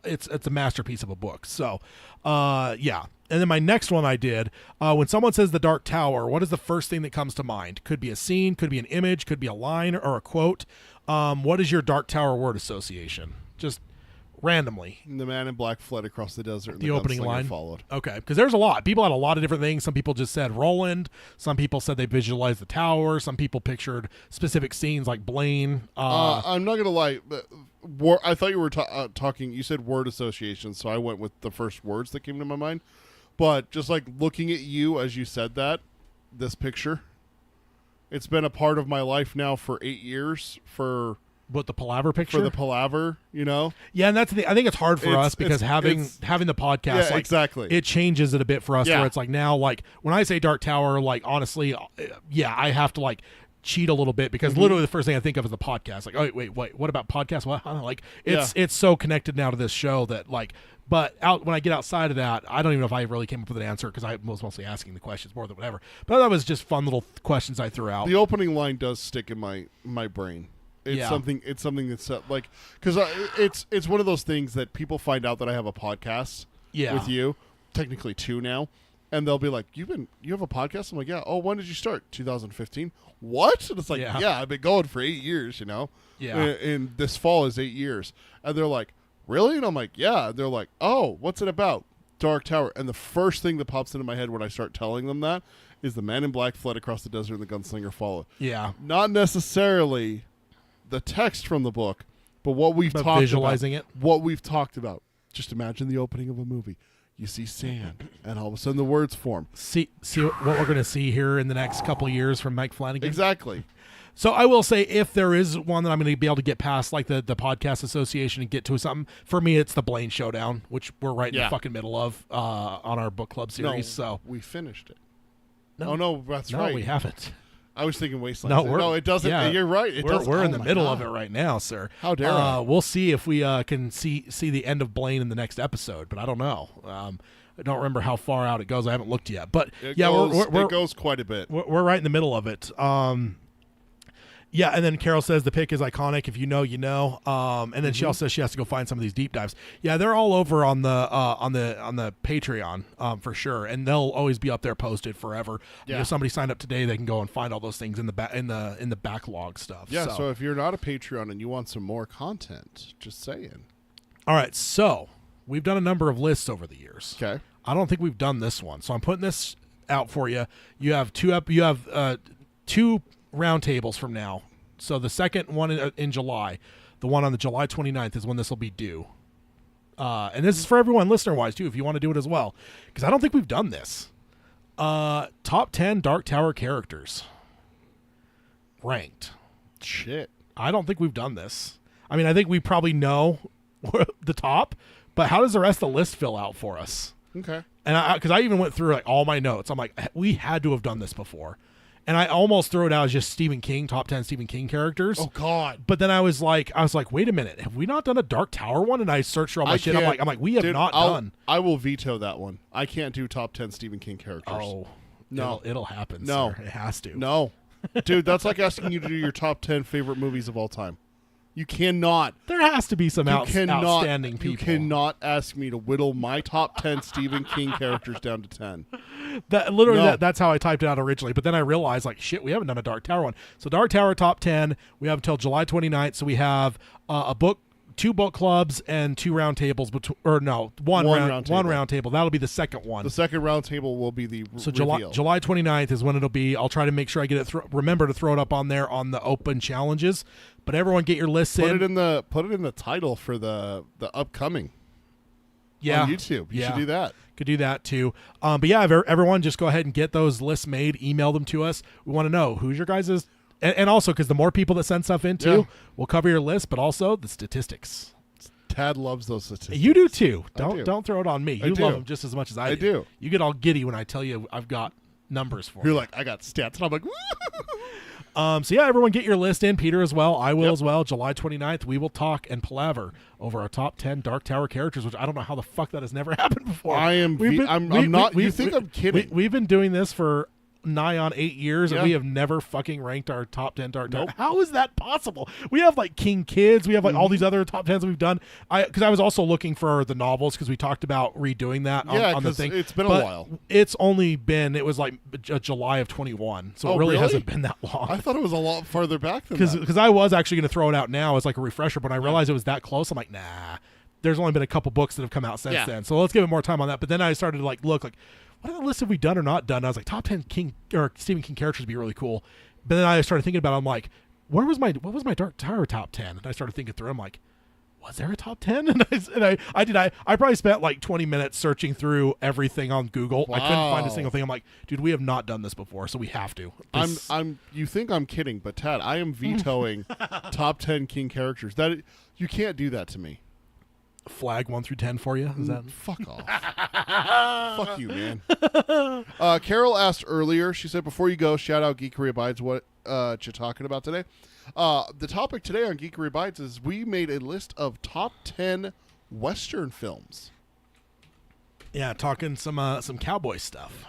It's a masterpiece of a book. So, yeah. And then my next one I did, when someone says The Dark Tower, what is the first thing that comes to mind? Could be a scene, could be an image, could be a line or a quote. What is your Dark Tower word association? Just randomly. The man in black fled across the desert. And The opening gunslinger line followed. Okay, because there's a lot. People had a lot of different things. Some people just said Roland. Some people said they visualized the tower. Some people pictured specific scenes like Blaine. I'm not gonna lie. But I thought you were talking. You said word association, so I went with the first words that came to my mind. But just like looking at you as you said that, this picture, it's been a part of my life now for 8 years. For What, the Palaver picture? for the Palaver, you know? Yeah, and that's I think it's hard for It's- us because having the podcast, Yeah, like, exactly. it changes it a bit for us. Yeah. Where it's like now, like when I say Dark Tower, like honestly, yeah, I have to like cheat a little bit because literally the first thing I think of is the podcast. Like, oh wait, what about podcast? What? Like it's so connected now to this show that like. But when I get outside of that, I don't even know if I really came up with an answer because I was mostly asking the questions more than whatever. But that was just fun little questions I threw out. The opening line does stick in my brain. It's something. It's something that's like because it's one of those things that people find out that I have a podcast with you, technically 2 now, and they'll be like, you have a podcast? I'm like, yeah. Oh, when did you start? 2015. What? And it's like, yeah, I've been going for 8 years. You know. Yeah. And this fall is 8 years, and they're like, really? And I'm like, yeah. And they're like, oh, what's it about? Dark Tower. And the first thing that pops into my head when I start telling them that is the man in black fled across the desert and the gunslinger followed. Yeah. Not necessarily the text from the book, but what we've talked visualizing about. it. What we've talked about. Just imagine the opening of a movie. You see sand, and all of a sudden the words form. See what we're going to see here in the next couple of years from Mike Flanagan. Exactly. So I will say, if there is one that I'm going to be able to get past, like the podcast association, and get to something, for me it's the Blaine Showdown, which we're right in the fucking middle of on our book club series. So we finished it. No. Oh no, that's right. No, we haven't. I was thinking Wasteland. No, it doesn't. Yeah, you're right. We're in the my middle God. of it right now, sir. How dare I? We'll see if we can see the end of Blaine in the next episode, but I don't know. I don't remember how far out it goes. I haven't looked yet, but It goes quite a bit. We're right in the middle of it. Yeah, and then Carol says the pick is iconic. If you know, you know. And then she also says she has to go find some of these deep dives. Yeah, they're all over on the Patreon for sure, and they'll always be up there posted forever. Yeah. If somebody signed up today, they can go and find all those things in the backlog stuff. Yeah. So if you're not a Patreon and you want some more content, just saying. All right, so we've done a number of lists over the years. Okay. I don't think we've done this one, so I'm putting this out for you. You have two round tables from now. So the second one in July, the one on the July 29th is when this will be due. And this is for everyone listener-wise, too, if you want to do it as well. Because I don't think we've done this. Top 10 Dark Tower characters. Ranked. Shit. I don't think we've done this. I mean, I think we probably know the top, but how does the rest of the list fill out for us? Okay. And because I even went through like all my notes. I'm like, we had to have done this before. And I almost threw it out as just Stephen King, top 10 Stephen King characters. Oh God! But then I was like, wait a minute, have we not done a Dark Tower one? And I searched for all my shit. I'm like, we have not done. I will veto that one. I can't do top 10 Stephen King characters. Oh no, it'll happen. No, sir. It has to. No, dude, that's like asking you to do your top 10 favorite movies of all time. You cannot. There has to be some outstanding people. You cannot ask me to whittle my top 10 Stephen King characters down to 10. That's how I typed it out originally. But then I realized, like, shit, we haven't done a Dark Tower one. So Dark Tower top 10, we have until July 29th. So we have two book clubs and two round tables. One round table. That'll be the second one. The second round table will be the reveal. July 29th is when it'll be. I'll try to make sure I get it. Remember to throw it up on there on the open challenges. But everyone get your lists in. Put it in the title for the upcoming. Yeah, on YouTube. You should do that. Could do that too. But yeah, everyone just go ahead and get those lists made. Email them to us. We want to know who's your guys's, and also because the more people that send stuff in too, we'll cover your list. But also the statistics. Tad loves those statistics. You do too. do. Don't throw it on me. You love them just as much as I do. You get all giddy when I tell you I've got numbers for you. You're like, I got stats, and I'm like, woo! So yeah, everyone get your list in. Peter as well. I will as well. July 29th, we will talk and palaver over our top 10 Dark Tower characters, which I don't know how the fuck that has never happened before. I'm not. You think I'm kidding? We've been doing this for nigh on 8 years, and we have never fucking ranked our top 10 Dark Tower. How is that possible? We have like King Kids. We have like all these other top 10s we've done. Because I was also looking for the novels because we talked about redoing that on the thing. It's been a while. It was like July of 21, so it really hasn't been that long. I thought it was a lot farther back than that. Because I was actually going to throw it out now as like a refresher, but I realized it was that close. I'm like, nah. There's only been a couple books that have come out since then, so let's give it more time on that. But then I started to like look like, what other lists have we done or not done? I was like, top 10 Stephen King characters would be really cool. But then I started thinking about it. I'm like, what was my Dark Tower top 10? And I started thinking through. I'm like, was there a top 10? I probably spent like 20 minutes searching through everything on Google. I couldn't find a Wow. single thing. I'm like, dude, we have not done this before, so we have to. You think I'm kidding, but Tad, I am vetoing top 10 King characters. You can't do that to me. Flag 1 through 10 for you. Is that? Fuck off. Fuck you, man. Carol asked earlier, she said, before you go, shout out Geekery Abides, what you're talking about today. The topic today on Geekery Abides is we made a list of top 10 Western films. Yeah, talking some cowboy stuff.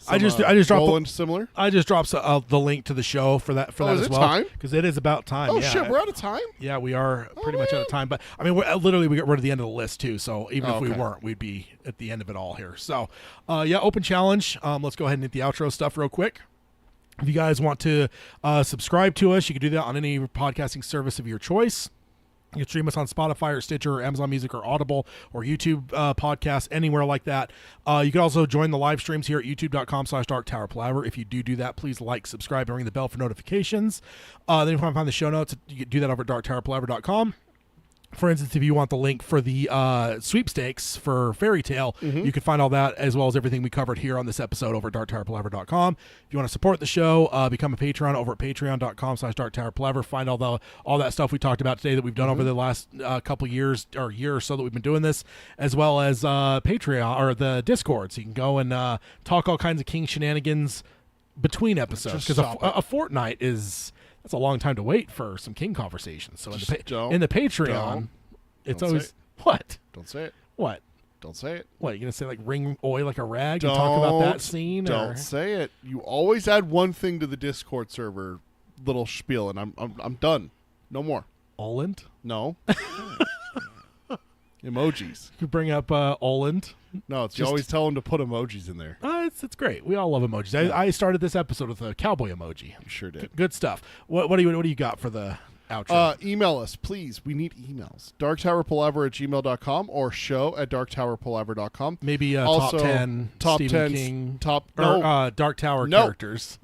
I just dropped Roland similar. I just dropped the link to the show for that Is as it well. time? Because it is about time. Oh yeah. shit, we're out of time. Yeah, we are pretty much out man. of time. But I mean, we got rid of the end of the list too. So even if we okay. weren't, we'd be at the end of it all here. So, open challenge. Let's go ahead and hit the outro stuff real quick. If you guys want to subscribe to us, you can do that on any podcasting service of your choice. You can stream us on Spotify or Stitcher or Amazon Music or Audible or YouTube podcasts, anywhere like that. You can also join the live streams here at youtube.com/darktowerpalaver. If you do that, please like, subscribe, and ring the bell for notifications. Then if you want to find the show notes, you can do that over at darktowerpalaver.com. For instance, if you want the link for the sweepstakes for Fairy Tale, you can find all that as well as everything we covered here on this episode over at darktowerpalaver.com. If you want to support the show, become a Patreon over at patreon.com/darktowerpalaver. Find all that stuff we talked about today that we've done over the last couple years or year or so that we've been doing this, as well as Patreon or the Discord. So you can go and talk all kinds of King shenanigans between episodes, because a fortnight is... That's a long time to wait for some King conversations. So in the Patreon, it's always what? Don't say it. What? Don't say it. What, you gonna say like wring Oi like a rag and talk about that scene? Don't say it. You always add one thing to the Discord server little spiel, and I'm done. No more. Oland? No. Emojis. You bring up Oland. No, you always tell them to put emojis in there. It's great. We all love emojis. I started this episode with a cowboy emoji. You sure did. Good stuff. What do you got for the outro? Email us, please. We need emails. darktowerpalaver@gmail.com or show@darktowerpalaver.com. Maybe also, top 10 top Stephen 10 King or Dark Tower No. characters.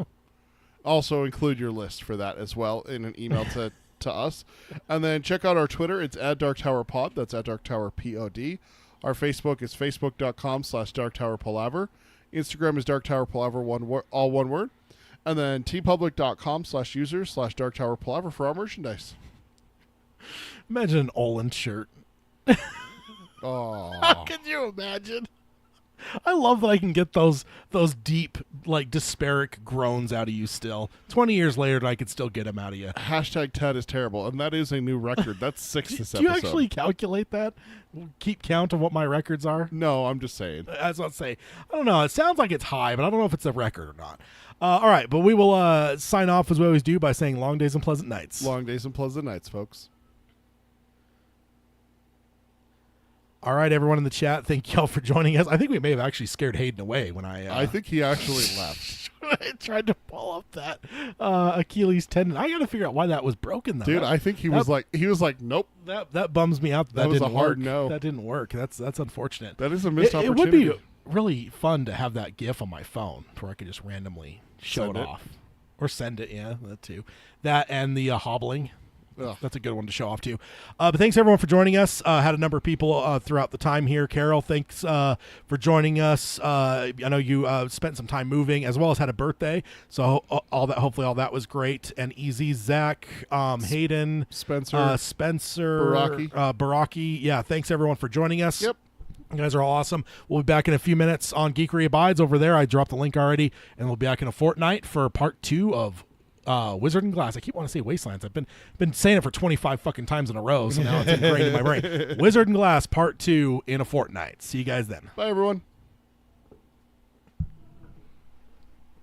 Also include your list for that as well in an email to us. And then check out our Twitter. It's @DarkTowerPod. That's @DarkTowerPod. Our Facebook is facebook.com/DarkTowerPalaver. Instagram is DarkTowerPalaver, all one word. And then tpublic.com/users/DarkTowerPalaver for our merchandise. Imagine an Oland shirt. Oh. How could you imagine? I love that I can get those deep, like, despairing groans out of you still. 20 years later, and I can still get them out of you. Hashtag Ted is terrible. And that is a new record. That's 6 this Do episode. you actually calculate that? Keep count of what my records are? No, I'm just saying. As I'll say, I don't know. It sounds like it's high, but I don't know if it's a record or not. All right, but we will sign off as we always do by saying long days and pleasant nights. Long days and pleasant nights, folks. All right, everyone in the chat, thank y'all for joining us. I think we may have actually scared Hayden away when I think he actually left. I tried to pull up that Achilles tendon. I got to figure out why that was broken, though. Dude, I think he was like, nope. That bums me out. That was didn't a hard work. no. That didn't work. That's unfortunate. That is a missed It opportunity. would be really fun to have that GIF on my phone where I could just randomly show Send it it. off. Or send it, yeah, that too. That and the hobbling. Ugh. That's a good one to show off too. But thanks everyone for joining us. Had a number of people throughout the time here. Carol, thanks for joining us. I know you spent some time moving as well as had a birthday. So hopefully all that was great and easy. Zach, Hayden, Spencer, Baraki. Yeah, thanks everyone for joining us. Yep. You guys are all awesome. We'll be back in a few minutes on Geekery Abides over there. I dropped the link already, and we'll be back in a fortnight for part 2 of Wizard and Glass. I keep wanting to say Wastelands. I've been saying it for 25 fucking times in a row, so now it's ingrained in my brain. Wizard and Glass part 2 in a fortnight. See you guys then. Bye, everyone.